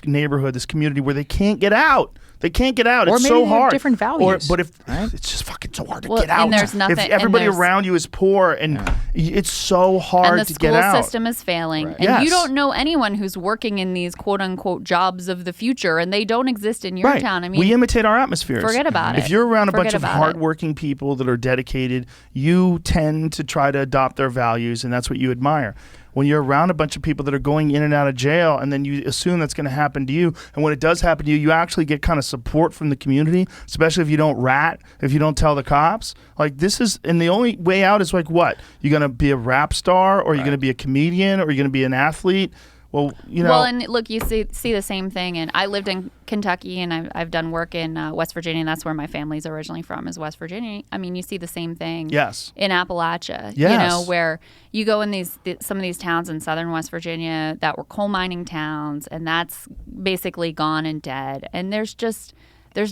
neighborhood, this community, where they can't get out. They can't get out. Or It's maybe so they have hard. different values, But if right? it's just fucking so hard to Well, get out. and there's nothing- if and everybody there's- around you is poor, and it's so hard and the to get school out. system is failing, Right. and Yes. you don't know anyone who's working in these quote unquote jobs of the future, and they don't exist in your Right. town. I mean, we imitate our atmospheres. forget about it. If you're around a Forget bunch of about it. hardworking people that are dedicated, you tend to try to adopt their values, and that's what you admire. When you're around a bunch of people that are going in and out of jail, and then you assume that's going to happen to you, and when it does happen to you, you actually get kind of support from the community, especially if you don't rat, if you don't tell the cops. Like, this is, and the only way out is like, what? You're going to be a rap star, or you're going to be a comedian, or you're going to be an athlete? Well, you know. Well, and look, you see the same thing. And I lived in Kentucky, and I've done work in West Virginia, and that's where my family's originally from, is West Virginia. I mean, you see the same thing. Yes. In Appalachia, Yes. you know, where you go in some of these towns in southern West Virginia that were coal mining towns, and that's basically gone and dead. And there's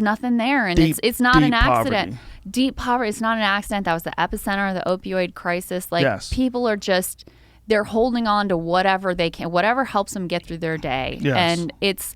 nothing there, and it's not an accident. Poverty. Deep poverty. It's not an accident. That was the epicenter of the opioid crisis. Like, Yes. people are just. They're holding on to whatever they can, whatever helps them get through their day. Yes.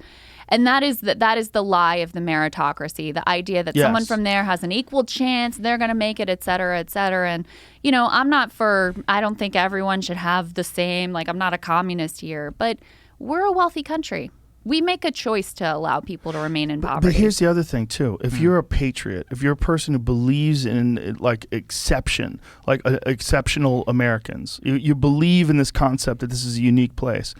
And that is the lie of the meritocracy, the idea that someone from there has an equal chance, they're going to make it, et cetera, et cetera. And, you know, I don't think everyone should have the same, like, I'm not a communist here, but we're a wealthy country. We make a choice to allow people to remain in poverty. But here's the other thing too. If you're a patriot, if you're a person who believes in like exception, like exceptional Americans, you believe in this concept that this is a unique place.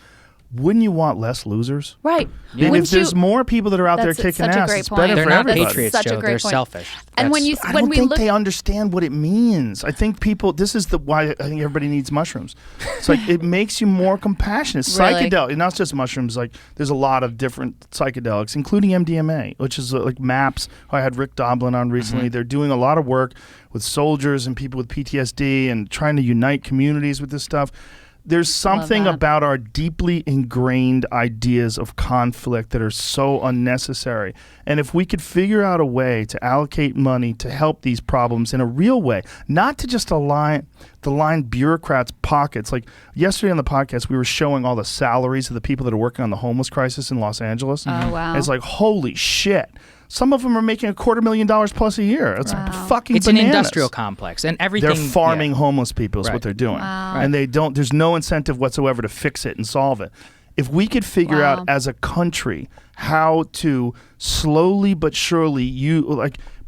Wouldn't you want less losers? Right. And Wouldn't if there's more people that are out there That's kicking such a ass, great it's point. better They're for not everybody. patriots, Such a Joe. great They're point. selfish. And when I we don't think look, they understand what it means. I think people. This is why I think everybody needs mushrooms. It's like it makes you more compassionate. Really? Psychedelic, not just mushrooms. Like there's a lot of different psychedelics, including MDMA, which is like MAPS. I had Rick Doblin on recently. They're doing a lot of work with soldiers and people with PTSD and trying to unite communities with this stuff. There's something that. about our deeply ingrained ideas of conflict that are so unnecessary. And if we could figure out a way to allocate money to help these problems in a real way, not to just line bureaucrats' pockets. Like yesterday on the podcast, we were showing all the salaries of the people that are working on the homeless crisis in Los Angeles. Oh, wow. And it's like, holy shit. Some of them are making $250,000 plus a year. It's fucking It's bananas. an industrial complex, and everything. They're farming yeah. homeless people is what Right. they're doing. Wow. And there's no incentive whatsoever to fix it and solve it. If we could figure out as a country how to slowly but surely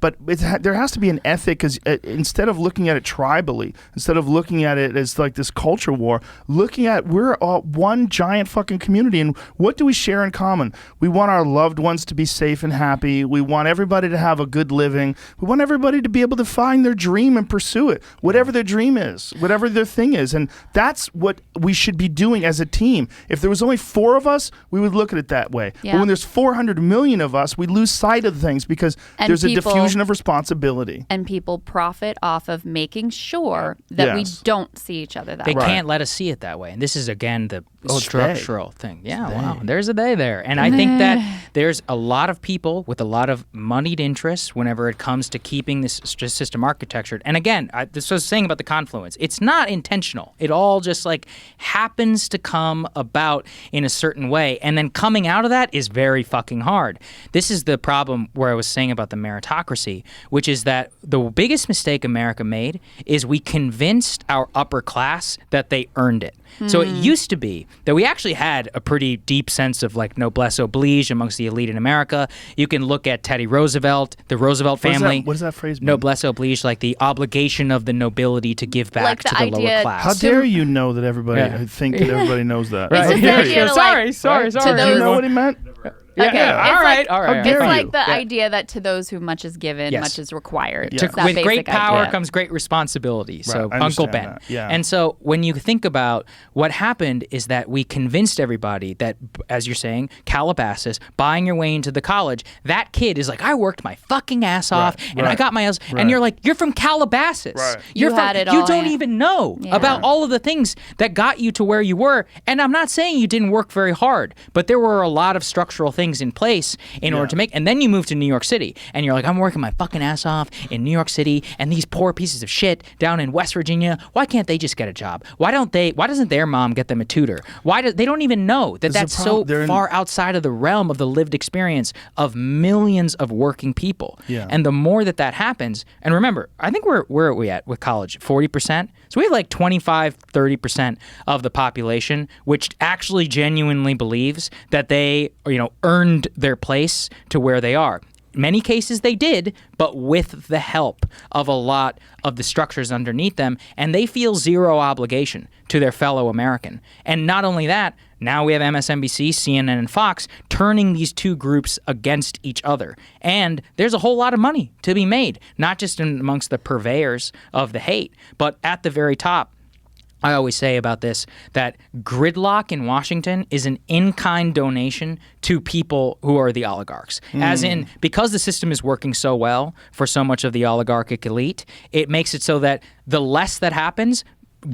but there has to be an ethic, because instead of looking at it tribally, instead of looking at it as like this culture war, looking at we're all one giant fucking community, and what do we share in common? We want our loved ones to be safe and happy. We want everybody to have a good living. We want everybody to be able to find their dream and pursue it, whatever their dream is, whatever their thing is. And that's what we should be doing as a team. If there was only 4 of us, we would look at it that way. Yeah. But when there's 400 million of us, we lose sight of things because And there's a people- diffusion of responsibility. and people profit off of making sure that we Yes. don't see each other that They way. can't let us see it that way. And this is, again, the Oh, it's structural thing. Yeah, wow. There's a they there. And I think that there's a lot of people with a lot of moneyed interests whenever it comes to keeping this system architectured. And again, this was saying about the confluence. It's not intentional. It all just like happens to come about in a certain way. And then coming out of that is very fucking hard. This is the problem where I was saying about the meritocracy, which is that the biggest mistake America made is we convinced our upper class that they earned it. So it used to be that we actually had a pretty deep sense of like noblesse oblige amongst the elite in America. You can look at Teddy Roosevelt, the Roosevelt family. What does that phrase mean? Noblesse oblige, like the obligation of the nobility to give back Like the to the lower idea class. How dare you know that everybody think that everybody knows that? Right. How It's just the dare idea you? to, like, sorry. to Do you those- know what he meant? Yeah, Okay, yeah. it's All like- right, all right. How dare It's you? like the Yeah. idea that to those who much is given, Yes. much is required. Yeah. It's that With great basic power idea. comes great responsibility. So I Uncle understand Ben. that, yeah. And so when you think about what happened is that we convinced everybody that, as you're saying, Calabasas, buying your way into the college, that kid is like, I worked my fucking ass off and I got my ass. Right. And you're like, you're from Calabasas. Right. You're You from, had it you all don't in. even know Yeah. about all of the things that got you to where you were. And I'm not saying you didn't work very hard, but there were a lot of structural things in place in order to make. And then you move to New York City and you're like, I'm working my fucking ass off in New York City, and these poor pieces of shit down in West Virginia, why can't they just get a job? Why doesn't their mom get them a tutor? They don't even know that There's a that's so problem. far outside of the realm of the lived experience of millions of working people. Yeah. And the more that happens, and remember, I think where are we at with college? 40%? So we have like 25, 30% of the population which actually genuinely believes that they, earned their place to where they are. Many cases they did, but with the help of a lot of the structures underneath them, and they feel zero obligation to their fellow American. And not only that, now we have MSNBC, CNN, and Fox turning these two groups against each other. And there's a whole lot of money to be made, not just amongst the purveyors of the hate, but at the very top. I always say about this that gridlock in Washington is an in-kind donation to people who are the oligarchs. As in, because the system is working so well for so much of the oligarchic elite, it makes it so that the less that happens,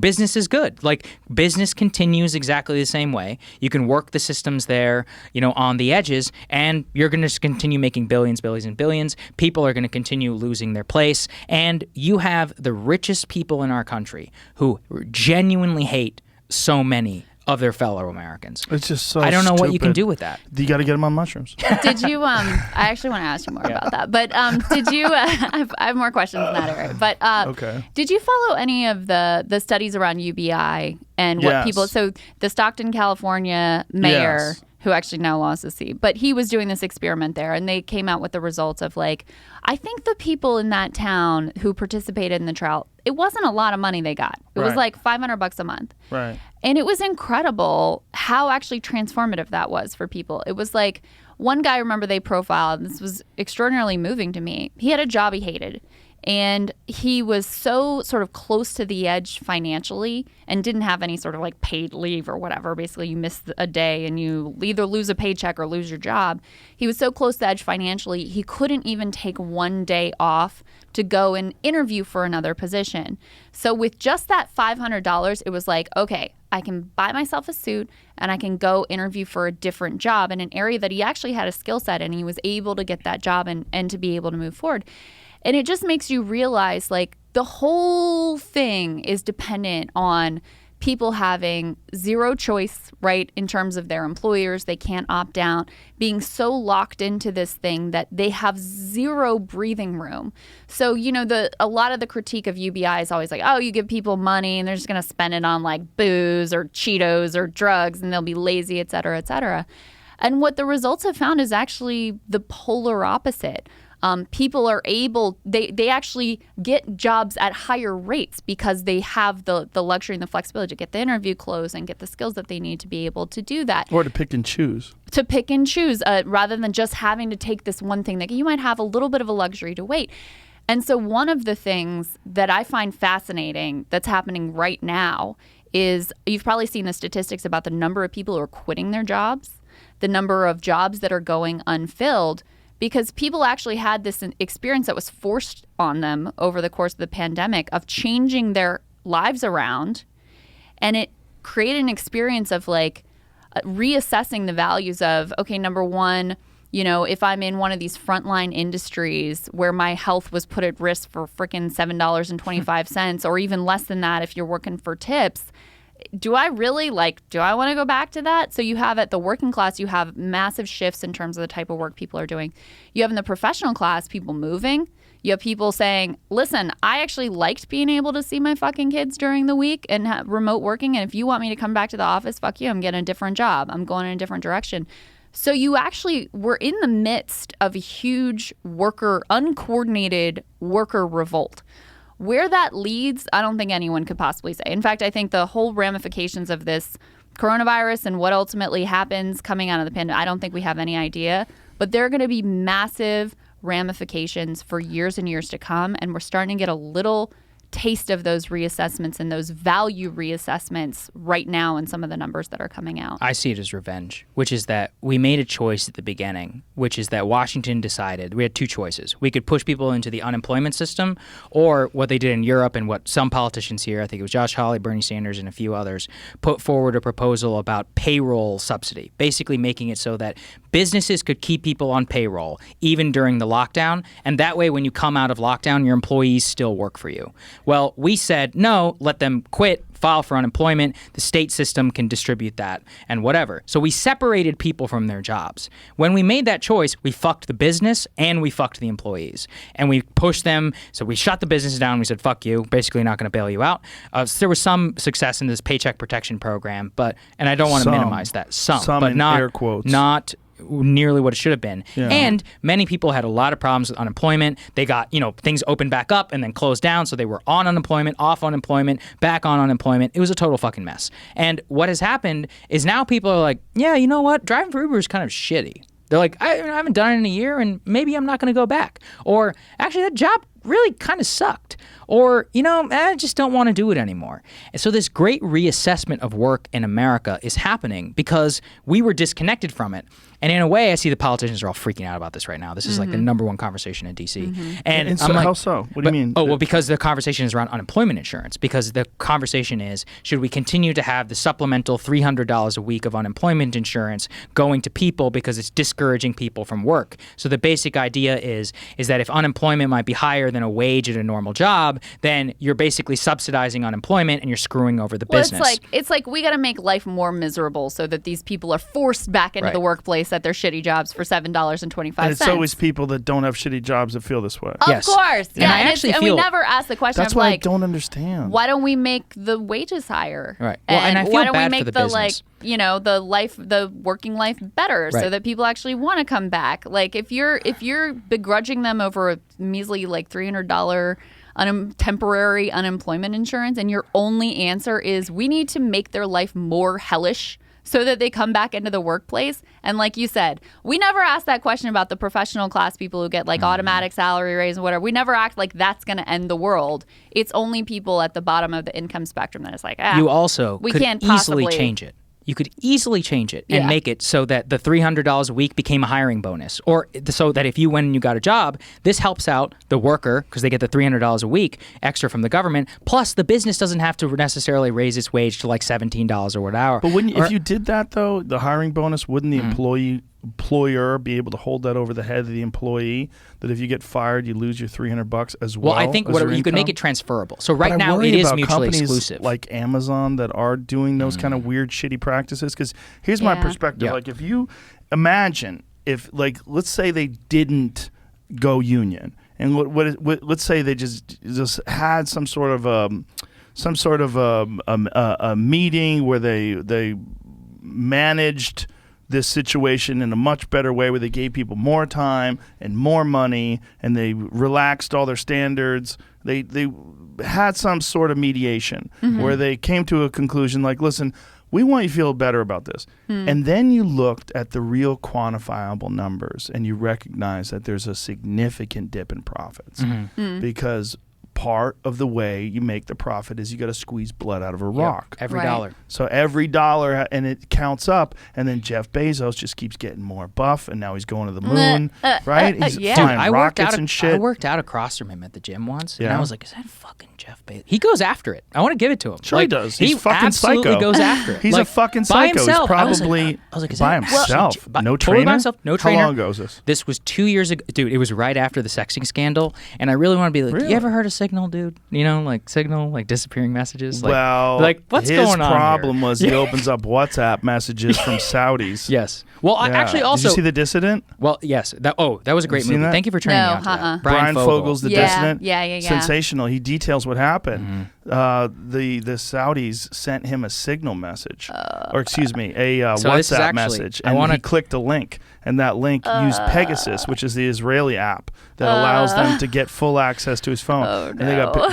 business is good. Like, business continues exactly the same way. You can work the systems there, on the edges, and you're going to continue making billions, and billions. People are going to continue losing their place, and you have the richest people in our country who genuinely hate so many of their fellow Americans. It's just so I don't know what you can stupid. do with that. You got to get them on mushrooms. Did you? I actually want to ask you more about that. But did you? I have more questions in that area. But Okay. Did you follow any of the studies around UBI and what Yes. people? So the Stockton, California mayor, Yes. who actually now lost his seat, but he was doing this experiment there, and they came out with the results of like, I think the people in that town who participated in the trial, it wasn't a lot of money they got. It was Right. like $500 a month. Right. And it was incredible how actually transformative that was for people. It was like one guy, I remember they profiled, and this was extraordinarily moving to me. He had a job he hated, and he was so sort of close to the edge financially and didn't have any sort of like paid leave or whatever. Basically, you miss a day and you either lose a paycheck or lose your job. He was so close to the edge financially, he couldn't even take one day off to go and interview for another position. So with just that $500, it was like, okay, I can buy myself a suit and I can go interview for a different job in an area that he actually had a skill set in. He was able to get that job and to be able to move forward. And it just makes you realize like the whole thing is dependent on people having zero choice, right, in terms of their employers. They can't opt out, being so locked into this thing that they have zero breathing room. So, a lot of the critique of UBI is always like, oh, you give people money and they're just going to spend it on like booze or Cheetos or drugs and they'll be lazy, et cetera, et cetera. And what the results have found is actually the polar opposite. People are able, they actually get jobs at higher rates because they have the luxury and the flexibility to get the interview closed and get the skills that they need to be able to do that. Or to pick and choose. To pick and choose rather than just having to take this one thing that you might have a little bit of a luxury to wait. And so one of the things that I find fascinating that's happening right now is you've probably seen the statistics about the number of people who are quitting their jobs, the number of jobs that are going unfilled, because people actually had this experience that was forced on them over the course of the pandemic of changing their lives around. And it created an experience of like reassessing the values of, okay, number one, if I'm in one of these frontline industries where my health was put at risk for freaking $7.25 or even less than that if you're working for tips, do I want to go back to that? So you have at the working class, you have massive shifts in terms of the type of work people are doing. You have in the professional class, people moving. You have people saying, listen, I actually liked being able to see my fucking kids during the week and remote working. And if you want me to come back to the office, fuck you. I'm getting a different job. I'm going in a different direction. So you actually were in the midst of a huge uncoordinated worker revolt. Where that leads, I don't think anyone could possibly say. In fact, I think the whole ramifications of this coronavirus and what ultimately happens coming out of the pandemic, I don't think we have any idea. But there are going to be massive ramifications for years and years to come. And we're starting to get a little taste of those reassessments and those value reassessments right now in some of the numbers that are coming out. I see it as revenge, which is that we made a choice at the beginning, which is that Washington decided we had two choices. We could push people into the unemployment system, or what they did in Europe and what some politicians here, I think it was Josh Hawley, Bernie Sanders, and a few others, put forward a proposal about payroll subsidy, basically making it so that businesses could keep people on payroll even during the lockdown, and that way when you come out of lockdown, your employees still work for you. Well, we said, no, let them quit, file for unemployment. The state system can distribute that and whatever. So we separated people from their jobs. When we made that choice, we fucked the business and we fucked the employees. And we pushed them. So we shut the business down. We said, fuck you. Basically not going to bail you out. So there was some success in this paycheck protection program, and I don't want to minimize that. Some but in not, air quotes. Not nearly what it should have been. Yeah. And many people had a lot of problems with unemployment. They got, things opened back up and then closed down. So they were on unemployment, off unemployment, back on unemployment. It was a total fucking mess. And what has happened is now people are like, yeah, you know what? Driving for Uber is kind of shitty. They're like, I haven't done it in a year and maybe I'm not going to go back. Or actually that job really kind of sucked. Or, I just don't want to do it anymore. And so this great reassessment of work in America is happening because we were disconnected from it. And in a way, I see the politicians are all freaking out about this right now. This is like the number one conversation in D.C. And so, I'm like, how so? What do you mean? Oh, well, because the conversation is around unemployment insurance. Because the conversation is, should we continue to have the supplemental $300 a week of unemployment insurance going to people because it's discouraging people from work? So the basic idea is that if unemployment might be higher than a wage at a normal job, then you're basically subsidizing unemployment and you're screwing over the business. It's like we got to make life more miserable so that these people are forced back into the workplace at their shitty jobs for $7.25. And it's always people that don't have shitty jobs that feel this way. Of course. And I actually and we never ask the question that's of why I don't understand. why don't we make the wages higher? Right. Well, and I feel why don't bad we make for the the business. the working life better so that people actually want to come back? Like if you're begrudging them over a measly $300 temporary unemployment insurance and your only answer is we need to make their life more hellish so that they come back into the workplace. And like you said, we never ask that question about the professional class people who get automatic salary raise and whatever. We never act like that's going to end the world. It's only people at the bottom of the income spectrum that is like, you also we could can't easily possibly change it. You could easily change it and make it so that the $300 a week became a hiring bonus, or so that if you went and you got a job, this helps out the worker because they get the $300 a week extra from the government. Plus, the business doesn't have to necessarily raise its wage to $17 or whatever. But if you did that though, the hiring bonus, wouldn't the employer be able to hold that over the head of the employee? That if you get fired, you lose your $300 as well. Well, I think you could make it transferable. So right now it is mutually exclusive. Like Amazon that are doing those kind of weird, shitty practices. Because here's my perspective: like if you imagine if let's say they didn't go union, and let's say they just had some sort of a meeting where they managed this situation in a much better way, where they gave people more time and more money and they relaxed all their standards. They had some sort of mediation where they came to a conclusion like, listen, we want you to feel better about this. And then you looked at the real quantifiable numbers and you recognize that there's a significant dip in profits because part of the way you make the profit is you got to squeeze blood out of a rock. Every dollar. So every dollar, and it counts up, and then Jeff Bezos just keeps getting more buff, and now he's going to the moon, right? He's flying rockets and shit. I worked out across from him at the gym once, and I was like, is that fucking Jeff Bezos? He goes after it. I want to give it to him. Sure he does. He's fucking absolutely psycho. Goes after it. He's a fucking psycho. By himself. He's probably I was like, by himself. No trainer? Totally by himself. No trainer. How long ago was this? This was 2 years ago. Dude, it was right after the sexting scandal, and I really want to be like, you ever heard of Signal, dude? You know, like Signal, like disappearing messages. Like, well, like what's going on? His problem here? was he opens up WhatsApp messages from Saudis. Yes. Well, I actually also. Did you see The Dissident? Well, yes. That was a great movie. That? Thank you for turning me on to that. Brian Fogel's The Dissident. Yeah. Sensational. He details what happened. The Saudis sent him a Signal message, or excuse me, a WhatsApp message, and he clicked a link, and that link used Pegasus, which is the Israeli app that allows them to get full access to his phone. Oh, and no.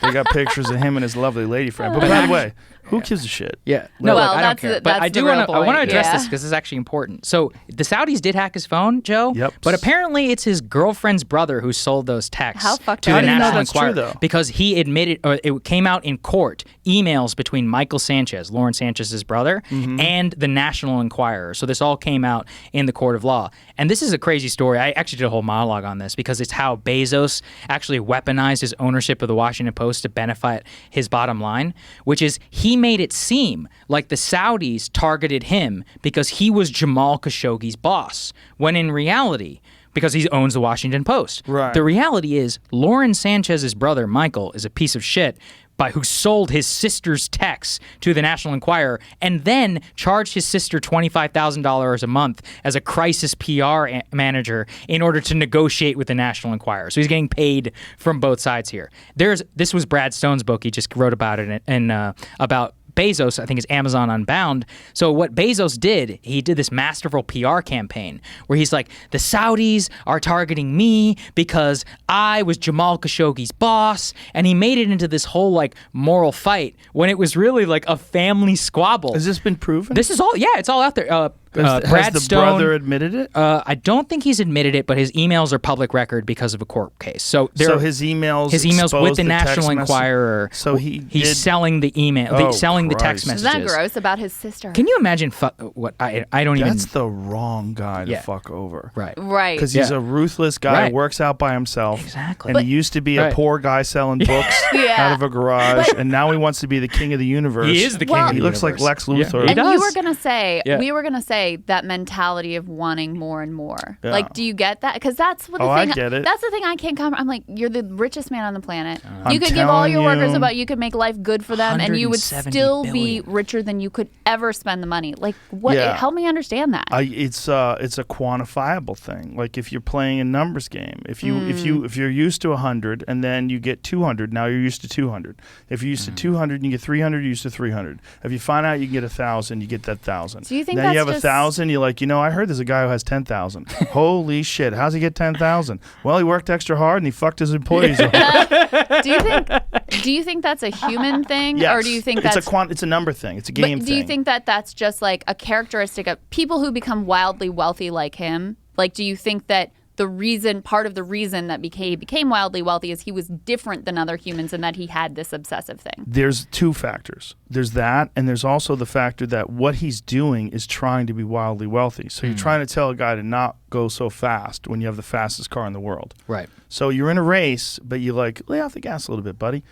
they got pictures of him and his lovely lady friend. But by the way, who gives a shit? Yeah. No, well, I don't care. But I do want to address this because it's actually important. So the Saudis did hack his phone, Joe. Yep. But apparently it's his girlfriend's brother who sold those texts How fucked to up the is that? National That's true, Enquirer though. because he admitted, or it came out in court, emails between Michael Sanchez, Lauren Sanchez's brother, and the National Enquirer. So this all came out in the court of law. And this is a crazy story. I actually did a whole monologue on this because it's how Bezos actually weaponized his ownership of the Washington Post to benefit his bottom line, which is he made it seem like the Saudis targeted him because he was Jamal Khashoggi's boss, when in reality, because he owns the Washington Post. Right. The reality is Lauren Sanchez's brother, Michael, is a piece of shit who sold his sister's texts to the National Enquirer and then charged his sister $25,000 a month as a crisis PR manager in order to negotiate with the National Enquirer. So he's getting paid from both sides here. This was Brad Stone's book. He just wrote about it and about Bezos, I think it's Amazon Unbound. So what Bezos did, he did this masterful PR campaign where he's like, the Saudis are targeting me because I was Jamal Khashoggi's boss, and he made it into this whole like moral fight when it was really like a family squabble. Has this been proven? This is all, it's all out there. Has Brad the Stone, brother admitted it? I don't think he's admitted it, but his emails are public record because of a court case. So his emails with the the National text Enquirer. So he's selling the email, selling the text messages. Isn't that gross about his sister? Can you imagine what I don't even. That's the wrong guy to fuck over. Right. Because he's a ruthless guy who works out by himself. Exactly. And he used to be a poor guy selling books out of a garage, and now he wants to be the king of the universe. He is the king of the universe. He looks like Lex Luthor. He does. You were gonna say, we were gonna say that mentality of wanting more and more. Yeah. Like, do you get that? Because that's what the I thing. get it. That's the thing I can't come. I'm like, you're the richest man on the planet. I'm You could give all your telling workers you. about. You could make life good for them, and you would 170 still be billion. richer than you could ever spend the money. Like, what? Yeah. Help me understand that. It's a quantifiable thing. Like if you're playing a numbers game, if you're used to 100 and then you get 200, now you're used to 200. If you're used to 200 and you get 300, you're used to 300. If you find out you can get 1,000, you get that 1,000. Do you think then you that's have just- 1,000, you're like, I heard there's a guy who has 10,000. Holy shit! How's he get 10,000? Well, he worked extra hard and he fucked his employees over. Do you think that's a human thing, Yes. or do you think that's it's a number thing? It's a game But thing. do you think that that's just like a characteristic of people who become wildly wealthy like him? Like, do you think that part of the reason that he became wildly wealthy is he was different than other humans and that he had this obsessive thing? There's two factors. There's that, and there's also the factor that what he's doing is trying to be wildly wealthy. So you're trying to tell a guy to not go so fast when you have the fastest car in the world. Right. So you're in a race, but you lay off the gas a little bit, buddy.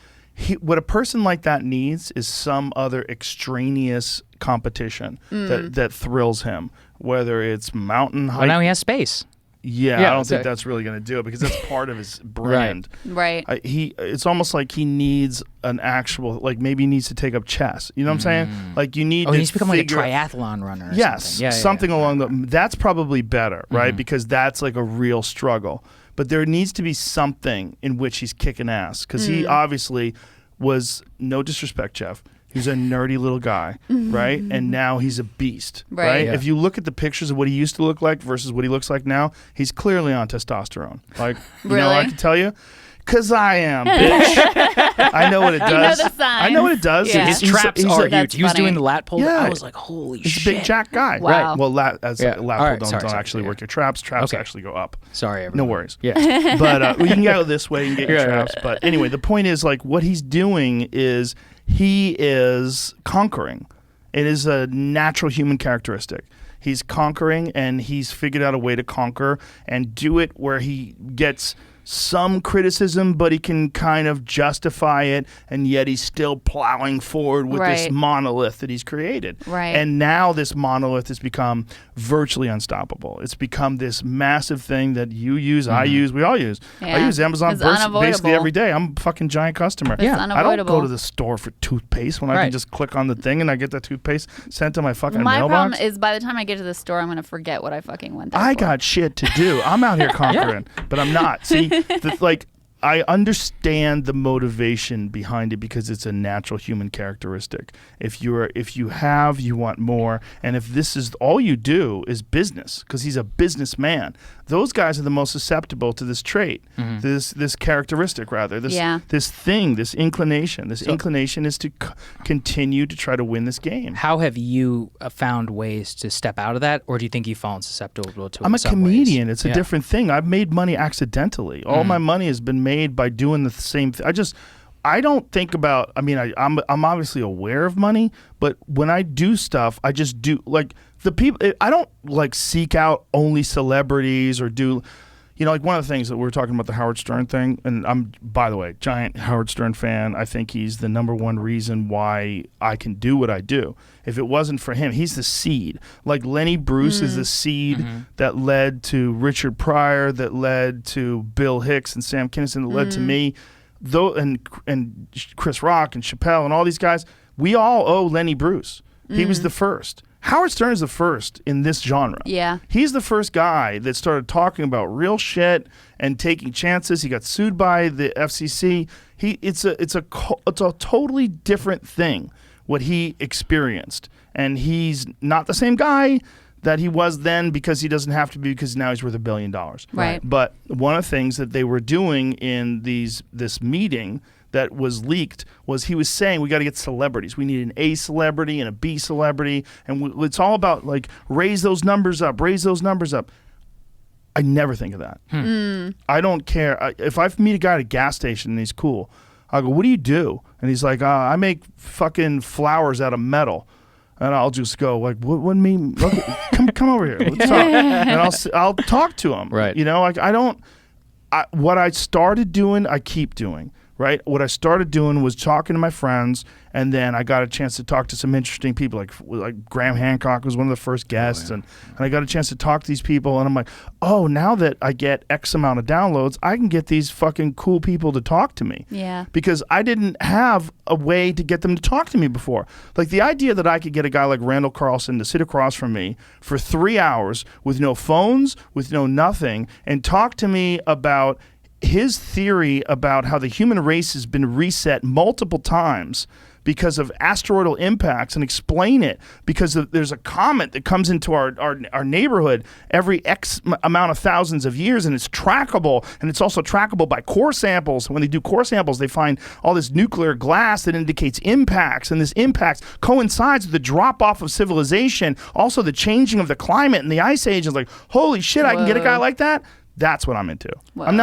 What a person like that needs is some other extraneous competition that thrills him, whether it's mountain hike. Well, now he has space. Yeah, Yeah, I don't think that's really going to do it because that's part of his brand. Right. It's almost like he needs an actual, maybe he needs to take up chess. You know what I'm saying? Like you need to He needs to become like a figure- triathlon runner or Yes, something. Yeah, something along the. That's probably better, right? Because that's like a real struggle. But there needs to be something in which he's kicking ass because he obviously was, no disrespect, Jeff. He was a nerdy little guy, right? And now he's a beast, right? Yeah. If you look at the pictures of what he used to look like versus what he looks like now, he's clearly on testosterone. Like, Really? I can tell you. Because I am, bitch. I know what it does. You know the signs. I know what it does. Yeah. His He's- traps he's are a- huge. He was funny. doing the lat pull. Yeah. I was like, holy He's shit. a big jack guy. Wow. Right. Well, lat Yeah. pull All right, don't sorry, actually yeah. work your traps. Traps Okay. actually go up. Sorry, everyone. No worries. Yeah. But you can go this way and get your Yeah, traps. But anyway, the point is what he's doing is he is conquering. It is a natural human characteristic. He's conquering, and he's figured out a way to conquer and do it where he gets some criticism, but he can kind of justify it, and yet he's still plowing forward with this monolith that he's created. Right. And now this monolith has become virtually unstoppable. It's become this massive thing that you use, I use, we all use. I use Amazon basically every day. I'm a fucking giant customer. It's unavoidable. I don't go to the store for toothpaste when I can just click on the thing and I get the toothpaste sent to my fucking My mailbox. problem is by the time I get to the store, I'm going to forget what I fucking went there I for. got shit to do. I'm out here conquering, but I'm not. See, I understand the motivation behind it because it's a natural human characteristic. If you have, you want more, and if this is all you do is business, because he's a businessman, those guys are the most susceptible to this trait, this characteristic rather, this thing, this inclination. This inclination is to continue to try to win this game. How have you found ways to step out of that, or do you think you've fallen susceptible to it? I'm a comedian. Ways? It's a different thing. I've made money accidentally. All my money has been made by doing the same thing. I don't think about, I'm obviously aware of money, but when I do stuff, I just do, like, the people, I don't, like, seek out only celebrities or do, like one of the things that we were talking about, the Howard Stern thing, and I'm, by the way, giant Howard Stern fan. I think he's the number one reason why I can do what I do. If it wasn't for him, he's the seed. Like Lenny Bruce is the seed that led to Richard Pryor, that led to Bill Hicks and Sam Kinison, that led to me. And Chris Rock and Chappelle and all these guys, we all owe Lenny Bruce. He was the first. Howard Stern is the first in this genre. Yeah. He's the first guy that started talking about real shit and taking chances. He got sued by the FCC. It's a totally different thing what he experienced. And he's not the same guy that he was then, because he doesn't have to be, because now he's worth $1 billion. Right. But one of the things that they were doing in this meeting that was leaked was he was saying we got to get celebrities. We need an A celebrity and a B celebrity, and it's all about, like, raise those numbers up. I never think of that. I don't care. If I meet a guy at a gas station and he's cool, I go, what do you do? And he's like, I make fucking flowers out of metal. And I'll just go, like, what mean? Okay, come over here. Let's talk. And I'll talk to him. Right. What I started doing, I keep doing. Right. What I started doing was talking to my friends, and then I got a chance to talk to some interesting people, like Graham Hancock was one of the first guests, and I got a chance to talk to these people, and I'm like, oh, now that I get X amount of downloads, I can get these fucking cool people to talk to me. Yeah. Because I didn't have a way to get them to talk to me before. Like, the idea that I could get a guy like Randall Carlson to sit across from me for 3 hours with no phones, with no nothing, and talk to me about his theory about how the human race has been reset multiple times because of asteroidal impacts, and explain it because there's a comet that comes into our neighborhood every X amount of thousands of years, and it's trackable, and it's also trackable by core samples. When they do core samples, they find all this nuclear glass that indicates impacts, and this impacts coincides with the drop-off of civilization, also the changing of the climate and the ice age. It's like, holy shit, I can get a guy like that? That's what I'm into. Whoa. I'm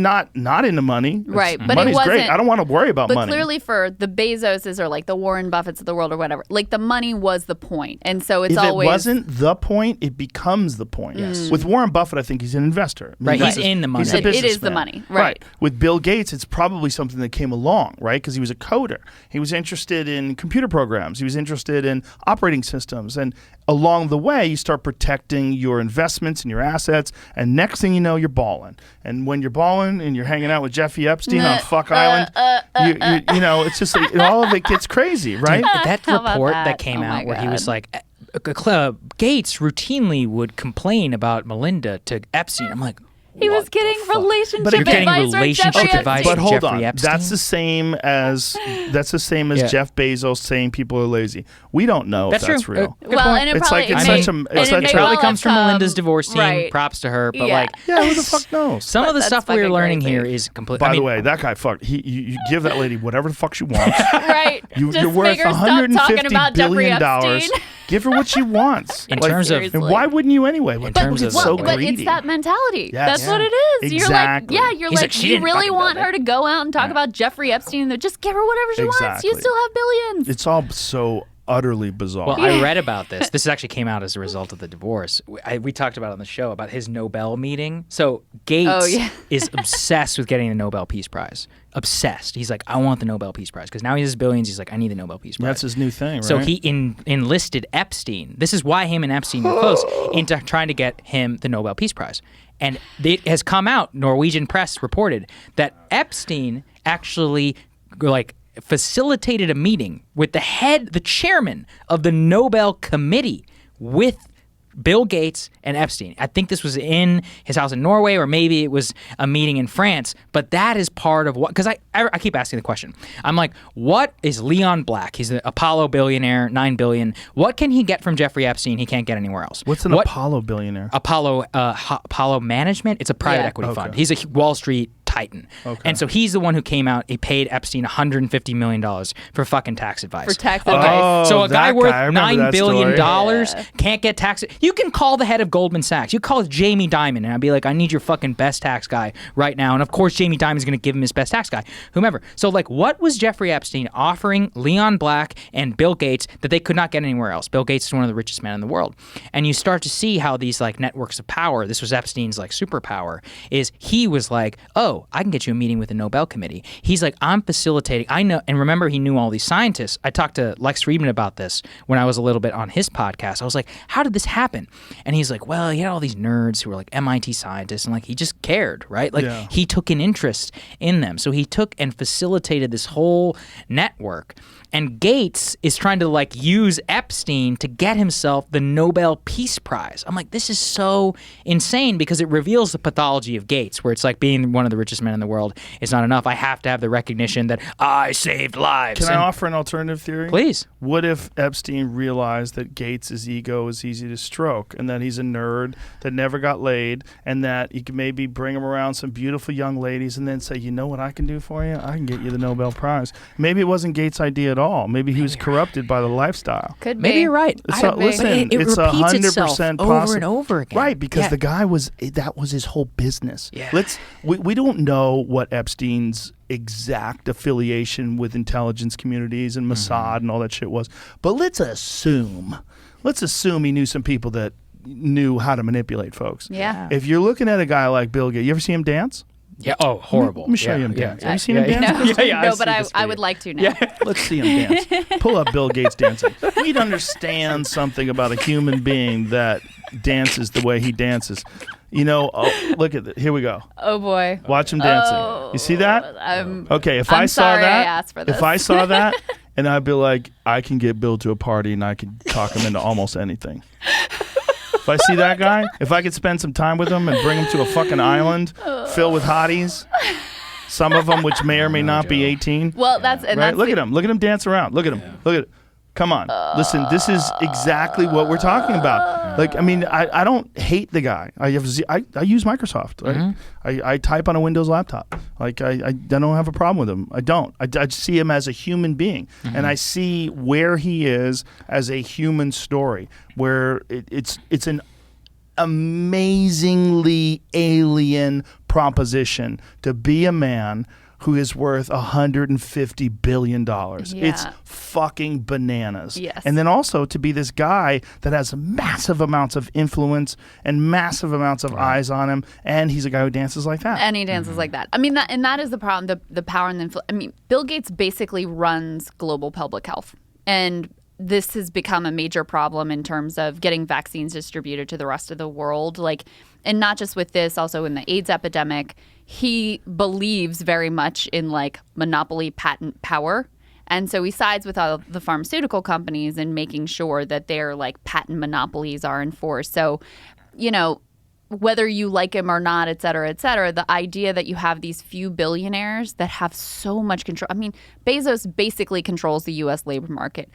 not into money. Right, but money's it wasn't, great. I don't want to worry about but money. But clearly, for the Bezoses or like the Warren Buffetts of the world or whatever, like, the money was the point, and so it's if always. If it wasn't the point, it becomes the point. Yes. With Warren Buffett, I think he's an investor. Right, he's in the money. He's a businessman. It is the money. Right. With Bill Gates, it's probably something that came along, right? Because he was a coder. He was interested in computer programs. He was interested in operating systems, and along the way, you start protecting your investments and your assets, and next thing you know, you're balling. And when you're balling and you're hanging out with Jeffrey Epstein on Fuck Island, you know, it's just like, all of it gets crazy, right? Dude, that report that came out where he was like, Gates routinely would complain about Melinda to Epstein. I'm like, he was getting relationship You're getting advice relationship from Jeffrey advice Epstein. But hold Jeffrey on, Epstein? that's the same as Yeah. Jeff Bezos saying people are lazy. We don't know That's if that's true. real. Good Well, point. and it It's probably like it's may- such a- and it's it such may a- Probably well comes have from come- Melinda's divorce team. Right. Props to her. But Yeah. like, Yeah, who the fuck knows? some of the That's stuff we're fucking learning crazy. here is complete. By the way, that guy fucked. You give that lady whatever the fuck she wants. Right. You're Just worth make her stop $150 talking about Jeffrey billion. Epstein. Give her what she wants. In terms of- and why wouldn't you anyway? In terms of- it's so but greedy. it's that mentality. Yes. That's what it is. Exactly. You're He's like, like, she you didn't really fucking want build her to go out and talk about Jeffrey Epstein. Just give her whatever she wants. You Exactly. still have billions. It's all so utterly bizarre. Well, I read about this. This actually came out as a result of the divorce. We talked about it on the show about his Nobel meeting. So Gates is obsessed with getting the Nobel Peace Prize. Obsessed. He's like, I want the Nobel Peace Prize because now he has billions. He's like, I need the Nobel Peace Prize. That's his new thing, right? So he enlisted Epstein. This is why him and Epstein were close into trying to get him the Nobel Peace Prize. And it has come out. Norwegian press reported that Epstein actually facilitated a meeting with the chairman of the Nobel Committee with Bill Gates and Epstein. I think this was in his house in Norway, or maybe it was a meeting in France, but that is part of what, because I keep asking the question. I'm like, what is Leon Black? He's an Apollo billionaire, $9 billion. What can he get from Jeffrey Epstein he can't get anywhere else? What's an Apollo billionaire? Apollo Management. It's a private equity fund. He's a Wall Street titan. Okay. And so he's the one who came out, he paid Epstein $150 million for fucking tax advice. For tax advice. So a guy worth $9 billion can't get tax. You can call the head of Goldman Sachs. You call Jamie Dimon, and I'd be like, I need your fucking best tax guy right now. And of course, Jamie Dimon's going to give him his best tax guy, whomever. So what was Jeffrey Epstein offering Leon Black and Bill Gates that they could not get anywhere else? Bill Gates is one of the richest men in the world. And you start to see how these networks of power, this was Epstein's superpower, is he was like, oh, I can get you a meeting with the Nobel Committee. He's like, I'm facilitating. I know, and remember, he knew all these scientists. I talked to Lex Friedman about this when I was a little bit on his podcast. I was like, how did this happen? And he's like, well, he had all these nerds who were MIT scientists, and he just cared, right? He took an interest in them. So he took and facilitated this whole network. And Gates is trying to use Epstein to get himself the Nobel Peace Prize. I'm like, this is so insane because it reveals the pathology of Gates, where it's being one of the richest men in the world is not enough. I have to have the recognition that I saved lives. Can I offer an alternative theory? Please. What if Epstein realized that Gates' ego is easy to stroke and that he's a nerd that never got laid and that you could maybe bring him around some beautiful young ladies and then say, you know what I can do for you? I can get you the Nobel Prize. Maybe it wasn't Gates' idea at all. Maybe he was corrupted by the lifestyle. Could be. Maybe you're right. Listen, it it's repeats 100% itself over and over again. Right, because the guy that was his whole business. Yeah. We don't know what Epstein's exact affiliation with intelligence communities and Mossad and all that shit was, but let's assume he knew some people that knew how to manipulate folks. Yeah. If you're looking at a guy like Bill Gates, you ever see him dance? Yeah. Oh, horrible. Let me show you him dance. Have you seen him dance? No, but I would like to now. Yeah. Let's see him dance. Pull up Bill Gates dancing. We'd understand something about a human being that dances the way he dances. Look at it. Here we go. Oh boy. Watch him dancing. You see that? Okay, if I saw that, I asked for this. if I saw that, and I'd be like, I can get Bill to a party and I can talk him into almost anything. If I see that guy, if I could spend some time with him and bring him to a fucking island filled with hotties, some of them which may or may not be 18. Well, that's Look at him. Look at him dance around. Look at him. Look at it. Come on. Listen, this is exactly what we're talking about. I don't hate the guy. I use Microsoft. Right? I type on a Windows laptop. I don't have a problem with him. I don't. I see him as a human being. And I see where he is as a human story, where it's an amazingly alien proposition to be a man who is worth $150 billion. Yeah. It's fucking bananas. Yes. And then also to be this guy that has massive amounts of influence and massive amounts of eyes on him, and he's a guy who dances like that. And he dances like that. That is the problem, the power and the influence. Bill Gates basically runs global public health. And this has become a major problem in terms of getting vaccines distributed to the rest of the world. And not just with this, also in the AIDS epidemic, he believes very much in monopoly patent power. And so he sides with all the pharmaceutical companies in making sure that their patent monopolies are enforced. So, whether you like him or not, et cetera, the idea that you have these few billionaires that have so much control. Bezos basically controls the U.S. labor market.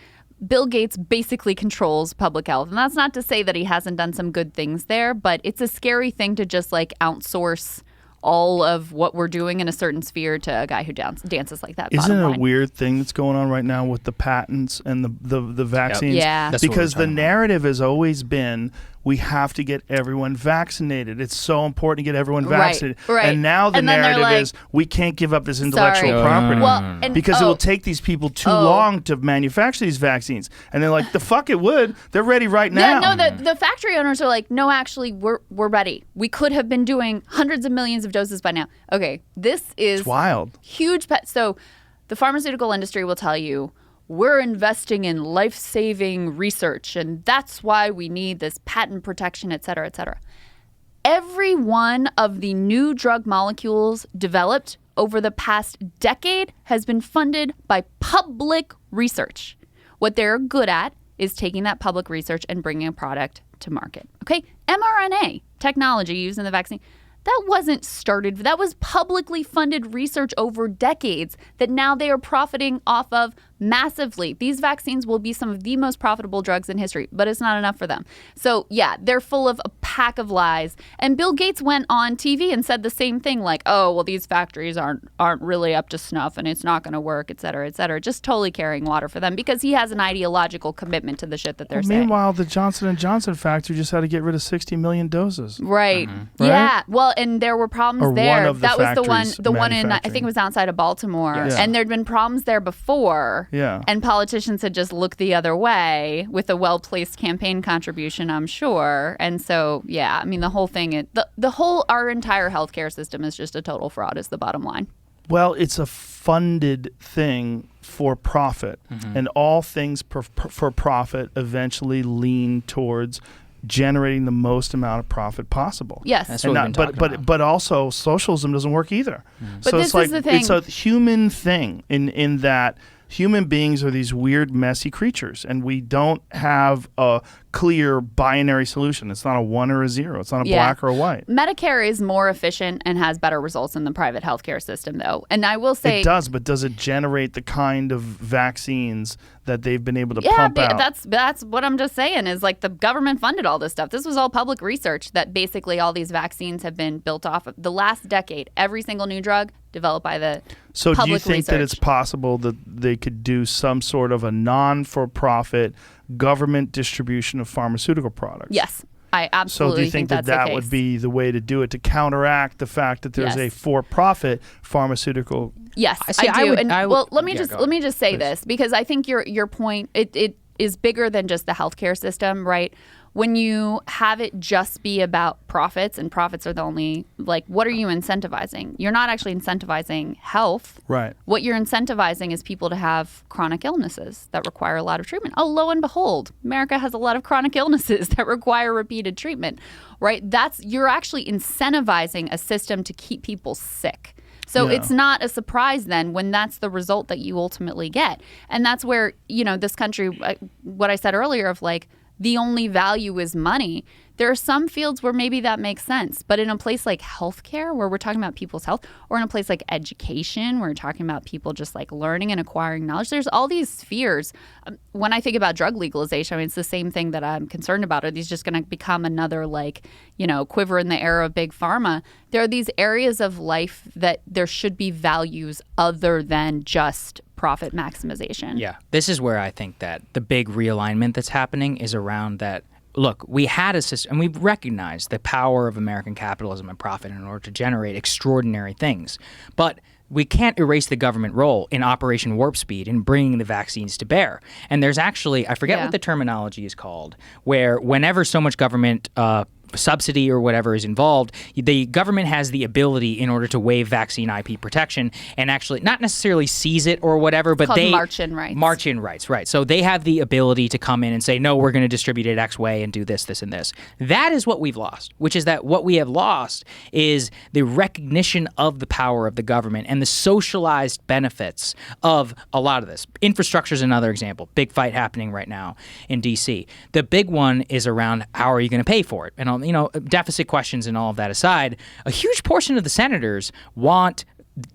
Bill Gates basically controls public health. And that's not to say that he hasn't done some good things there, but it's a scary thing to just outsource all of what we're doing in a certain sphere to a guy who dances like that. Isn't it a weird thing that's going on right now with the patents and the vaccines? Yeah. Because the narrative has always been, we have to get everyone vaccinated. It's so important to get everyone Right, vaccinated. right. And now the And then they're narrative like, is we can't give up this intellectual sorry. property Well, and- because it will take these people too long to manufacture these vaccines. And they're like, the fuck it would. They're ready right now. Yeah, no, the factory owners are like, no, actually, we're ready. We could have been doing hundreds of millions of doses by now. Okay, this is It's wild. Huge so the pharmaceutical industry will tell you, we're investing in life-saving research, and that's why we need this patent protection, et cetera, et cetera. Every one of the new drug molecules developed over the past decade has been funded by public research. What they're good at is taking that public research and bringing a product to market. Okay? mRNA technology used in the vaccine, that wasn't started. That was publicly funded research over decades that now they are profiting off of massively. These vaccines will be some of the most profitable drugs in history, but it's not enough for them. So yeah, they're full of a pack of lies. And Bill Gates went on TV and said the same thing, like, oh, well, these factories aren't really up to snuff and it's not going to work, et cetera, et cetera. Just totally carrying water for them because he has an ideological commitment to the shit that they're saying. Meanwhile, the Johnson & Johnson factory just had to get rid of 60 million doses. Right. Yeah. Well, and there were problems Or there. one of the that was factories the one in, I manufacturing. think it was outside of Baltimore. Yes. And there'd been problems there before. Yeah. And politicians had just looked the other way with a well-placed campaign contribution, I'm sure. And so, yeah, I mean, the whole thing, our entire healthcare system is just a total fraud is the bottom line. Well, it's a funded thing for profit. And all things for profit eventually lean towards generating the most amount of profit possible. Yes. That's what we've been talking about. But also socialism doesn't work either. But So this it's like is the thing. it's a human thing in that human beings are these weird, messy creatures, and we don't have a clear binary solution. It's not a 1 or a 0. It's not a black or a white. Medicare is more efficient and has better results than the private healthcare system, though. And I will say It does, but does it generate the kind of vaccines that they've been able to pump out? That's what I'm just saying is like the government funded all this stuff. This was all public research that basically all these vaccines have been built off of. The last decade, every single new drug developed by the So do you public think that research. it's possible that they could do some sort of a non-for-profit government distribution of pharmaceutical products? Yes, I So absolutely do you think that that's the case. would be the way to do it, to counteract the fact that there's Yes. a for-profit pharmaceutical? Yes, See, I do. Let me yeah, just go let me ahead, just say please. this because I think your point it is bigger than just the healthcare system, right? When you have it just be about profits, and profits are the only, like, what are you incentivizing? You're not actually incentivizing health. Right. What you're incentivizing is people to have chronic illnesses that require a lot of treatment. Oh, lo and behold, America has a lot of chronic illnesses that require repeated treatment, right? You're actually incentivizing a system to keep people sick. So Yeah. it's not a surprise then when that's the result that you ultimately get. And that's where, this country, what I said earlier of like, the only value is money. There are some fields where maybe that makes sense. But in a place like healthcare, where we're talking about people's health, or in a place like education, where we're talking about people just like learning and acquiring knowledge, there's all these spheres. When I think about drug legalization, I mean, it's the same thing that I'm concerned about. Are these just going to become another quiver in the air of big pharma? There are these areas of life that there should be values other than just profit maximization. Yeah. This is where I think that the big realignment that's happening is around that. Look, we had a system, and we've recognized the power of American capitalism and profit in order to generate extraordinary things. But we can't erase the government role in Operation Warp Speed in bringing the vaccines to bear. And there's actually, I forget what the terminology is called, where whenever so much government subsidy or whatever is involved, the government has the ability in order to waive vaccine IP protection and actually not necessarily seize it or whatever, but called they march-in rights. March-in rights, right. So they have the ability to come in and say, no, we're going to distribute it X way and do this, this, and this. That is what we've lost, which is that what we have lost is the recognition of the power of the government and the socialized benefits of a lot of this. Infrastructure is another example. Big fight happening right now in D.C. The big one is around how are you going to pay for it? And deficit questions and all of that aside, a huge portion of the senators want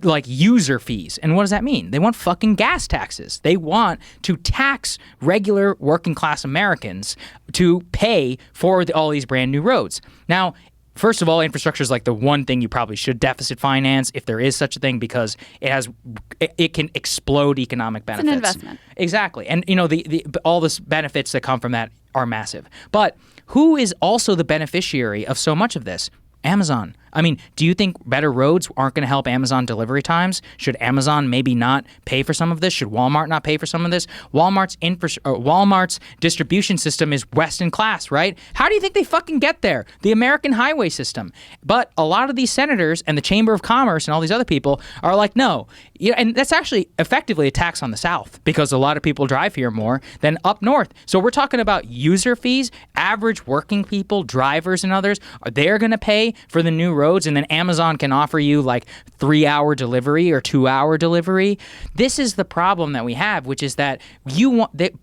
like user fees. And what does that mean? They want fucking gas taxes. They want to tax regular working class Americans to pay for all these brand new roads. Now, first of all, infrastructure is like the one thing you probably should deficit finance if there is such a thing because it can explode economic benefits. It's an investment. Exactly. And all the benefits that come from that are massive. But who is also the beneficiary of so much of this? Amazon. I mean, do you think better roads aren't going to help Amazon delivery times? Should Amazon maybe not pay for some of this? Should Walmart not pay for some of this? Walmart's distribution system is best in class, right? How do you think they fucking get there? The American highway system. But a lot of these senators and the Chamber of Commerce and all these other people are like, no. And that's actually effectively a tax on the South because a lot of people drive here more than up north. So we're talking about user fees, average working people, drivers and others. They're going to pay for the new roads, and then Amazon can offer you like 3-hour delivery or 2-hour delivery. This is the problem that we have, which is that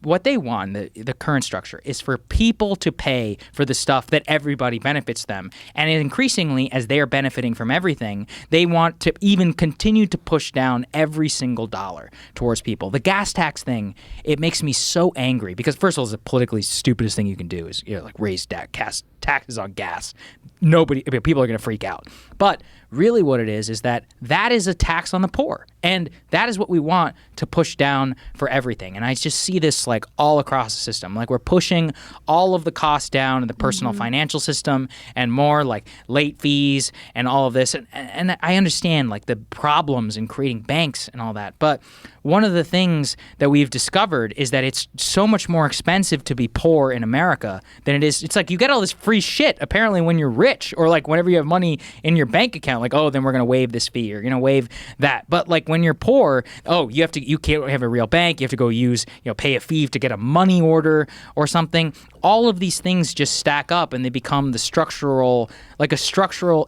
what they want, the current structure, is for people to pay for the stuff that everybody benefits them. And increasingly, as they are benefiting from everything, they want to even continue to push down every single dollar towards people. The gas tax thing, it makes me so angry because, first of all, it's the politically stupidest thing you can do is like raise taxes on gas. People are going to freak out. But really what it is that is a tax on the poor. And that is what we want to push down for everything. And I just see this like all across the system. Like we're pushing all of the costs down in the personal financial system and more like late fees and all of this. And I understand like the problems in creating banks and all that. But one of the things that we've discovered is that it's so much more expensive to be poor in America than it is. It's like you get all this free shit apparently when you're rich or like whenever you have money in your bank account, like, oh, then we're going to waive this fee or you're going to waive that. But like when you're poor, you can't have a real bank. You have to go pay a fee to get a money order or something. All of these things just stack up and they become a structural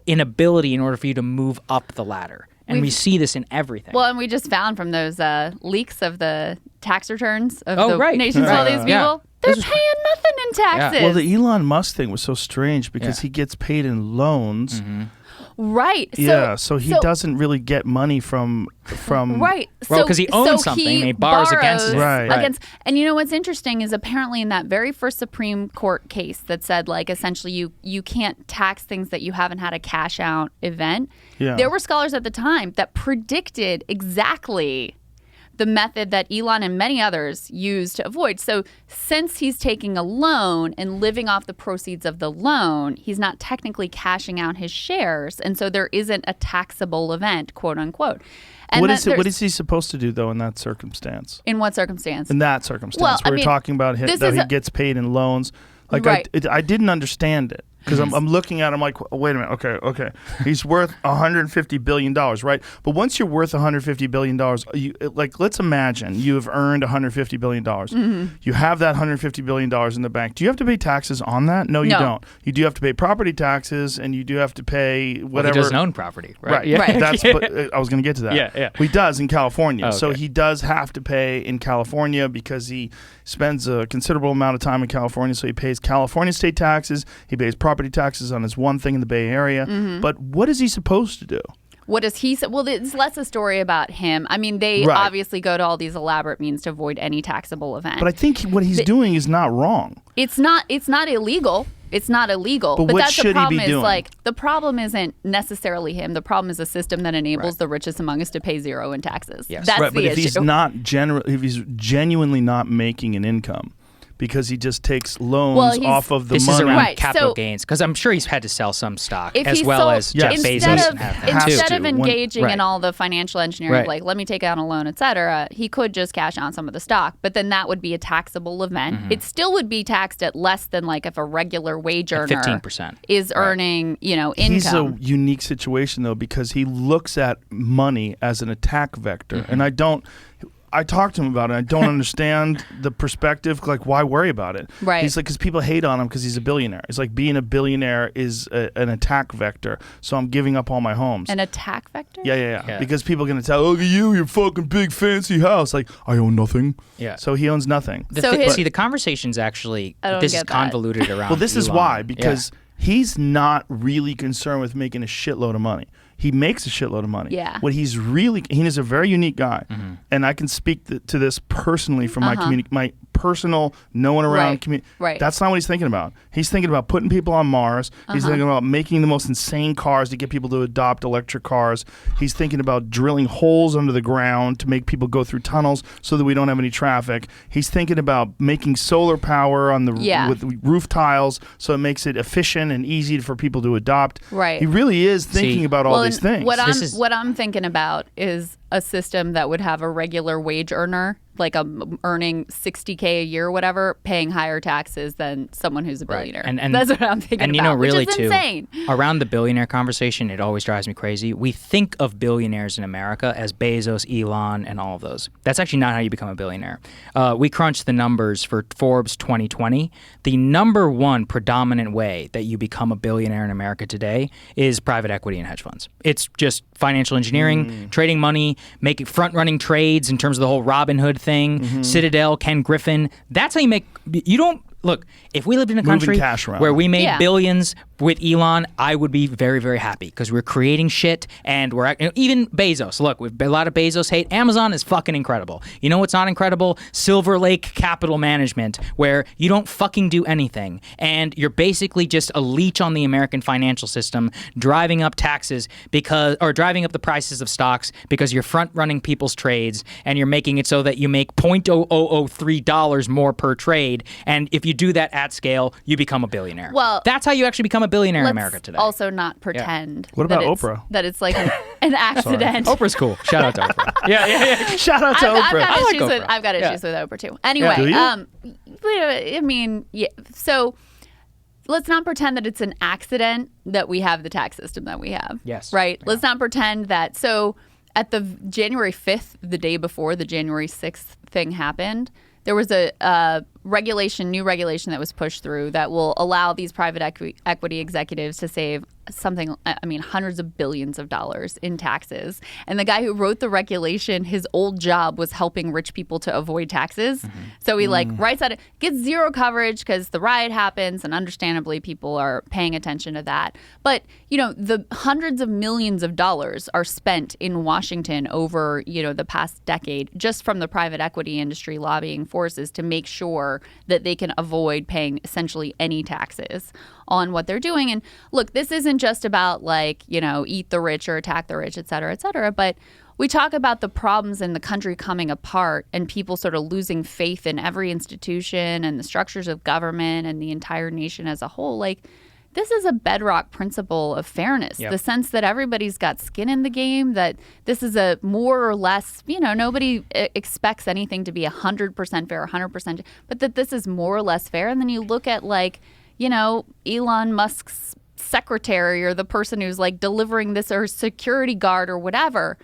inability in order for you to move up the ladder. And we see this in everything. Well, and we just found from those leaks of the tax returns of the nations of all these people, they're paying nothing in taxes. Well, the Elon Musk thing was so strange because he gets paid in loans. Right. So he doesn't really get money from right. Well, because he owns something and he borrows against it. Right. And you know what's interesting is apparently in that very first Supreme Court case that said like essentially you can't tax things that you haven't had a cash out event. Yeah. There were scholars at the time that predicted exactly the method that Elon and many others use to avoid. So since he's taking a loan and living off the proceeds of the loan, he's not technically cashing out his shares. And so there isn't a taxable event, quote unquote. And what is he supposed to do, though, in that circumstance? In what circumstance? In that circumstance. We're talking about he gets paid in loans. Like right. I didn't understand it. Because I'm looking at him like, wait a minute, okay. He's worth $150 billion, right? But once you're worth $150 billion, let's imagine you have earned $150 billion. You have that $150 billion in the bank. Do you have to pay taxes on that? No, you don't. You do have to pay property taxes, and you do have to pay whatever. Well, he doesn't own property, right? Right. Yeah. I was going to get to that. Yeah. He does in California. Oh, okay. So he does have to pay in California because he spends a considerable amount of time in California. So he pays California state taxes. He pays property taxes on his one thing in the Bay Area. But what is he supposed to do? What does he say? Well, it's less a story about him. I mean, they obviously go to all these elaborate means to avoid any taxable event. But I think what he's doing is not wrong. It's not illegal. It's not illegal. But what that's should the problem he be doing? The problem isn't necessarily him. The problem is a system that enables the richest among us to pay zero in taxes. Yes. That's the but if issue. if he's genuinely not making an income, because he just takes loans off of the money. This is around capital gains, because I'm sure he's had to sell some stock, as well as Jeff Bezos. Instead of engaging in all the financial engineering, like let me take out a loan, et cetera, he could just cash out some of the stock, but then that would be a taxable event. It still would be taxed at less than like if a regular wage earner 15% is earning, income. He's a unique situation, though, because he looks at money as an attack vector, and I talked to him about it. I don't understand the perspective. Like, why worry about it? Right. He's like, because people hate on him because he's a billionaire. It's like being a billionaire is an attack vector. So I'm giving up all my homes. An attack vector? Yeah. Because people are going to tell, look at you, your fucking big fancy house. Like, I own nothing. Yeah. So he owns nothing. See, the conversation's actually, this is convoluted around Well, this is Elon. why. Because he's not really concerned with making a shitload of money. He makes a shitload of money. Yeah. What he is a very unique guy, and I can speak to this personally from my personal, no one around Right. community. Right. That's not what he's thinking about. He's thinking about putting people on Mars. He's thinking about making the most insane cars to get people to adopt electric cars. He's thinking about drilling holes under the ground to make people go through tunnels so that we don't have any traffic. He's thinking about making solar power on the with roof tiles so it makes it efficient and easy for people to adopt. Right. He really is thinking about all these things. What I'm thinking about is a system that would have a regular wage earner, like earning $60K a year or whatever, paying higher taxes than someone who's a billionaire. And that's what I'm thinking and about, really which is too, insane. Around the billionaire conversation, it always drives me crazy. We think of billionaires in America as Bezos, Elon, and all of those. That's actually not how you become a billionaire. We crunched the numbers for Forbes 2020. The number one predominant way that you become a billionaire in America today is private equity and hedge funds. It's just financial engineering, trading money, making front-running trades in terms of the whole Robin Hood thing, Citadel, Ken Griffin. That's how you make. You don't look. If we lived in a country where we made billions with Elon, I would be very, very happy because we're creating shit and we're even Bezos. Look, we've a lot of Bezos hate. Amazon is fucking incredible. You know what's not incredible? Silver Lake Capital Management, where you don't fucking do anything and you're basically just a leech on the American financial system, driving up taxes driving up the prices of stocks because you're front running people's trades and you're making it so that you make $0.0003 more per trade. And if you do that at scale, you become a billionaire. Well, that's how you actually become a billionaire in America today. Also, not pretend. What about Oprah? That it's like an accident. Oprah's cool. Shout out to Oprah. Yeah. Shout out to Oprah. I've got issues with Oprah too. Anyway, Do you? I mean, yeah. So let's not pretend that it's an accident that we have the tax system that we have. Yes. Right. Yeah. Let's not pretend that. So at the January 5th, the day before the January 6th thing happened, there was a new regulation that was pushed through that will allow these private equity executives to save hundreds of billions of dollars in taxes. And the guy who wrote the regulation, his old job was helping rich people to avoid taxes. So he writes out, gets zero coverage because the riot happens, and understandably people are paying attention to that. But, the hundreds of millions of dollars are spent in Washington over, the past decade just from the private equity industry lobbying forces to make sure that they can avoid paying essentially any taxes on what they're doing. And look, this isn't just about eat the rich or attack the rich, et cetera, but we talk about the problems in the country coming apart and people sort of losing faith in every institution and the structures of government and the entire nation as a whole. This is a bedrock principle of fairness, the sense that everybody's got skin in the game, that this is a more or less, nobody expects anything to be 100% fair, 100%, but that this is more or less fair. And then you look at Elon Musk's secretary or the person who's delivering this or security guard or whatever,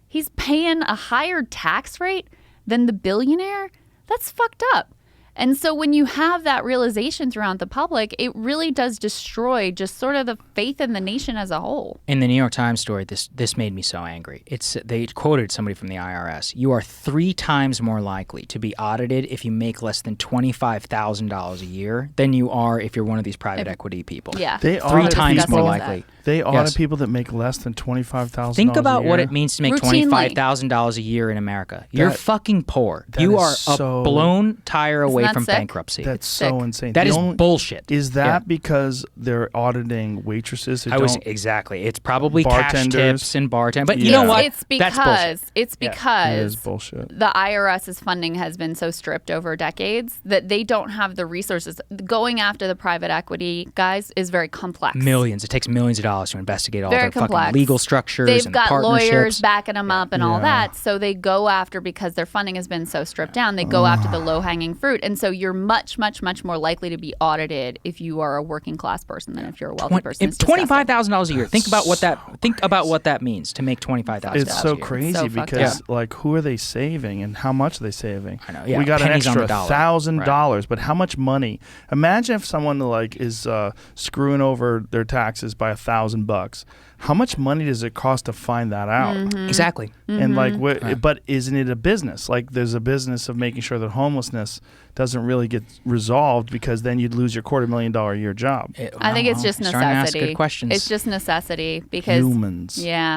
he's paying a higher tax rate than the billionaire. That's fucked up. And so when you have that realization throughout the public, it really does destroy just sort of the faith in the nation as a whole. In the New York Times story, this made me so angry. They quoted somebody from the IRS. You are 3 times more likely to be audited if you make less than $25,000 a year than you are if you're one of these private equity people. Yeah. They 3 times disgusting more as that. likely. They audit people that make less than $25,000 Think about a year. what it means to make Routinely. $25,000 a year in America. You're fucking poor. that You is are so- a blown tire away that from sick? bankruptcy. That's so insane. That The is only- bullshit. Is that because they're auditing waitresses who Exactly. It's probably cash Bartenders. tips and bartenders. But you Yeah. know what? It's That's bullshit. It is bullshit. the IRS's funding has been so stripped over decades that they don't have the resources. Going after the private equity guys is very complex. Millions. It takes millions of dollars to investigate all Very their fucking complex. legal structures They've and got partnerships. lawyers backing them up and all Yeah. that. So they go after, because their funding has been so stripped down, they go after the low-hanging fruit. And so you're much, much, much more likely to be audited if you are a working class person than if you're a wealthy person. It's $25,000 a year. Think about what that means to make $25,000. It's so a year. crazy So fucked because who are they saving and how much are they saving? I know, yeah, we got an pennies on extra the dollar. $1,000, but how much money? Imagine if someone is screwing over their taxes by $1,000. How much money does it cost to find that out? Exactly. And but isn't it a business? There's a business of making sure that homelessness doesn't really get resolved, because then you'd lose your $250,000 a year job. I think it's just Starting to ask necessity. good questions. It's just necessity because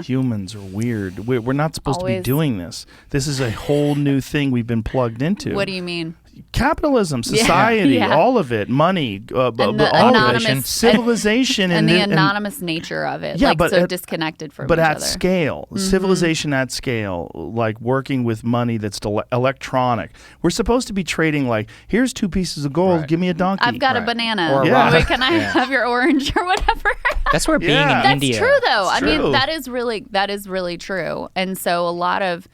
Humans are weird. We're not supposed to be Always. doing this. This is a whole new thing we've been plugged into. What do you mean? capitalism, society, Yeah. all of it, money, And all the of anonymous it, civilization, and the anonymous nature of it, like so disconnected from but each at other. scale, civilization at scale, like working with money that's electronic. We're supposed to be trading like, here's 2 pieces of gold, give me a donkey. I've got a banana. Or a Yeah. rock. Wait, can I have your orange or whatever? That's where being Yeah. in That's India. true, though. I true. mean, that is really true. And so a lot of,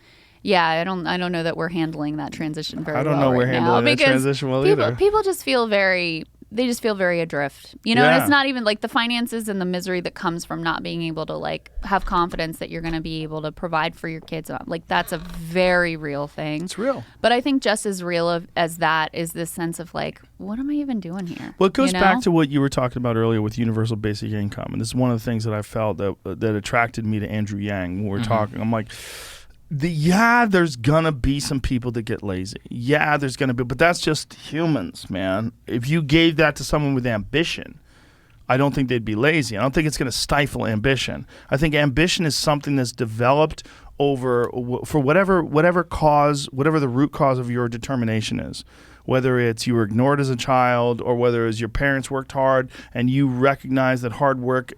I don't know that we're handling that transition very well. I don't know we're right handling now that because transition well people, either. People just feel very adrift. You know, and Yeah. it's not even like the finances and the misery that comes from not being able to like have confidence that you're going to be able to provide for your kids. Like that's a very real thing. It's real. But I think just as real as that is this sense of like, what am I even doing here? Well, it goes You back know? to what you were talking about earlier with universal basic income, and this is one of the things that I felt that attracted me to Andrew Yang when we were talking. I'm like, there's gonna be some people that get lazy. Yeah, there's gonna be, but that's just humans, man. If you gave that to someone with ambition, I don't think they'd be lazy. I don't think it's gonna stifle ambition. I think ambition is something that's developed for whatever cause, whatever the root cause of your determination is. Whether it's you were ignored as a child or whether it's your parents worked hard and you recognize that hard work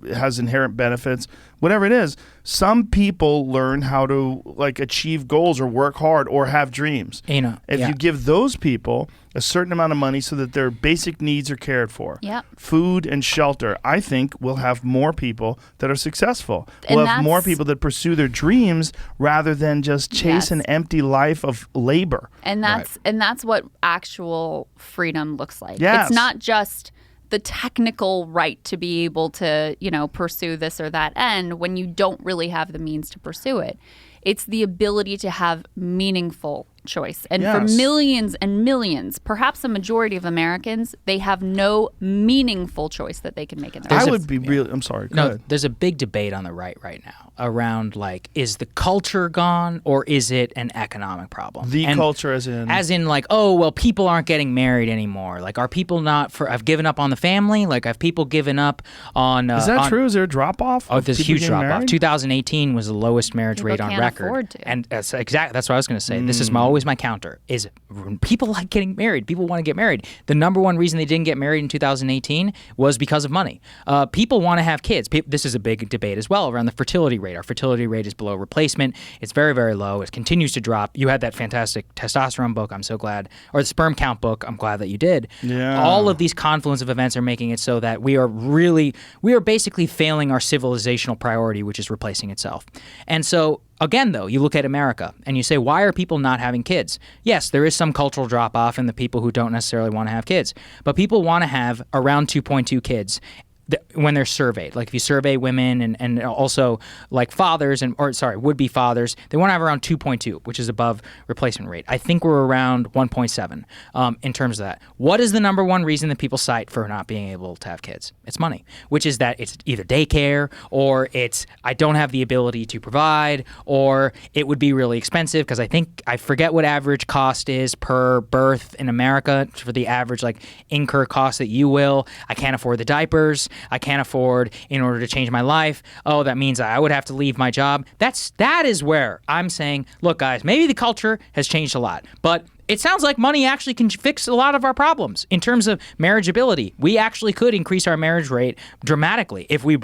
has inherent benefits, whatever it is, some people learn how to like achieve goals or work hard or have dreams. If you give those people a certain amount of money so that their basic needs are cared for, food and shelter, I think we'll have more people that are successful. We'll have more people that pursue their dreams rather than just chase an empty life of labor. And that's what actual freedom looks like. Yes. It's not just the technical right to be able to, pursue this or that end when you don't really have the means to pursue it. It's the ability to have meaningful choice. And for millions and millions, perhaps a majority of Americans, they have no meaningful choice that they can make in their lives. I would be really, I'm sorry, go ahead. There's a big debate on the right now around like, is the culture gone or is it an economic problem? Culture as in? As in like, oh, well, people aren't getting married anymore. Like, are people have given up on the family? Like, have people given up on... is that true? Is there a drop-off? Oh, there's a huge drop-off. 2018 was the lowest marriage People rate on can't record. afford to. And that's what I was going to say. This is always my counter, is when people like getting married. People want to get married. The number one reason they didn't get married in 2018 was because of money. People want to have kids. This is a big debate as well around the fertility rate. Our fertility rate is below replacement. It's very, very low. It continues to drop. You had that fantastic testosterone book. I'm so glad. Or the sperm count book. I'm glad that you did. Yeah. All of these confluence of events are making it so that we are basically failing our civilizational priority, which is replacing itself. And so again, though, you look at America and you say, why are people not having kids? Yes, there is some cultural drop-off in the people who don't necessarily want to have kids, but people want to have around 2.2 kids when they're surveyed. Like if you survey women and also like fathers would-be fathers, they want to have around 2.2, which is above replacement rate. I think we're around 1.7 in terms of that. What is the number one reason that people cite for not being able to have kids? It's money, which is that it's either daycare or it's I don't have the ability to provide, or it would be really expensive because I forget what average cost is per birth in America for the average like incur cost that you will. I can't afford the diapers. I can't afford in order to change my life. Oh, that means I would have to leave my job. That is where I'm saying, look, guys, maybe the culture has changed a lot, but it sounds like money actually can fix a lot of our problems in terms of marriageability. We actually could increase our marriage rate dramatically if we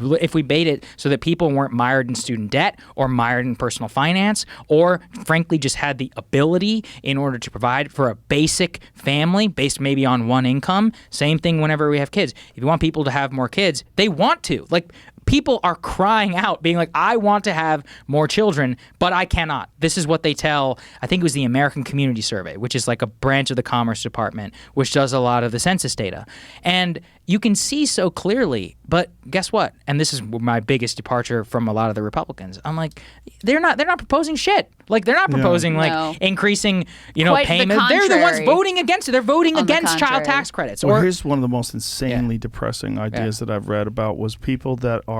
made it so that people weren't mired in student debt or mired in personal finance, or frankly just had the ability in order to provide for a basic family based maybe on one income. Same thing whenever we have kids. If you want people to have more kids, they want to. Like, people are crying out, being like, I want to have more children, but I cannot. This is what they tell, I think it was the American Community Survey, which is like a branch of the Commerce Department, which does a lot of the census data. And you can see so clearly, but guess what? And this is my biggest departure from a lot of the Republicans. I'm like, they're not proposing shit. Like, they're not proposing increasing, Quite payment. the They're the ones contrary. voting against it. They're voting On the against child contrary. tax credits. Well, Or here's one of the most insanely depressing ideas that I've read about was people that are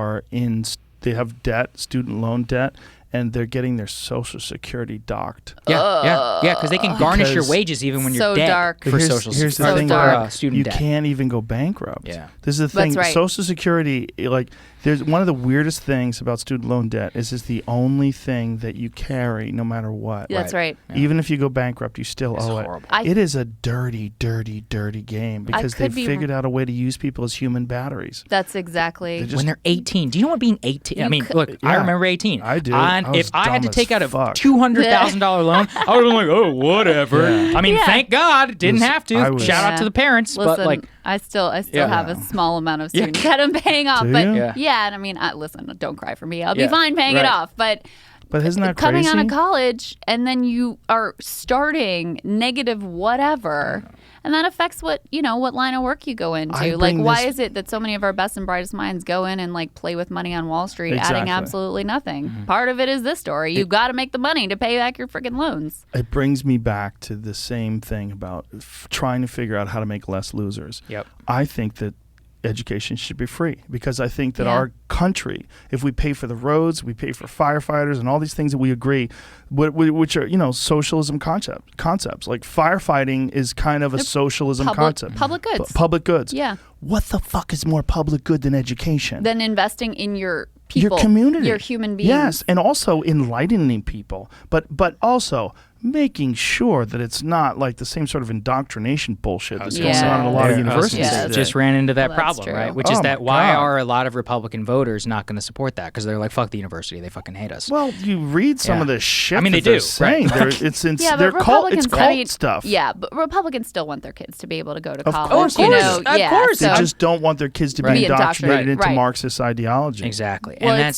they have debt, student loan debt, and they're getting their Social Security docked. Yeah, because they can garnish your wages even when you're So dead dark. for Social Here's the Security. thing, So Brad, dark. Student you debt. can't even go bankrupt. Yeah. This is the thing. That's right. Social Security, like, there's one of the weirdest things about student loan debt is it's the only thing that you carry no matter what. That's right. Even if you go bankrupt, you still owe horrible. it. It is a dirty, dirty, dirty game because could they've be figured out a way to use people as human batteries. That's exactly. Just- When they're 18. Do you know what being 18? I mean, look, I Yeah. remember 18. I do. And I was if I had to dumb take as out a fuck. $200,000 loan, I would have been like, oh, whatever. Yeah. I mean, Yeah. thank God, didn't have to. I was- Shout out Yeah. to the parents, Listen, but like, I still Yeah. have a small amount of student debt I'm paying off, Do but you? yeah, and I mean, listen, don't cry for me. I'll be Yeah. fine paying it Right. off, but But isn't that coming crazy? out of college and then you are starting negative whatever, and that affects what line of work you go I into. Like, bring why this- is it that so many of our best and brightest minds go in and like play with money on Wall Street, adding Exactly. absolutely nothing? Part of it is this story. You got to make the money to pay back your freaking loans. It brings me back to the same thing about trying to figure out how to make less losers. Yep. I think that education should be free because I think that Yeah. our country, if we pay for the roads, we pay for firefighters and all these things that we agree, which are socialism concepts. Like firefighting is kind of a socialism concept. Public goods. Public goods. Yeah. What the fuck is more public good than education? Then investing in your people, your community, your human beings. Yes, and also enlightening people, but also making sure that it's not like the same sort of indoctrination bullshit that's going on in a lot of universities. Yeah. today. just ran into that Well, that's problem, true. right? Which is Oh that my why God. are a lot of Republican voters not going to support that? Because they're like, fuck the university. They fucking hate us. Well, you read some Yeah. of the shit. I mean, that they they're do, saying. right? Yeah, They're but cult. Republicans, It's cult stuff. Yeah, but Republicans still want their kids to be able to go to Of college. course, you of know? course, of yeah, course. They so- just don't want their kids to Right. be Be indoctrinated indoctrinated, into right. Marxist ideology. Exactly. Well, And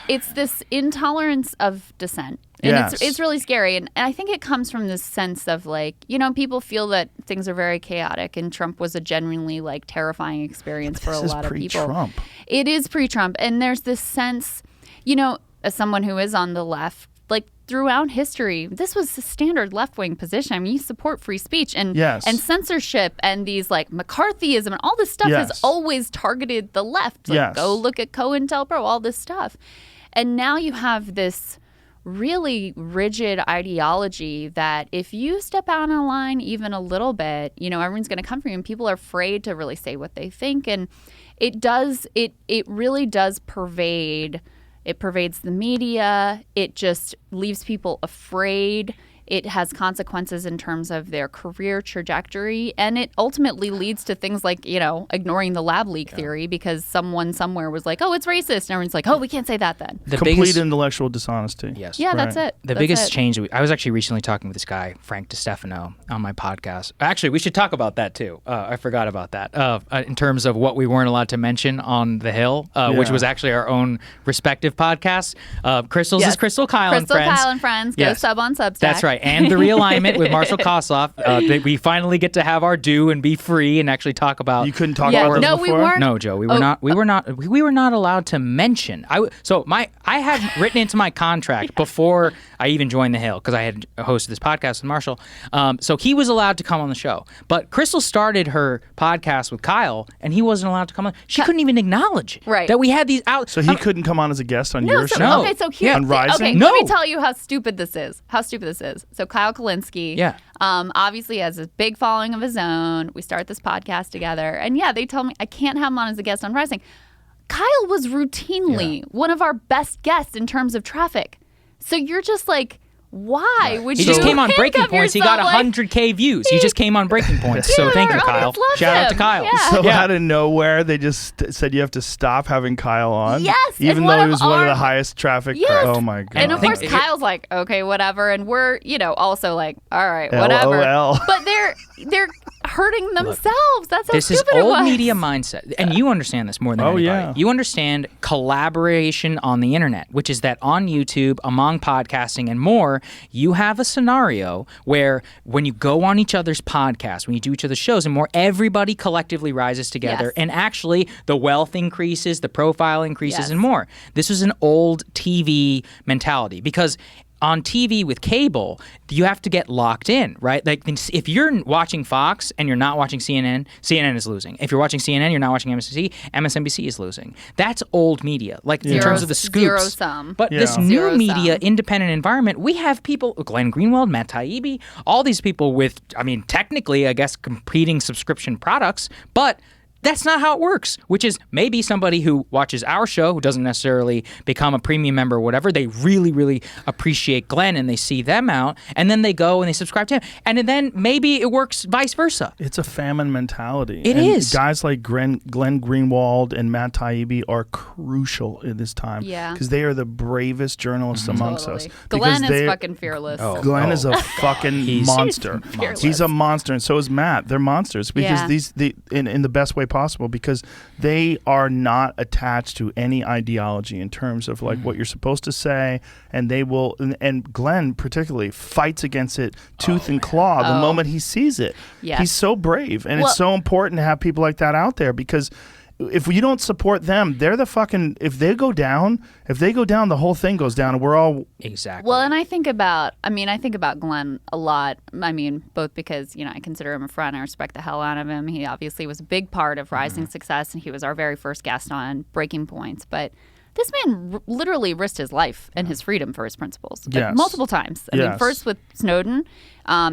it's this intolerance of dissent. And Yes. it's really scary. And I think it comes from this sense of like, people feel that things are very chaotic and Trump was a genuinely like terrifying experience for a This is lot of people. pre-Trump. It is pre-Trump. And there's this sense, as someone who is on the left, like throughout history, this was a standard left-wing position. I mean, you support free speech and Yes. and censorship and these like McCarthyism and all this stuff Yes. has always targeted the left. Like, Yes. go look at COINTELPRO, all this stuff. And now you have this really rigid ideology that if you step out on a line even a little bit, everyone's going to come for you, and people are afraid to really say what they think. And it really does pervade. It pervades the media. It just leaves people afraid. It has consequences in terms of their career trajectory, and it ultimately leads to things like, ignoring the lab leak theory because someone somewhere was like, oh, it's racist. And everyone's like, oh, we can't say that then. the Complete biggest, intellectual dishonesty. yes. Yeah, that's Right. it. The That's biggest it. change I was actually recently talking with this guy, Frank DiStefano, on my podcast. Actually, we should talk about that too. I forgot about that. In terms of what we weren't allowed to mention on The Hill, which Yeah. was actually our own respective podcast. Krystal's Yes. is Krystal Kyle and Krystal Friends. Kyle and Friends. Go Yes. sub on Substack. That's right. And The Realignment with Marshall Kossoff. That we finally get to have our due and be free and actually talk about. You couldn't talk Yeah, about this no, we before? weren't. No, Joe, we were Oh. not. We were not allowed to mention. I had written into my contract before I even joined The Hill because I had hosted this podcast with Marshall. So he was allowed to come on the show, but Krystal started her podcast with Kyle, and he wasn't allowed to come on. She couldn't even acknowledge Right. that we had these out. So he couldn't come on as a guest on No, your so, show? okay, so here's On Rising? Okay, No. let me tell you how stupid this is. So Kyle Kalinske, Yeah. obviously has a big following of his own. We start this podcast together, and yeah, they told me I can't have him on as a guest on Rising. Kyle was routinely one of our best guests in terms of traffic. So you're just like, why would He you? just came on Breaking handcuff Points. He got yourself, like- 100K views. He just came on Breaking Points. So thank you, our Kyle. audience loves Shout out to him. Kyle. Yeah. So Yeah. out of nowhere, they just said you have to stop having Kyle on? Yes, Even and though one he of was one of our- the highest traffic. Yes. Oh, my God. And of think- course, Kyle's like, okay, whatever, and we're, also like, all right, whatever. LOL. But they're hurting themselves. That's how This is stupid it old was. media mindset, and you understand this more than Oh, anybody. yeah. You understand collaboration on the internet, which is that on YouTube, among podcasting and more, you have a scenario where when you go on each other's podcasts, when you do each other's shows and more, everybody collectively rises together, Yes. and actually the wealth increases, the profile increases, Yes. and more. This was an old TV mentality because on TV with cable, you have to get locked in, right? Like if you're watching Fox and you're not watching CNN, CNN is losing. If you're watching CNN, you're not watching MSNBC is losing. That's old media, like in terms of the scoops. Zero sum. But this new media, independent environment, we have people, Glenn Greenwald, Matt Taibbi, all these people with, I mean, technically, I guess, competing subscription products, but that's not how it works, which is maybe somebody who watches our show, who doesn't necessarily become a premium member or whatever, they really, really appreciate Glenn and they see them out, and then they go and they subscribe to him. And then maybe it works vice versa. It's a famine mentality. It is. Guys like Glenn Greenwald and Matt Taibbi are crucial in this time. Yeah. Because they are the bravest journalists amongst us. Glenn is fucking fearless. Glenn is a fucking monster. He's a monster, and so is Matt. They're monsters because in the best way possible, because they are not attached to any ideology in terms of like what you're supposed to say, and they will, and Glenn particularly fights against it tooth and claw the moment he sees it. Yes. He's so brave, and it's so important to have people like that out there, because if you don't support them, they're the fucking, if they go down, the whole thing goes down, and we're all... Exactly. Well, and I think about Glenn a lot. I mean, both because, I consider him a friend. I respect the hell out of him. He obviously was a big part of Rising Success, and he was our very first guest on Breaking Points. But this man literally risked his life and his freedom for his principles multiple times. I mean, first with Snowden,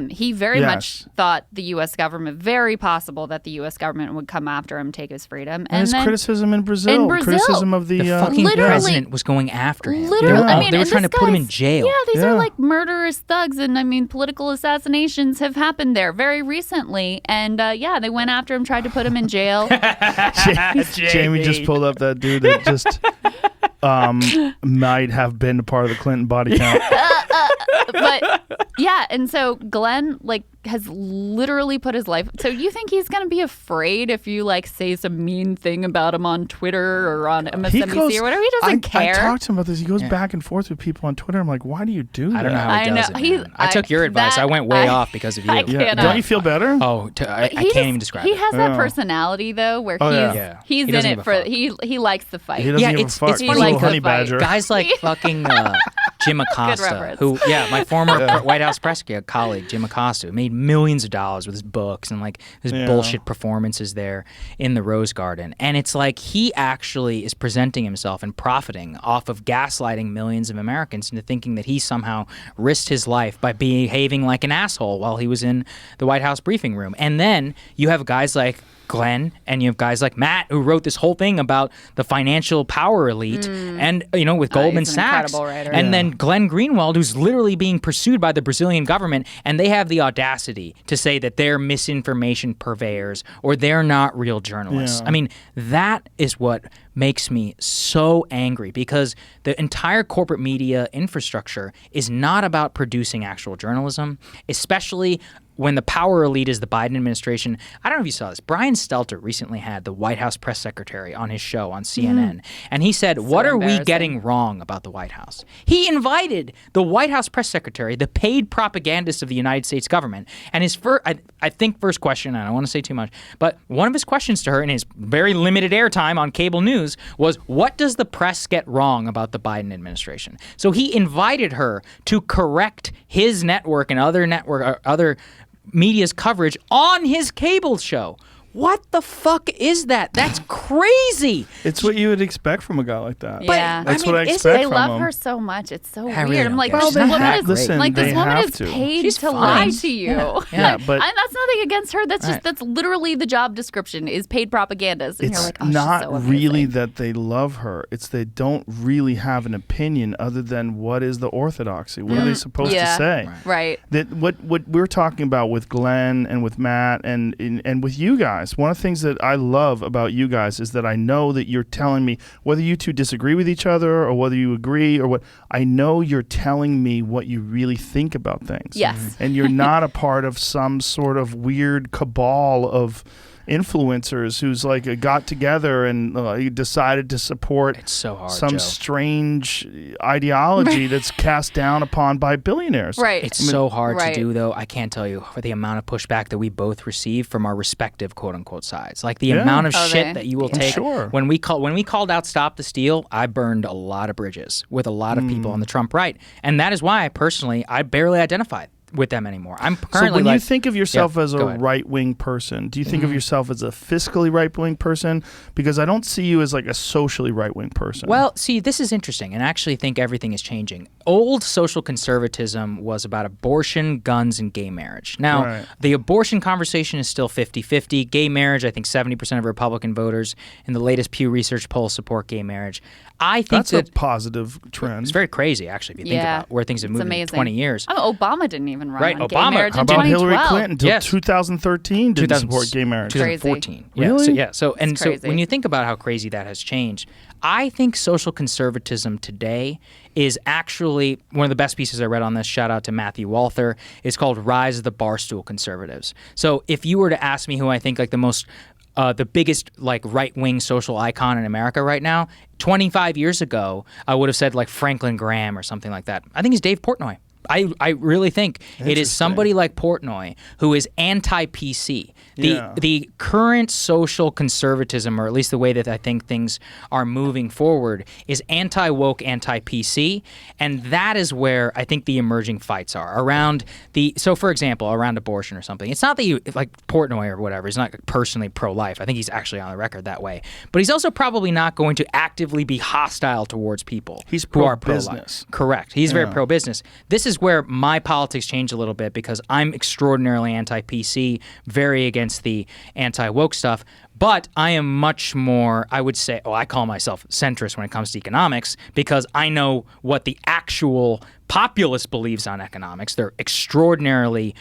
he very much thought the U.S. government, very possible that the U.S. government would come after him, take his freedom. And his criticism in Brazil. Criticism of the fucking president was going after him. Literally, I mean, they were trying to put him in jail. Yeah, these are like murderous thugs, and I mean, political assassinations have happened there very recently. And they went after him, tried to put him in jail. Jamie just pulled up that dude that just might have been a part of the Clinton body count. But yeah, and so Glenn has literally put his life. So you think he's going to be afraid if you say some mean thing about him on Twitter or on MSNBC or whatever? He doesn't care. I talked to him about this. He goes back and forth with people on Twitter. I'm like, why do you do that? I don't know how he does it. I took your advice. I went way off because of you. Don't you feel better? Oh, I can't even describe it. He has that personality though, where he's in it for. He likes the fight. He doesn't it's funny because guys like fucking Jim Acosta, who my former White House press colleague Jim Acosta, who made millions of dollars with his books and his bullshit performances there in the Rose Garden. And it's like he actually is presenting himself and profiting off of gaslighting millions of Americans into thinking that he somehow risked his life by behaving like an asshole while he was in the White House briefing room. And then you have guys like Glenn and you have guys like Matt who wrote this whole thing about the financial power elite and with Goldman Sachs, and then Glenn Greenwald, who's literally being pursued by the Brazilian government, and they have the audacity to say that they're misinformation purveyors or they're not real journalists. I mean, that is what makes me so angry, because the entire corporate media infrastructure is not about producing actual journalism, especially when the power elite is the Biden administration. I don't know if you saw this. Brian Stelter recently had the White House press secretary on his show on CNN, and he said, what are we getting wrong about the White House? He invited the White House press secretary, the paid propagandist of the United States government, and his first question, I don't want to say too much, but one of his questions to her in his very limited airtime on cable news was, what does the press get wrong about the Biden administration? So he invited her to correct his network and other media's coverage on his cable show. What the fuck is that? That's crazy. It's what you would expect from a guy like that. Yeah. That's what I expect they from love him. her so much. It's so I weird. really I'm like, don't this get it. woman is paid She's to fine. lie to you. Yeah, but and that's nothing against her. That's just that's literally the job description is paid propagandist. And it's you're like, oh, not she's so amazing. really that they love her. It's they don't really have an opinion other than what is the orthodoxy. What are they supposed to say? Right. That what we're talking about with Glenn and with Matt and with you guys. One of the things that I love about you guys is that I know that you're telling me, whether you two disagree with each other or whether you agree or what, I know you're telling me what you really think about things. Yes. And you're not a part of some sort of weird cabal of influencers who's like got together and decided to support It's so hard, some Joe. strange ideology that's cast down upon by billionaires. Right. It's so hard right. to do, though. I can't tell you for the amount of pushback that we both receive from our respective quote unquote sides. Like the amount of shit that you will take. Sure. When we called out Stop the Steal, I burned a lot of bridges with a lot of people on the Trump right, and that is why I barely identify with them anymore. I'm currently so when you think of yourself as a go ahead. right-wing person, do you think of yourself as a fiscally right-wing person? Because I don't see you as like a socially right-wing person. Well, see, this is interesting, and I actually think everything is changing. Old social conservatism was about abortion, guns, and gay marriage. Now, the abortion conversation is still 50-50. Gay marriage, I think 70% of Republican voters in the latest Pew Research poll support gay marriage. I think that's a positive trend. It's very crazy, actually, if you think about where things have moved in 20 years. Oh, Obama didn't even run on gay Obama. marriage How in about 2012. Hillary Clinton until 2013 didn't support gay marriage? 2014. Really? So when you think about how crazy that has changed, I think social conservatism today is actually one of the best pieces I read on this. Shout out to Matthew Walther. It's called "Rise of the Barstool Conservatives." So if you were to ask me who I think like the biggest like right-wing social icon in America right now, 25 years ago, I would have said like Franklin Graham or something like that. I think it's Dave Portnoy. I really think it is somebody like Portnoy who is anti-PC. The current social conservatism, or at least the way that I think things are moving forward, is anti-woke, anti-PC, and that is where I think the emerging fights are around so for example, around abortion or something. It's not that you, like Portnoy or whatever, he's not personally pro-life. I think he's actually on the record that way. But he's also probably not going to actively be hostile towards people He's who are pro-business. Correct. He's very pro-business. This is where my politics change a little bit because I'm extraordinarily anti-PC, very against the anti-woke stuff. But I am much more, I would say, I call myself centrist when it comes to economics because I know what the actual populace believes on economics. They're extraordinarily,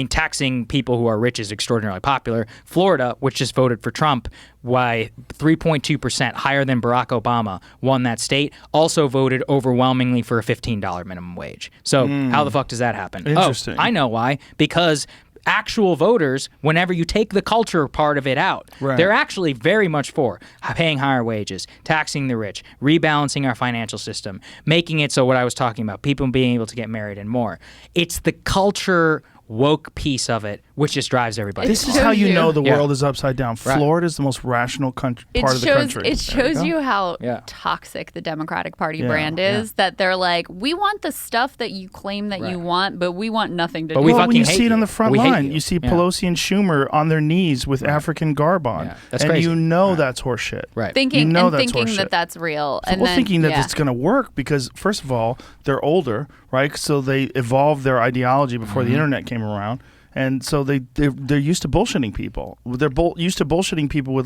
taxing people who are rich is extraordinarily popular. Florida, which just voted for Trump, by 3.2%, higher than Barack Obama, won that state, also voted overwhelmingly for a $15 minimum wage. So how the fuck does that happen? Interesting. I know why. Because actual voters, whenever you take the culture part of it out, they're actually very much for paying higher wages, taxing the rich, rebalancing our financial system, making it so what I was talking about, people being able to get married and more. It's the culture woke piece of it which just drives everybody. This is how you know the world is upside down. Florida is the most rational part of the country. It shows you how toxic the Democratic Party brand is, that they're like, we want the stuff that you claim that you want, but we want nothing to do with it. Well, when you see it on the front line, you see Pelosi and Schumer on their knees with African garb on. That's and crazy. you know that's horseshit. Right. Thinking horseshit. that that's real. And thinking that it's going to work because, first of all, they're older, right? So they evolved their ideology before the internet came around. And so they're used to bullshitting people. They're used to bullshitting people with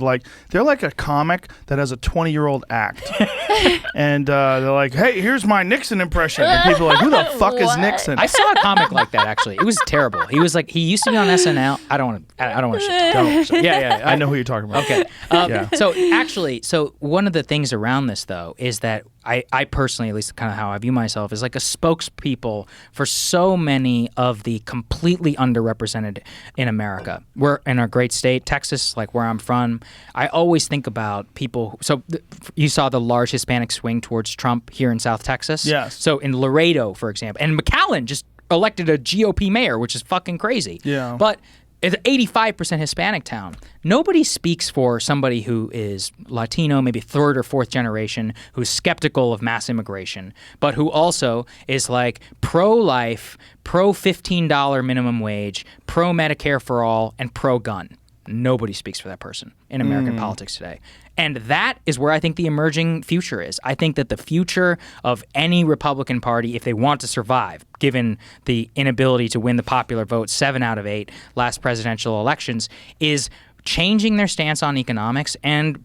they're like a comic that has a 20-year-old act. And they're like, hey, here's my Nixon impression. And people are like, who the fuck is Nixon? I saw a comic like that, actually. It was terrible. He was he used to be on SNL. I don't want to shit. Yeah. I know who you're talking about. Okay. So one of the things around this, though, is that I personally, at least kind of how I view myself, is like a spokespeople for so many of the completely underrepresented in America. We're in our great state, Texas, like where I'm from. I always think about people. So you saw the large Hispanic swing towards Trump here in South Texas. Yes. So in Laredo, for example, and McAllen just elected a GOP mayor, which is fucking crazy. Yeah. But it's an 85% Hispanic town. Nobody speaks for somebody who is Latino, maybe third or fourth generation, who's skeptical of mass immigration, but who also is like pro-life, pro-$15 minimum wage, pro-Medicare for all, and pro-gun. Nobody speaks for that person in American politics today. And that is where I think the emerging future is. I think that the future of any Republican Party, if they want to survive, given the inability to win the popular vote 7 out of 8 last presidential elections, is changing their stance on economics and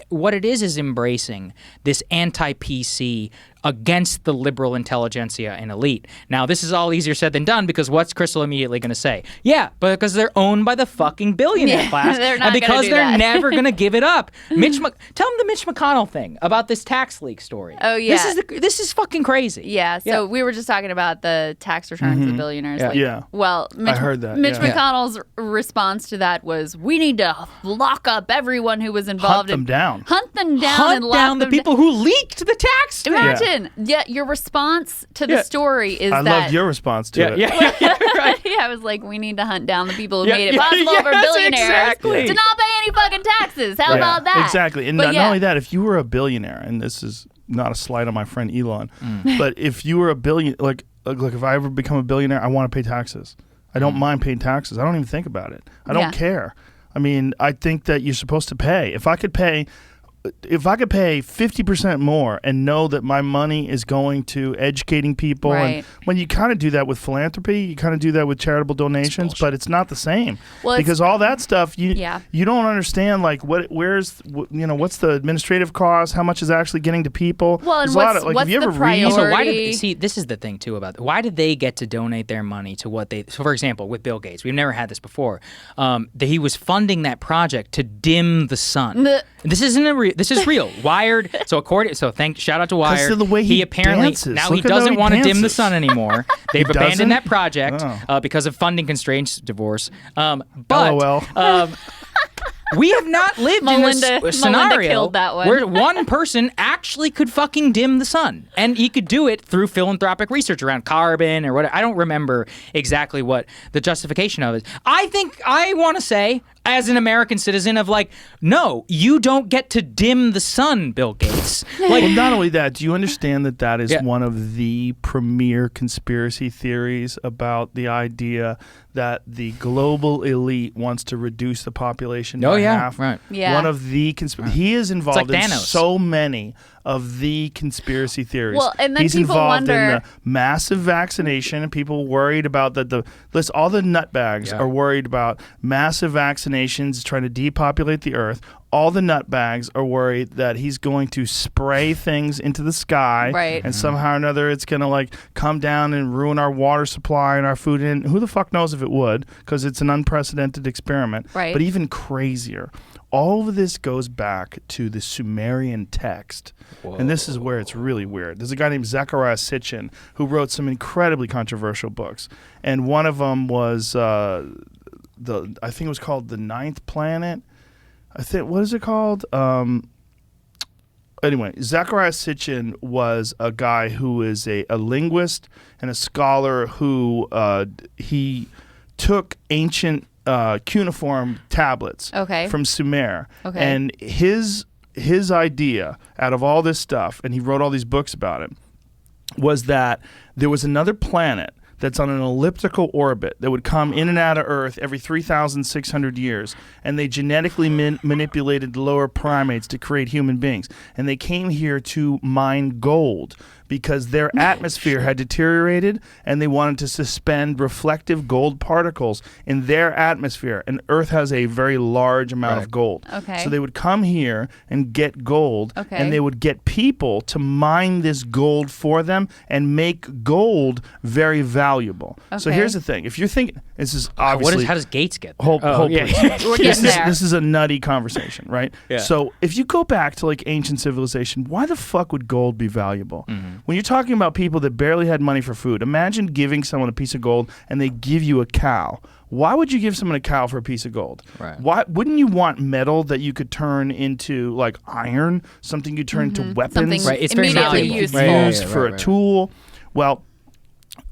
what it is embracing this anti-PC against the liberal intelligentsia and elite. Now, this is all easier said than done because what's Krystal immediately going to say? Yeah, but because they're owned by the fucking billionaire class, they're not and because gonna do they're that. never going to give it up. Tell them the Mitch McConnell thing about this tax leak story. Oh, yeah. This is fucking crazy. Yeah, so we were just talking about the tax returns of the billionaires. Yeah. Like, Yeah. Well, I heard that, Mitch yeah. McConnell's response to that was, we need to lock up everyone who was involved Hunt them down. Hunt them down Hunt and lock down the them people who leaked the tax. Imagine. Yeah, your response to the story is I that. loved your response to it. Yeah. Yeah, I was like, we need to hunt down the people who Yeah, made it yeah, possible for yes, billionaires exactly. to not pay any fucking taxes. How about that? Exactly. And But not yeah. only that, if you were a billionaire, and this is not a slight on my friend Elon, but if you were a look, if I ever become a billionaire, I want to pay taxes. I don't mind paying taxes. I don't even think about it. I don't care. I mean, I think that you're supposed to pay. If I could pay 50% more and know that my money is going to educating people, Right. and when you kind of do that with philanthropy, you kind of do that with charitable donations, but it's not the same because all that stuff you don't understand. Like what's the administrative cost? How much is actually getting to people? Well, and There's a lot of, what's if you the ever read, Also, why priority? did this is the thing too about why did they get to donate their money to what they? So, for example, with Bill Gates, we've never had this before. He was funding that project to dim the sun. This isn't this is real. Wired. Shout out to Wired. of the way he apparently dances. now Look he at how doesn't he want to dim the dances. sun anymore. They've doesn't? abandoned that project Oh. because of funding constraints, divorce. But LOL. we have not lived Melinda in a scenario killed that one. where one person actually could fucking dim the sun. And he could do it through philanthropic research around carbon or whatever. I don't remember exactly what the justification of it is. I want to say, as an American citizen, of like, no, you don't get to dim the sun, Bill Gates. Like, Well, not only that, do you understand that is Yeah. one of the premier conspiracy theories about the idea that the global elite wants to reduce the population by half? Right. Yeah. One of the he is involved like in Thanos. so many of the conspiracy theories. Well, and then he's people involved in wonder- the massive vaccination, and people worried about all the nutbags are worried about massive vaccinations trying to depopulate the earth. All the nutbags are worried that he's going to spray things into the sky, Right. and somehow or another it's going to like come down and ruin our water supply and our food. And who the fuck knows if it would, because it's an unprecedented experiment. Right. But even crazier, all of this goes back to the Sumerian text. And this is where it's really weird. There's a guy named Saagar Sitchin who wrote some incredibly controversial books. And one of them was, I think it was called The Ninth Planet. What is it called? Anyway, Saagar Sitchin was a guy who is a linguist and a scholar who he took ancient cuneiform tablets from Sumer. Okay. And his idea out of all this stuff, and he wrote all these books about it, was that there was another planet that's on an elliptical orbit that would come in and out of Earth every 3,600 years, and they genetically manipulated lower primates to create human beings. And they came here to mine gold because their atmosphere had deteriorated, and they wanted to suspend reflective gold particles in their atmosphere. And Earth has a very large amount of gold. Okay. So they would come here and get gold, and they would get people to mine this gold for them and make gold very valuable. So Okay. here's the thing. If you're thinking, this is obviously... how does Gates get there? Hold, please. We're getting there. This is a nutty conversation, right? Yeah. So if you go back to like ancient civilization, why the fuck would gold be valuable? When you're talking about people that barely had money for food, imagine giving someone a piece of gold and they give you a cow. Why would you give someone a cow for a piece of gold? Right. Why wouldn't you want metal that you could turn into like iron, something you turn into weapons, Something Right, it's very immediately valuable. useful. Right, used for a tool? Well,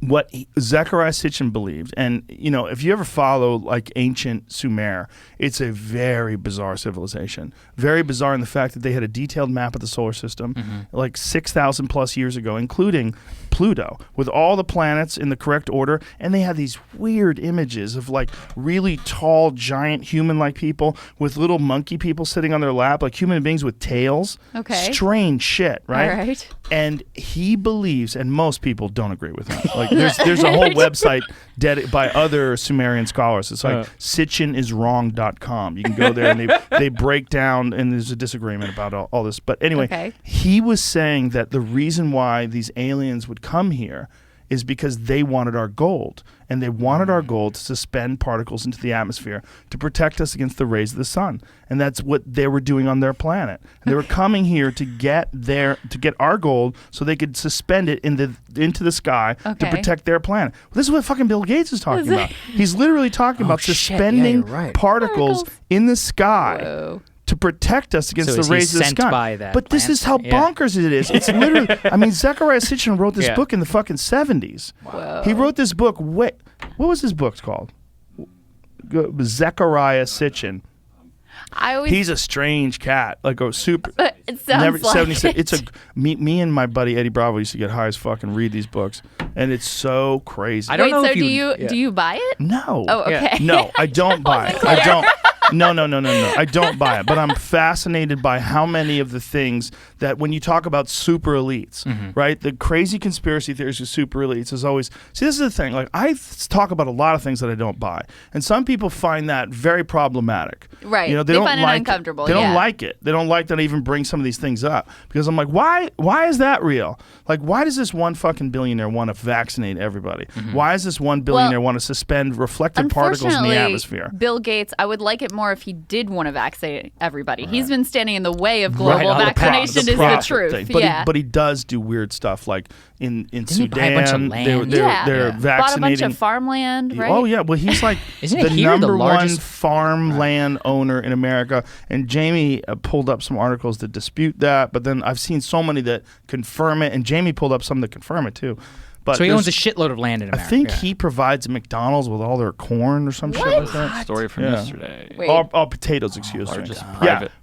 what Saagar Sitchin believed, and you know, if you ever follow like ancient Sumer, it's a very bizarre civilization. Very bizarre in the fact that they had a detailed map of the solar system, like 6,000 plus years ago, including Pluto, with all the planets in the correct order, and they had these weird images of like really tall, giant human-like people with little monkey people sitting on their lap, like human beings with tails. Okay. Strange shit, right? All right. And he believes, and most people don't agree with him. Like There's a whole website by other Sumerian scholars. It's like sitchiniswrong.com. You can go there and they break down, and there's a disagreement about all this. But anyway, he was saying that the reason why these aliens would come here is because they wanted our gold. And they wanted our gold to suspend particles into the atmosphere to protect us against the rays of the sun. And that's what they were doing on their planet. And they were coming here to get our gold so they could suspend it into the sky to protect their planet. Well, this is what fucking Bill Gates is talking about. He's literally talking about suspending particles in the sky. To protect us against the rays of the sky. But this is how bonkers it is. It's literally, I mean, Zechariah Sitchin wrote this book in the fucking 70s. Wow. He wrote this book, what was his book called? Zechariah Sitchin. He's a strange cat, like a super. It sounds like it. It's me and my buddy Eddie Bravo used to get high as fuck and read these books, and it's so crazy. I don't know. So do you buy it? No. Oh, okay. No, I don't buy it. I don't. No. I don't buy it. But I'm fascinated by how many of the things that when you talk about super elites, right? The crazy conspiracy theories of super elites is always, see, this is the thing. Like, I talk about a lot of things that I don't buy. And some people find that very problematic. Right. You know, they don't find like it uncomfortable. They don't like it. They don't like that I even bring some of these things up. Because I'm like, why is that real? Like, why does this one fucking billionaire want to vaccinate everybody? Why does this one billionaire want to suspend reflective particles in the atmosphere? Bill Gates, I would like it more if he did want to vaccinate everybody. He's been standing in the way of global vaccination is the truth. But he does do weird stuff, like in Sudan, they're vaccinating. Bought a bunch of farmland, right? Oh yeah, well he's like the number one farmland owner in America. And Jamie pulled up some articles that dispute that, but then I've seen so many that confirm it, and Jamie pulled up some that confirm it too. But so he owns a shitload of land in America. I think he provides McDonald's with all their corn or some shit like that. Story from yesterday. All potatoes, excuse me.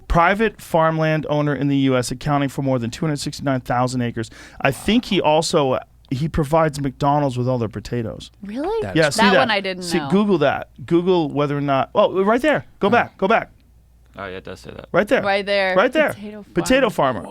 Private farmland owner in the U.S. accounting for more than 269,000 acres. I think he also provides McDonald's with all their potatoes. Really? Yeah, that one I didn't know. Google that. Google whether or not. Oh, right there. Go back. Oh, yeah, it does say that. Right there. Right there. Right there. Potato farmer.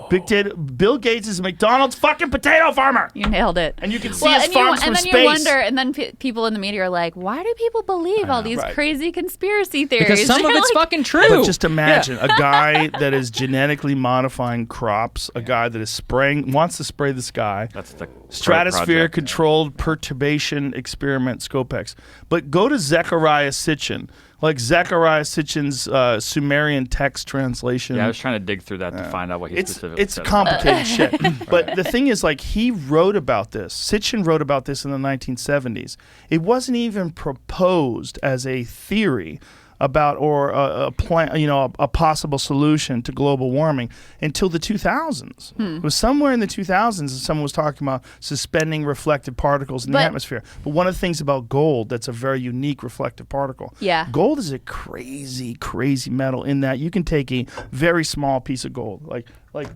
Bill Gates is McDonald's fucking potato farmer. You nailed it. And you can see his farms from space. And then you wonder, and then people in the media are like, why do people believe all these crazy conspiracy theories? Because some of it's fucking true. But just imagine a guy that is genetically modifying crops, a guy that is wants to spray the sky. That's the Stratosphere Controlled Perturbation Experiment, Scopex. But go to Zechariah Sitchin. Like Zechariah Sitchin's Sumerian text translation. Yeah, I was trying to dig through that to find out what he specifically said. It's complicated shit. But the thing is, like, he wrote about this. Sitchin wrote about this in the 1970s. It wasn't even proposed as a theory about or a plan, a possible solution to global warming until the 2000s. It was somewhere in the 2000s that someone was talking about suspending reflective particles in the atmosphere. But one of the things about gold that's a very unique reflective particle. Yeah. Gold is a crazy, crazy metal in that you can take a very small piece of gold, like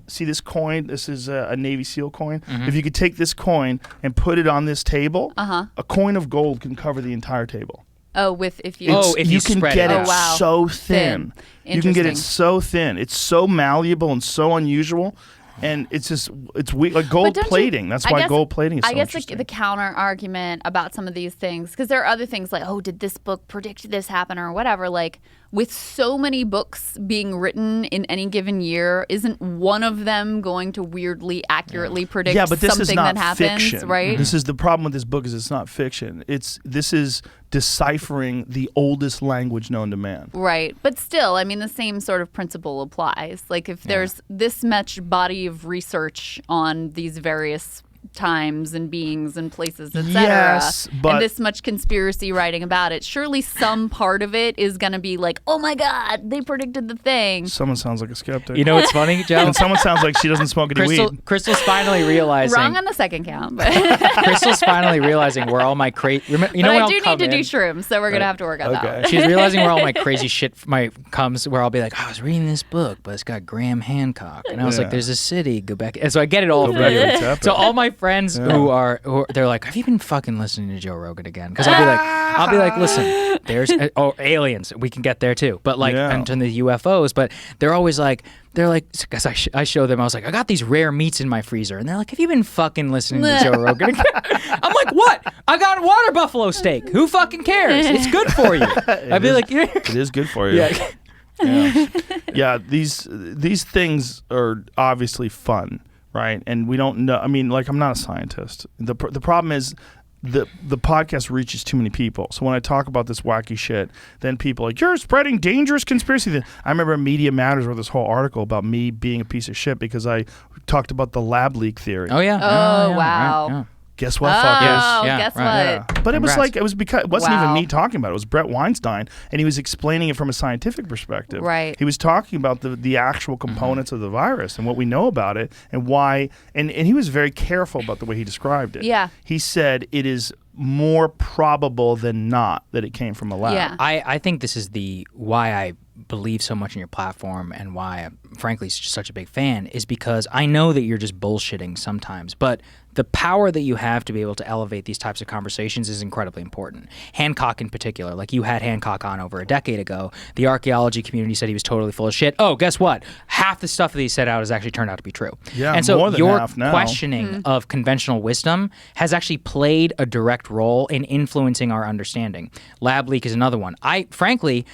see this coin. This is a Navy SEAL coin. If you could take this coin and put it on this table, a coin of gold can cover the entire table. Oh, if you can get it so thin. You can get it so thin. It's so malleable and so unusual. And it's weird, like gold plating. That's why gold plating is so interesting. I guess the counter argument about some of these things, because there are other things like, oh, did this book predict this happen or whatever? Like, with so many books being written in any given year, isn't one of them going to weirdly accurately predict something that happens? Fiction. Right? This is the problem with this book is it's not fiction. This is deciphering the oldest language known to man. Right. But still, I mean, the same sort of principle applies. Like, if there's this much body of research on these various times and beings and places, etc. Yes, but and this much conspiracy writing about it, surely some part of it is going to be like, oh my God, they predicted the thing. Someone sounds like a skeptic. You know what's funny, Joe? And someone sounds like she doesn't smoke any weed. Crystal's finally realizing. Wrong on the second count, but Crystal's finally realizing where all my crazy. You know, I do need to do shrooms, so we're gonna have to work on that one. She's realizing where all my crazy shit comes. Where I'll be like, I was reading this book, but it's got Graham Hancock, and I was like, there's a city. Go back, and so I get it all. So all my friends who they're like, have you been fucking listening to Joe Rogan again? Because I'll be like, listen, there's aliens. We can get there too, but like and the UFOs. But they're always like, because I show them, I was like, I got these rare meats in my freezer, and they're like, have you been fucking listening to Joe Rogan again? I'm like, what? I got water buffalo steak. Who fucking cares? It's good for you. I'd be like, it is good for you. Yeah. These things are obviously fun, right? And we don't know. I mean, like, I'm not a scientist. The problem is the podcast reaches too many people. So when I talk about this wacky shit, then people are like, you're spreading dangerous conspiracy. I remember Media Matters wrote this whole article about me being a piece of shit because I talked about the lab leak theory. Oh yeah. Oh wow. Right, yeah. Guess what, fuckers? Guess what? Yeah. But it was like, it wasn't even me talking about it. It was Brett Weinstein, and he was explaining it from a scientific perspective. Right. He was talking about the actual components of the virus and what we know about it and why. And he was very careful about the way he described it. Yeah. He said it is more probable than not that it came from a lab. Yeah. I think this is why I believe so much in your platform and why I'm frankly just such a big fan is because I know that you're just bullshitting sometimes, but the power that you have to be able to elevate these types of conversations is incredibly important. Hancock in particular, like you had Hancock on over a decade ago. The archaeology community said he was totally full of shit. Oh, guess what? Half the stuff that he said out has actually turned out to be true. Yeah, and so more than your half now. questioning of conventional wisdom has actually played a direct role in influencing our understanding. Lab leak is another one. Frankly,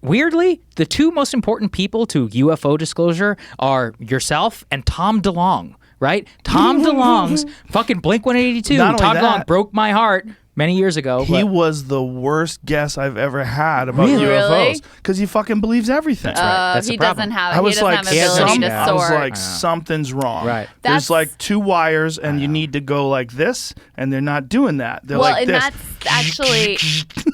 weirdly, the two most important people to UFO disclosure are yourself and Tom DeLonge. Right? Tom DeLonge's fucking Blink-182. Not only Tom that, DeLonge broke my heart many years ago. He was the worst guess I've ever had about UFOs because he fucking believes everything. That's right. That's he the problem. doesn't have. I was he doesn't like, have ability to I was soar. like, something's wrong. Right. There's like two wires, and you need to go like this, and they're not doing that. They're like and this.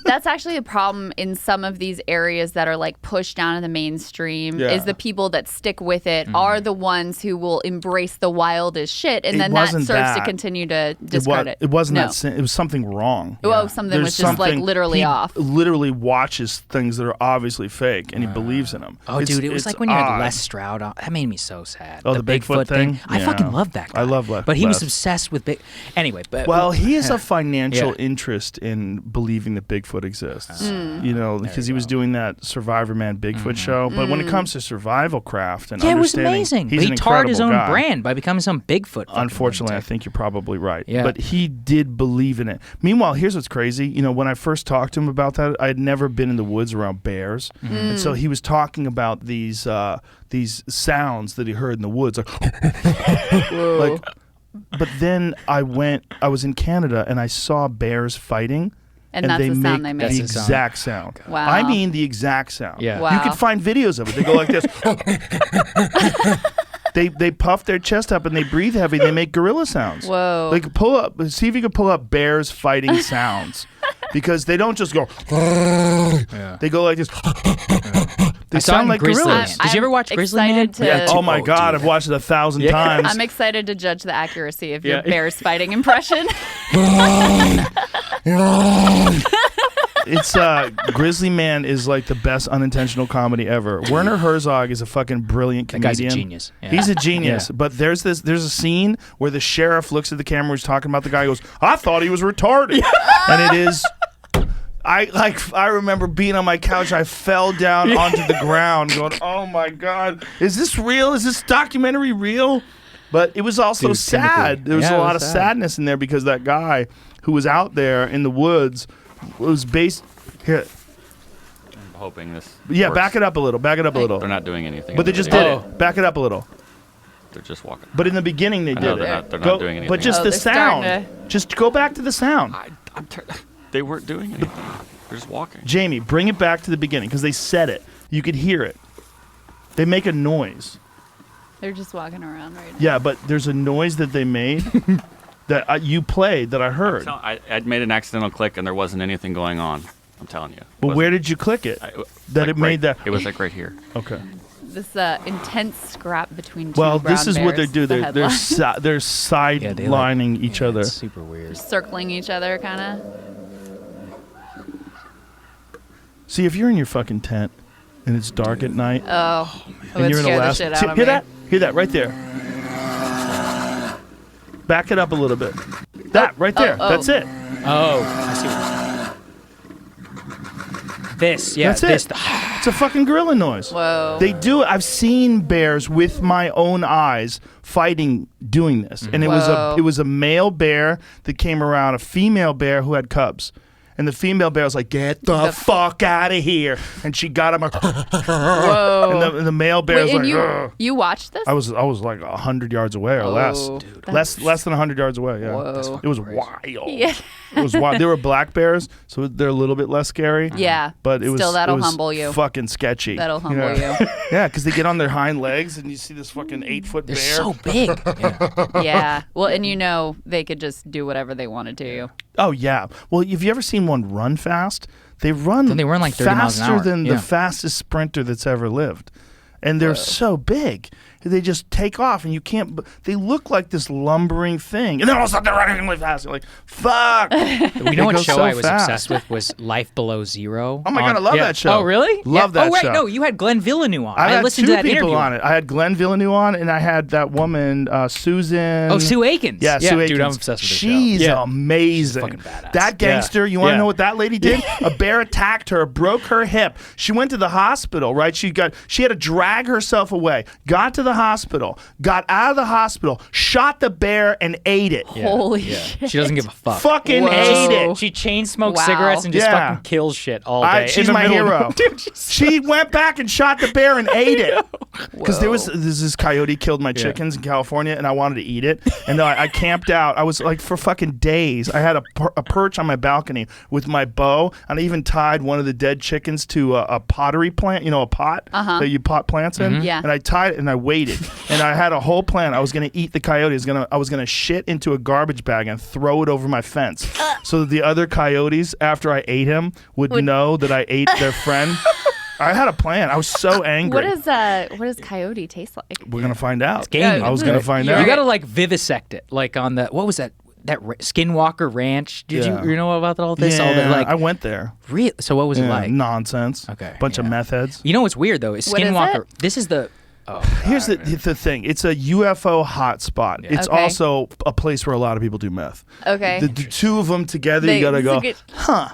that's actually a problem in some of these areas that are like pushed down in the mainstream. Yeah. Is the people that stick with it are the ones who will embrace the wildest shit, and It then that wasn't serves to that. continue to discredit. It wasn't No. that. It was something wrong. Oh, something was just like literally he off. Literally watches things that are obviously fake, and he believes in them. Oh, dude, it was like when you had Les Stroud on. That made me so sad. Oh, the Bigfoot thing? I Yeah. fucking love that guy. I love Les. But he was obsessed with Anyway, but well, he has a financial Yeah. interest in believing that Bigfoot exists. You know, because he was doing that Survivor Man Bigfoot show. But when it comes to survival craft and yeah, it was understanding, amazing. he's But he an tarred his own incredible guy. brand by becoming some Bigfoot. Unfortunately, I think you're probably right. Yeah. But he did believe in it. Meanwhile, here's what's crazy. You know, when I first talked to him about that, I had never been in the woods around bears. And so he was talking about these sounds that he heard in the woods. Like, but then I was in Canada and I saw bears fighting. And that's the sound they make make. the exact sound. Wow. I mean the exact sound. Yeah. Wow. You could find videos of it. They go like this. They puff their chest up and they breathe heavy. They make gorilla sounds. Whoa. Like see if you can pull up bears fighting sounds, because they don't just go. They go like this. They I saw sound in like Grizzly gorillas. Man. Did you ever watch Grizzly Man? excited to- Oh my God! I've watched it 1,000 times. I'm excited to judge the accuracy of your bears fighting impression. It's Grizzly Man is like the best unintentional comedy ever. Werner Herzog is a fucking brilliant That comedian. guy's a genius. Yeah. He's a genius. Yeah. But there's a scene where the sheriff looks at the camera, he's talking about the guy, goes, "I thought he was retarded," and it is. I remember being on my couch. I fell down onto the ground, going, "Oh my God, is this real? Is this documentary real?" But it was also Dude, sad. There was a lot of sadness in there because that guy who was out there in the woods was based here. I'm hoping this. Yeah, works. back it up a little. Back it up a little. They're not doing anything. But they in the just video. did it. Back it up a little. They're just walking. But in the beginning they I know did they're it. not- they're not doing anything. But just Oh, the they're starting sound. Just go back to the sound. They weren't doing anything. They're just walking. Jamie, bring it back to the beginning because they said it. You could hear it. They make a noise. They're just walking around right now. Yeah, but there's a noise that they made that you played that I heard. I'd made an accidental click and there wasn't anything going on. I'm telling you. Well, where did you click it? It made that. It was like right here. Okay. This intense scrap between two Well, brown this is what they bears, do. the They're headline. they're sidelining each other. It's super weird. Circling each other, kind of. See, if you're in your fucking tent and it's dark at night, Oh, and it you're would in scare the Alaska, shit see, out of hear me. that? Hear that right there? Back it up a little bit. That right there. That's it. Oh, I see what you're saying. This, yeah, That's it. It's a fucking gorilla noise. Whoa. They do it. I've seen bears with my own eyes fighting, doing this, and it was a male bear that came around a female bear who had cubs. And the female bear was like, "Get the fuck out of here!" And she got him. Whoa! And the male bear was like, you watched this? I was like 100 yards away or less. Dude. Less than 100 yards away. Yeah, it was wild. Yeah. It was wild. They were black bears, so they're a little bit less scary. Yeah, but that'll it was humble you. Fucking sketchy. That'll humble you. Yeah, because they get on their hind legs and you see this fucking 8-foot bear. They're so big. Yeah. Well, and they could just do whatever they wanted to you. Oh yeah. Well, have you ever seen one run fast? They run like 30 miles an hour. faster than the fastest sprinter that's ever lived. And they're so big. They just take off, and you can't. They look like this lumbering thing, and then all of a sudden they're running really fast. You're like, fuck. You know what show I was obsessed with was Life Below Zero. Oh my god, I love that show. Oh really? Love that show. Oh wait, no, you had Glenn Villeneuve on. I had listened two to that people interview on it. I had Glenn Villeneuve on, and I had that woman, Susan. Oh, Sue Akins. Yeah, Sue Akins. Dude, I'm obsessed with her She's show. amazing. She's fucking badass. That gangster, you want to know what that lady did? A bear attacked her, broke her hip. She went to the hospital, right? She had to drag herself away. Got to the hospital. Got out of the hospital, shot the bear, and ate it. Holy shit. She doesn't give a fuck. Fucking ate it. She chain smokes cigarettes and just fucking kills shit all day. She's my hero. She went back and shot the bear and ate it. Because there's this coyote killed my chickens in California, and I wanted to eat it. And I camped out. I was like, for fucking days. I had a perch on my balcony with my bow, and I even tied one of the dead chickens to a pottery plant, a pot that you pot plants in. Yeah. And I tied it and I waited. And I had a whole plan. I was going to eat the coyote. I was going to shit into a garbage bag and throw it over my fence so that the other coyotes, after I ate him, would know that I ate their friend. I had a plan. I was so angry. What does coyote taste like? We're going to find out. It's gamey. I was going to find out. You got to like vivisect it, like on the what was that Skinwalker Ranch? Did you know about all this? Yeah, all that, like, I went there. Really? So what was it like? Nonsense. Okay. Bunch of meth heads. You know what's weird though? Is Skinwalker. This is the. Oh, here's the thing. It's a UFO hotspot. It's also a place where a lot of people do meth. Okay. The two of them together, you gotta go, huh?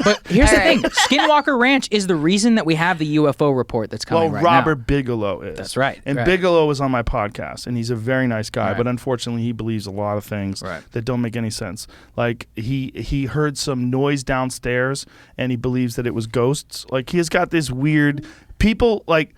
But here's the thing: Skinwalker Ranch is the reason that we have the UFO report that's coming right now. Robert Bigelow is. That's right. And Bigelow was on my podcast, and he's a very nice guy. But unfortunately, he believes a lot of things that don't make any sense. Like he heard some noise downstairs, and he believes that it was ghosts. Like he has got this weird people like.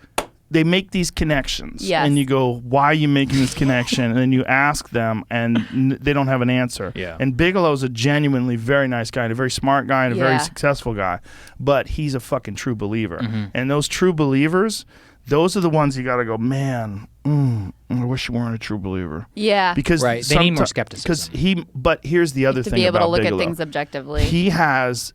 They make these connections, and you go, "Why are you making this connection?" And then you ask them, and they don't have an answer. Yeah. And Bigelow's a genuinely very nice guy, and a very smart guy, and a very successful guy, but he's a fucking true believer. Mm-hmm. And those true believers, those are the ones you got to go, man. I wish you weren't a true believer. Yeah. Because they need more skepticism. But here's the other thing to be able about to look Bigelow. at things objectively. He has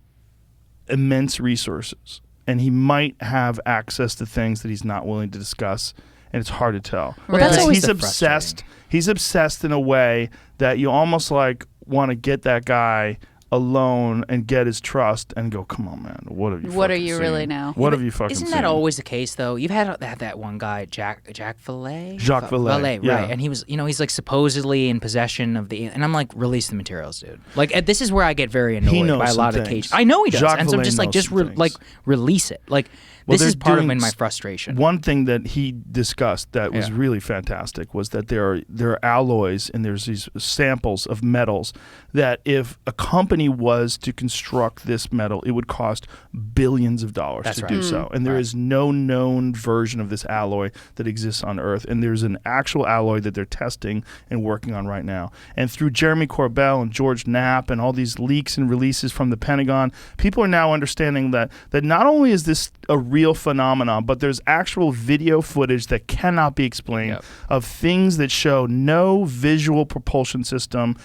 immense resources. And he might have access to things that he's not willing to discuss, and it's hard to tell. Well, that's because always he's obsessed. He's obsessed in a way that you almost like want to get that guy alone and get his trust and go, come on, man, what have you? What are fucking you seen? really now? What have you fucking Isn't seen? that always the case though? You've had that one guy, Jacques Vallée. Jacques Vallée, right? yeah. And he was, he's like supposedly in possession of and I'm like, release the materials, dude. Like this is where I get very annoyed by a lot of cases. I know he does, Jacques and so I'm Vallée just like, knows some release it. Like this is part of my frustration. One thing that he discussed that was really fantastic was that there are alloys and there's these samples of metals that if a company was to construct this metal, it would cost billions of dollars to do so. And there is no known version of this alloy that exists on Earth. And there's an actual alloy that they're testing and working on right now. And through Jeremy Corbell and George Knapp and all these leaks and releases from the Pentagon, people are now understanding that not only is this a real phenomenon, but there's actual video footage that cannot be explained of things that show no visible propulsion system,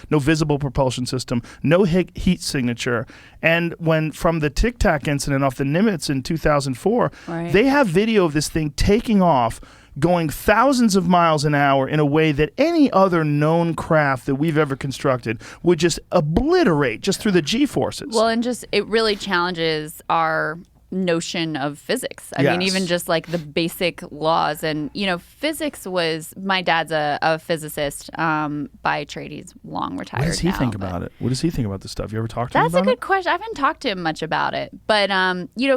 no heat signature. And when from the Tic Tac incident off the Nimitz in 2004, they have video of this thing taking off, going thousands of miles an hour in a way that any other known craft that we've ever constructed would just obliterate just through the G-forces. Well, and just it really challenges our notion of physics. I mean, even just like the basic laws. And, physics was, my dad's a physicist by trade. He's long retired. What does he think about it? What does he think about this stuff? You ever talked to him about it? That's a good question. I haven't talked to him much about it. But,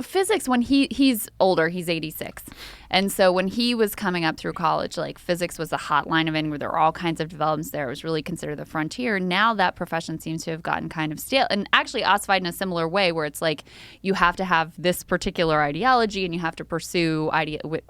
physics, when he's older, he's 86. And so when he was coming up through college, like physics was a hot line of in where there were all kinds of developments there. It was really considered the frontier. Now that profession seems to have gotten kind of stale and actually ossified in a similar way where it's like you have to have this particular ideology and you have to pursue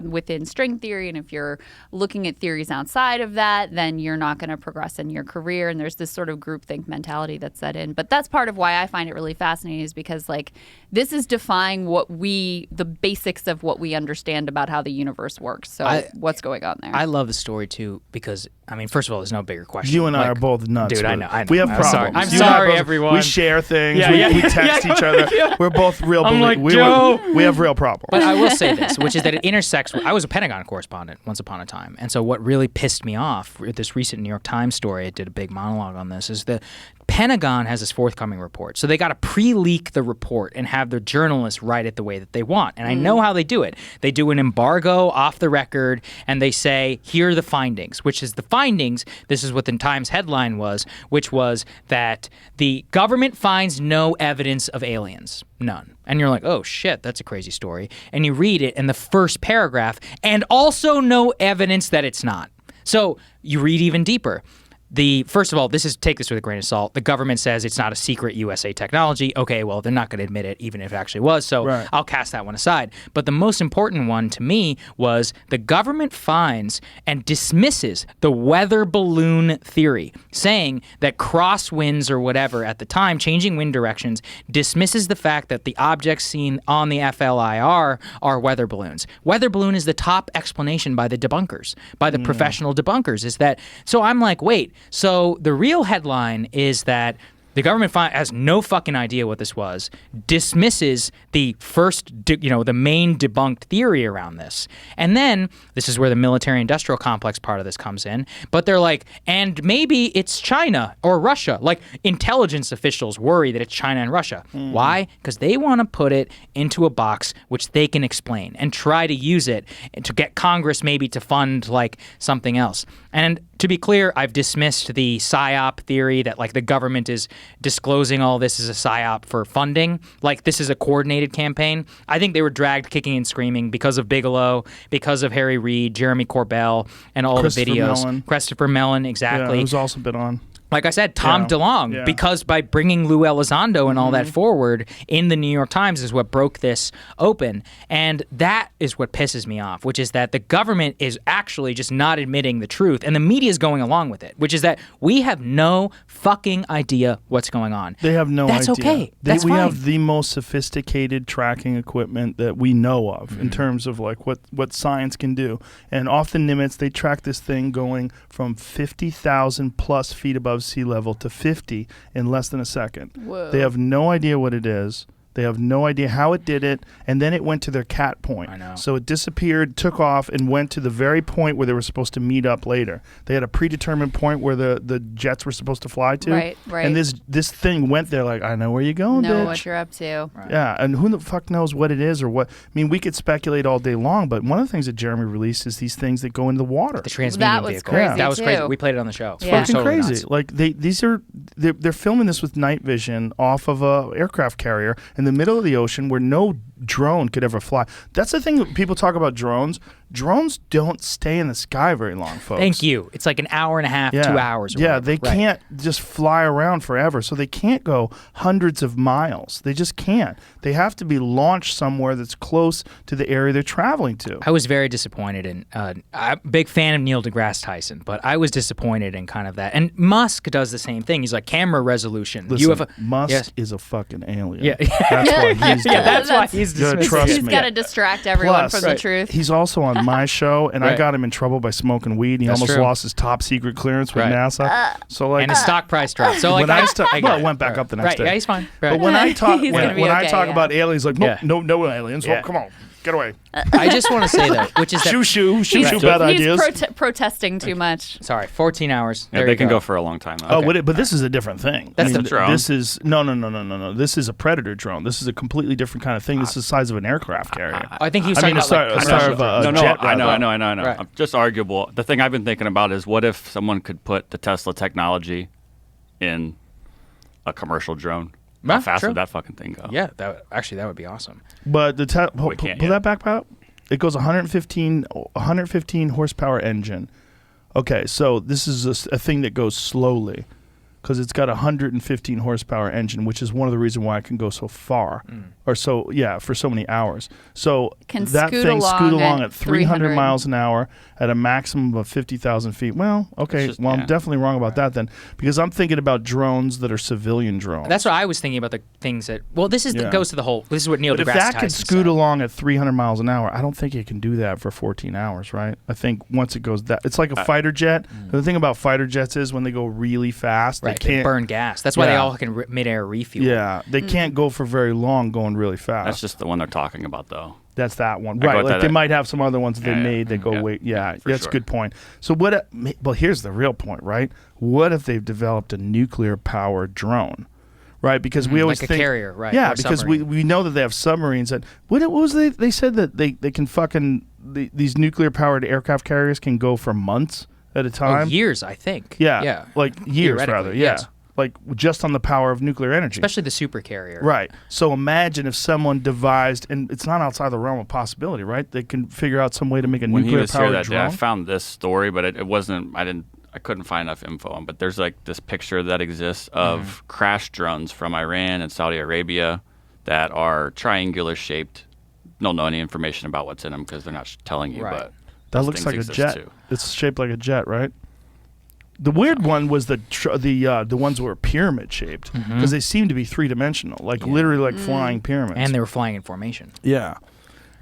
within string theory. And if you're looking at theories outside of that, then you're not going to progress in your career. And there's this sort of groupthink mentality that's set in. But that's part of why I find it really fascinating is because like this is defying the basics of what we understand about how the universe works. So what's going on there? I love the story too because I mean, first of all, there's no bigger question. You and I are both nuts. Dude, I know. We have problems. I'm sorry, everyone. We share things. We text each other. We're both real. We have real problems. But I will say this, which is that it intersects. I was a Pentagon correspondent once upon a time, and so what really pissed me off with this recent New York Times story, I did a big monologue on this, is the Pentagon has this forthcoming report. So they got to pre-leak the report and have the journalists write it the way that they want. And I know how they do it. They do an embargo off the record, and they say, here are the findings, which is the findings. This is what the Times headline was, which was that the government finds no evidence of aliens. None. And you're like, oh, shit, that's a crazy story. And you read it in the first paragraph, and also no evidence that it's not. So you read even deeper. First of all, take this with a grain of salt. The government says it's not a secret USA technology. Okay, well, they're not going to admit it, even if it actually was. So I'll cast that one aside. But the most important one to me was the government finds and dismisses the weather balloon theory, saying that crosswinds or whatever at the time, changing wind directions, dismisses the fact that the objects seen on the FLIR are weather balloons. Weather balloon is the top explanation by the debunkers, by the professional debunkers, is that. So I'm like, wait. So the real headline is that the government has no fucking idea what this was, dismisses the the main debunked theory around this. And then, this is where the military-industrial complex part of this comes in, but they're like, and maybe it's China or Russia. Like, intelligence officials worry that it's China and Russia. Why? Because they want to put it into a box which they can explain and try to use it to get Congress maybe to fund, like, something else. And to be clear, I've dismissed the PSYOP theory that, like, the government is disclosing all this as a PSYOP for funding. Like, this is a coordinated campaign. I think they were dragged kicking and screaming because of Bigelow, because of Harry Reid, Jeremy Corbell, and all the videos. Christopher Mellon, exactly. Yeah, who's also been on. Like I said, Tom DeLonge, because by bringing Lou Elizondo and all that forward in the New York Times is what broke this open. And that is what pisses me off, which is that the government is actually just not admitting the truth, and the media is going along with it, which is that we have no fucking idea what's going on. They have no idea. That's okay. That's we fine. have the most sophisticated tracking equipment that we know of in terms of like what science can do. And off the Nimitz, they track this thing going from 50,000 plus feet above sea level to 50 in less than a second. Whoa. They have no idea what it is. They have no idea how it did it, and then it went to their cat point. I know. So it disappeared, took off, and went to the very point where they were supposed to meet up later. They had a predetermined point where the jets were supposed to fly to. Right. And this thing went there like, I know where you're going, know bitch. what you're up to. Right. Yeah, and who the fuck knows what it is or what? I mean, we could speculate all day long, but one of the things that Jeremy released is these things that go into the water. The transmedium That was vehicle. crazy, That was crazy. too. We played it on the show. It's Fucking Totally crazy. nuts. Like they're filming this with night vision off of a aircraft carrier in the middle of the ocean where no drone could ever fly. That's the thing that people talk about drones. Drones don't stay in the sky very long, folks. Thank you. It's like an hour and a half, 2 hours. Or Yeah, whatever. they Right. can't just fly around forever. So they can't go hundreds of miles. They just can't. They have to be launched somewhere that's close to the area they're traveling to. I was very disappointed in. I'm a big fan of Neil deGrasse Tyson, but I was disappointed in kind of that. And Musk does the same thing. He's like camera resolution. Listen, Musk is a fucking alien. Yeah. That's why he's doing it. That's why he's Yeah, dismissing trust it. He's me. got to distract everyone Plus, from the truth. He's also on my show, and I Right. got him in trouble by smoking weed. He That's almost true. lost his top secret clearance with Right. NASA. So like, And his stock price dropped. So like, when I get it it. went back up the next right. day. Yeah, he's fine. Right. But when I talk He's gonna be when I okay, talk yeah. about aliens, like Yeah. no aliens. Yeah. Oh, come on. Get away. I just want to say though, which is that Shoo, He's bad ideas. protesting too much. Sorry, 14 hours. Yeah, There they you can go go for a long time. Though. Oh, but this is a different thing. That's the drone. This is no. This is a Predator drone. This is a completely different kind of thing. This is the size of an aircraft carrier. I think he was I talking mean, about a star of a No, jet. I know. Right. Just arguable. The thing I've been thinking about is what if someone could put the Tesla technology in a commercial drone? Yeah, How fast true. would that fucking thing go? Yeah, that would be awesome. But the pull can't yet. that back out. It goes 115 horsepower engine. Okay, so this is a thing that goes slowly because it's got a 115 horsepower engine, which is one of the reasons why it can go so far or for so many hours. So Can that scoot thing scoot along along at at 300 300 miles an hour at a maximum of 50,000 feet. Well, okay, I'm definitely wrong about that then because I'm thinking about drones that are civilian drones. That's what I was thinking about the things that. Well, this is goes to the whole. This is what Neil But if deGrasse that Tyson could scoot said. along at 300 miles an hour, I don't think it can do that for 14 hours, right? I think once it goes that, it's like a fighter jet. The thing about fighter jets is when they go really fast, Right, they can't burn gas. That's why they Yeah. all can mid-air refuel. Yeah, they can't go for very long going really fast. That's just the one they're talking about, though. That's that one, I right? got Like that they at- might have some other ones that they Yeah, made that go yeah. wait. Yeah, For that's sure. a good point. So what? Well, here's the real point, right? What if they've developed a nuclear-powered drone? Right, because we always like a think carrier, right, Yeah, or because submarine. we know that they have submarines. That what was they said that they can fucking these nuclear-powered aircraft carriers can go for months at a Oh, time. years, I think. Yeah, Yeah. like years Theoretically, rather. Yeah, yes. like just on the power of nuclear energy. Especially the super carrier. Right. So imagine if someone devised, and it's not outside the realm of possibility, right? They can figure out some way to make a When he was here nuclear-powered that day, I drone. found this story, but it wasn't. I couldn't find enough info on. But there's like this picture that exists of crash drones from Iran and Saudi Arabia that are triangular shaped. Don't know any information about what's in them because they're not telling you. Right. But That those looks things like a exist jet. too. It's shaped like a jet, right? The weird one was the ones that were pyramid shaped because they seem to be 3-dimensional, like literally like flying pyramids. And they were flying in formation. Yeah.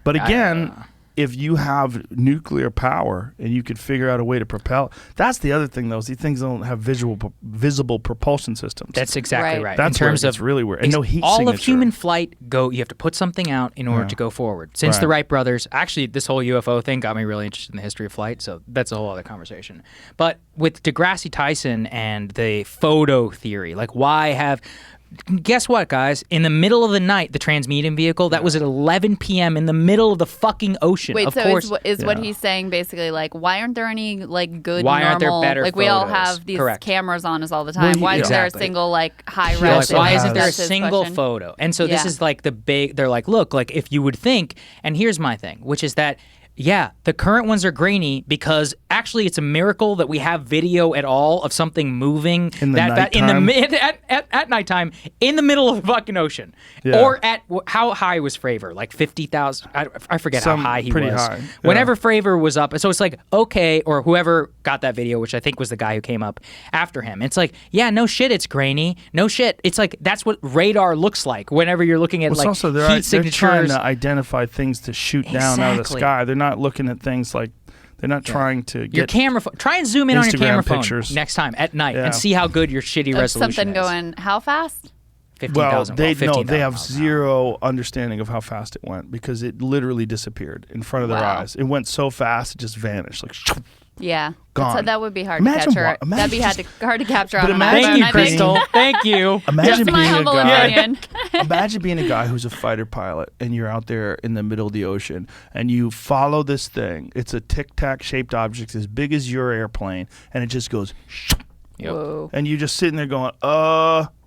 But again, if you have nuclear power and you could figure out a way to propel, that's the other thing though, is these things don't have visible propulsion systems. That's exactly right. That's in terms where it's of really weird. And no heat all signature. of human flight you have to put something out in order Yeah. to go forward. Since Right. the Wright brothers, actually this whole UFO thing got me really interested in the history of flight, so that's a whole other conversation. But with deGrasse Tyson and the photo theory, like why have guess what, guys? In the middle of the night, the transmedium vehicle, that was at 11 p.m. in the middle of the fucking ocean. Wait, of so course. is what he's saying basically like, why aren't there any like good Why aren't there normal, better like we all photos? have these Correct. cameras on us all the time? Well, Why isn't there a Exactly. single like high He res? also Why has- isn't there a That's his single question. photo? And so this Yeah. is like they're like, look, like if you would think, and here's my thing, which is that, yeah, the current ones are grainy because actually it's a miracle that we have video at all of something moving In the at nighttime in the middle of the fucking ocean. Yeah. Or at how high was Fravor? Like 50,000. I forget Some how high he pretty was. high, yeah. Whenever Fravor was up, so it's like okay, or whoever got that video, which I think was the guy who came up after him. It's like, yeah, no shit, it's grainy. No shit, it's like that's what radar looks like. Whenever you're looking at Well, it's like also heat they're signatures. trying to identify things to shoot down out of the Exactly. sky. They're not looking at things like they're not trying to Your get camera phone. Try and zoom in on your Instagram camera phone pictures. next time at night Yeah. and see how good your shitty There's resolution something is. going how fast? 15,000. Well, they 15,000 have miles an hour. zero understanding of how fast it went because it literally disappeared in front of their Wow. eyes. It went so fast it just vanished, like Yeah. Gone. So that would be hard Imagine to capture. what- That'd be imagine hard to capture But on an imagine- Thank you, iPhone, I think. Krystal. Thank you. Imagine Just my being a humble guy. opinion. Imagine being a guy who's a fighter pilot and you're out there in the middle of the ocean and you follow this thing. It's a tic-tac shaped object as big as your airplane and it just goes Whoa. and you just sitting there going,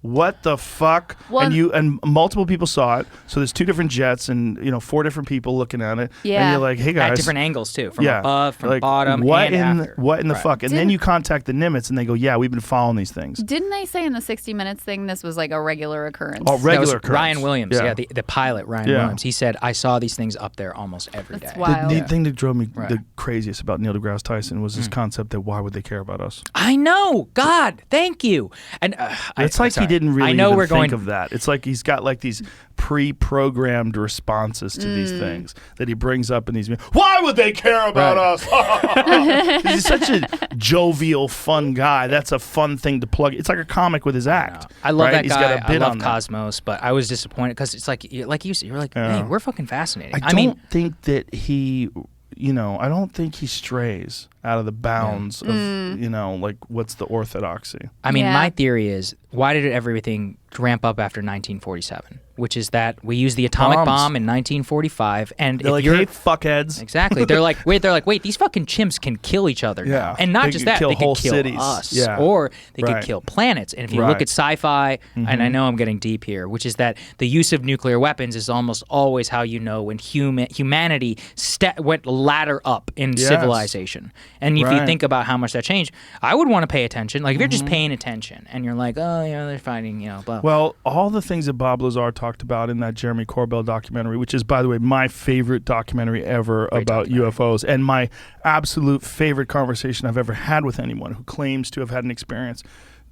what the fuck? Well, and multiple people saw it. So there's 2 different jets and 4 different people looking at it. And Yeah. you're like, hey guys. At different angles too, from yeah, above, from like, bottom, what and after. what in the Right. fuck? And then Didn't- you contact the Nimitz and they go, yeah, we've been following these things. Didn't they say in the 60 Minutes thing this was like a regular occurrence? Oh, That regular was occurrence. Ryan Williams, yeah, the pilot Ryan Yeah. Williams. He said, I saw these things up there almost every day. That's The wild. neat thing that drove me Right. the craziest about Neil deGrasse Tyson was this concept that why would they care about us? I know. God, thank you. And It's like he didn't really I know even we're think going of that. It's like he's got like these pre-programmed responses to these things that he brings up in these. Why would they care about us? He's such a jovial, fun guy. That's a fun thing to plug. It's like a comic with his act. I love right? that He's guy. got a bit I love on that. Cosmos, but I was disappointed because it's like you said, you're like, hey, we're fucking fascinating. I don't think that he, I don't think he strays out of the bounds of, like what's the orthodoxy. I mean, my theory is, why did everything ramp up after 1947? Which is that we used the atomic bomb in 1945, and they're like, hey, fuckheads. Exactly. They're like, wait, these fucking chimps can kill each other now. And not They just could that, kill they whole could kill cities. us. Yeah. Or they Right. could kill planets. And if you Right. look at sci-fi, and I know I'm getting deep here, which is that the use of nuclear weapons is almost always how you know when humanity went ladder up in civilization. And if you think about how much that changed, I would want to pay attention. Like if you're just paying attention and you're like, oh, they're fighting, blah. Well, all the things that Bob Lazar talked about in that Jeremy Corbell documentary, which is, by the way, my favorite documentary ever about UFOs, and my absolute favorite conversation I've ever had with anyone who claims to have had an experience.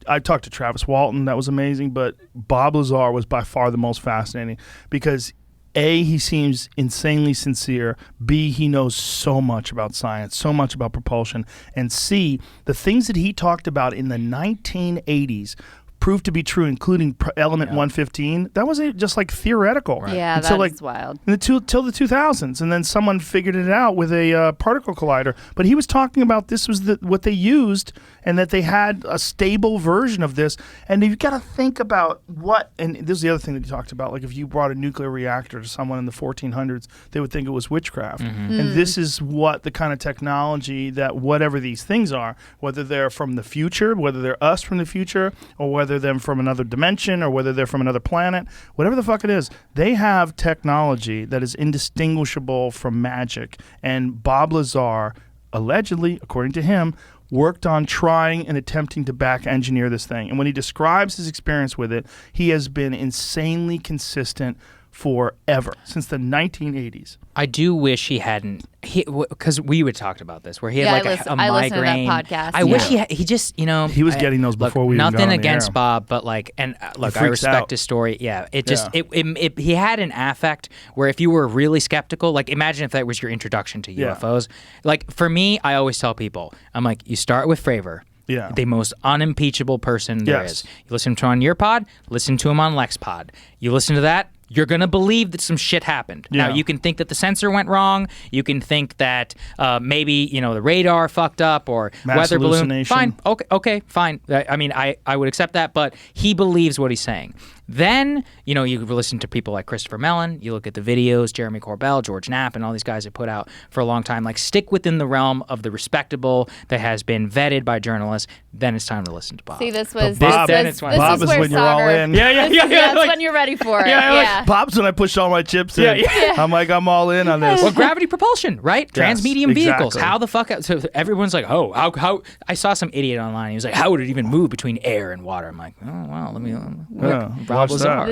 I talked to Travis Walton, that was amazing, but Bob Lazar was by far the most fascinating because A, he seems insanely sincere. B, he knows so much about science, so much about propulsion. And C, the things that he talked about in the 1980s proved to be true, including element 115. That wasn't just like theoretical. Right. Yeah, until that's wild. Till the 2000s, and then someone figured it out with a particle collider. But he was talking about this was what they used, and that they had a stable version of this. And you've got to think about what. And this is the other thing that he talked about. Like if you brought a nuclear reactor to someone in the 1400s, they would think it was witchcraft. And this is what the kind of technology that whatever these things are, whether they're from the future, whether they're us from the future, or whether they're from another dimension, or whether they're from another planet, whatever the fuck it is, they have technology that is indistinguishable from magic. And Bob Lazar, allegedly, according to him, worked on trying and attempting to back engineer this thing. And when he describes his experience with it, he has been insanely consistent forever, since the 1980s. I do wish he hadn't, because we would talked about this, where he had a I listened to that migraine. podcast. I wish he just, he was getting those before we even got nothing on the against air. Bob, but look, I freaks respect out. his story. Yeah, he had an affect where if you were really skeptical, like imagine if that was your introduction to UFOs. Like for me, I always tell people, I'm like, you start with Fravor. Yeah. The most unimpeachable person there is. You listen to him on your pod, listen to him on Lex pod. You listen to that, you're going to believe that some shit happened. Now, you can think that the sensor went wrong. You can think that maybe, the radar fucked up or Mass weather balloon. hallucination. Fine. Okay, fine. I mean, I would accept that, but he believes what he's saying. Then, you listen to people like Christopher Mellon, you look at the videos, Jeremy Corbell, George Knapp, and all these guys that put out for a long time, like stick within the realm of the respectable that has been vetted by journalists, then it's time to listen to Bob. See, this was Bob, this is Bob is where when you're all Saagar- in. Yeah, that's when you're ready for it. Yeah. Bob's when I push all my chips in. I'm like, I'm all in on this. Well, gravity propulsion, right? Yes, Transmedium vehicles. exactly. How the fuck? So everyone's like, how? I saw some idiot online. He was like, how would it even move between air and water? I'm like, oh well, let me. watch Bob Lazar.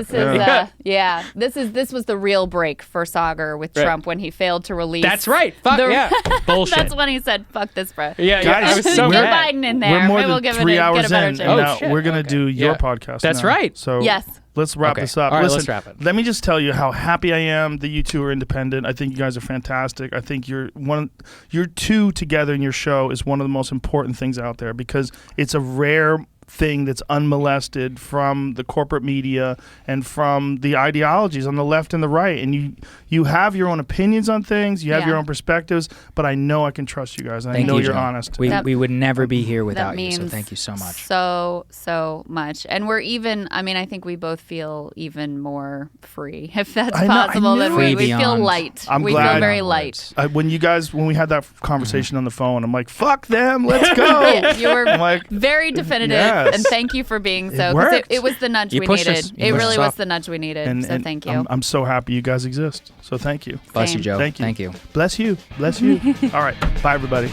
This is this was the real break for Saagar with Trump when he failed to release. That's right. Fuck yeah. Bullshit. That's when he said, "Fuck this, bro." Yeah, Guys, I was so Get mad. Biden in there. We're more Maybe we'll than give 3 get hours a better in, chance. and now shit. we're going to do your Yeah. podcast. That's now. right. So Yes. let's wrap Okay. this up. All right, Listen, let's wrap it. let me just tell you how happy I am that you two are independent. I think you guys are fantastic. I think your two together in your show is one of the most important things out there because it's a rare thing that's unmolested from the corporate media and from the ideologies on the left and the right. And you have your own opinions on things, you have your own perspectives, but I know I can trust you guys, and Thank I know you, you're John. honest. We would never be here That without you. means So thank you so much. So much. And we're even, I think we both feel even more free, if that's I know, I possible. Than knew we it. feel Beyond. light. I'm we glad. feel very light. When we had that conversation on the phone, I'm like, fuck them, let's go. Yeah, you were I'm like, very definitive, yes. and thank you for being so. 'cause worked. It was the nudge You we pushed needed. us. You It pushed really us was off. the nudge we needed. and, so and thank you. I'm so happy you guys exist. So thank you. Bless you, Same. Joe. Thank you. Thank you. Bless you. Bless you. All right. Bye, everybody.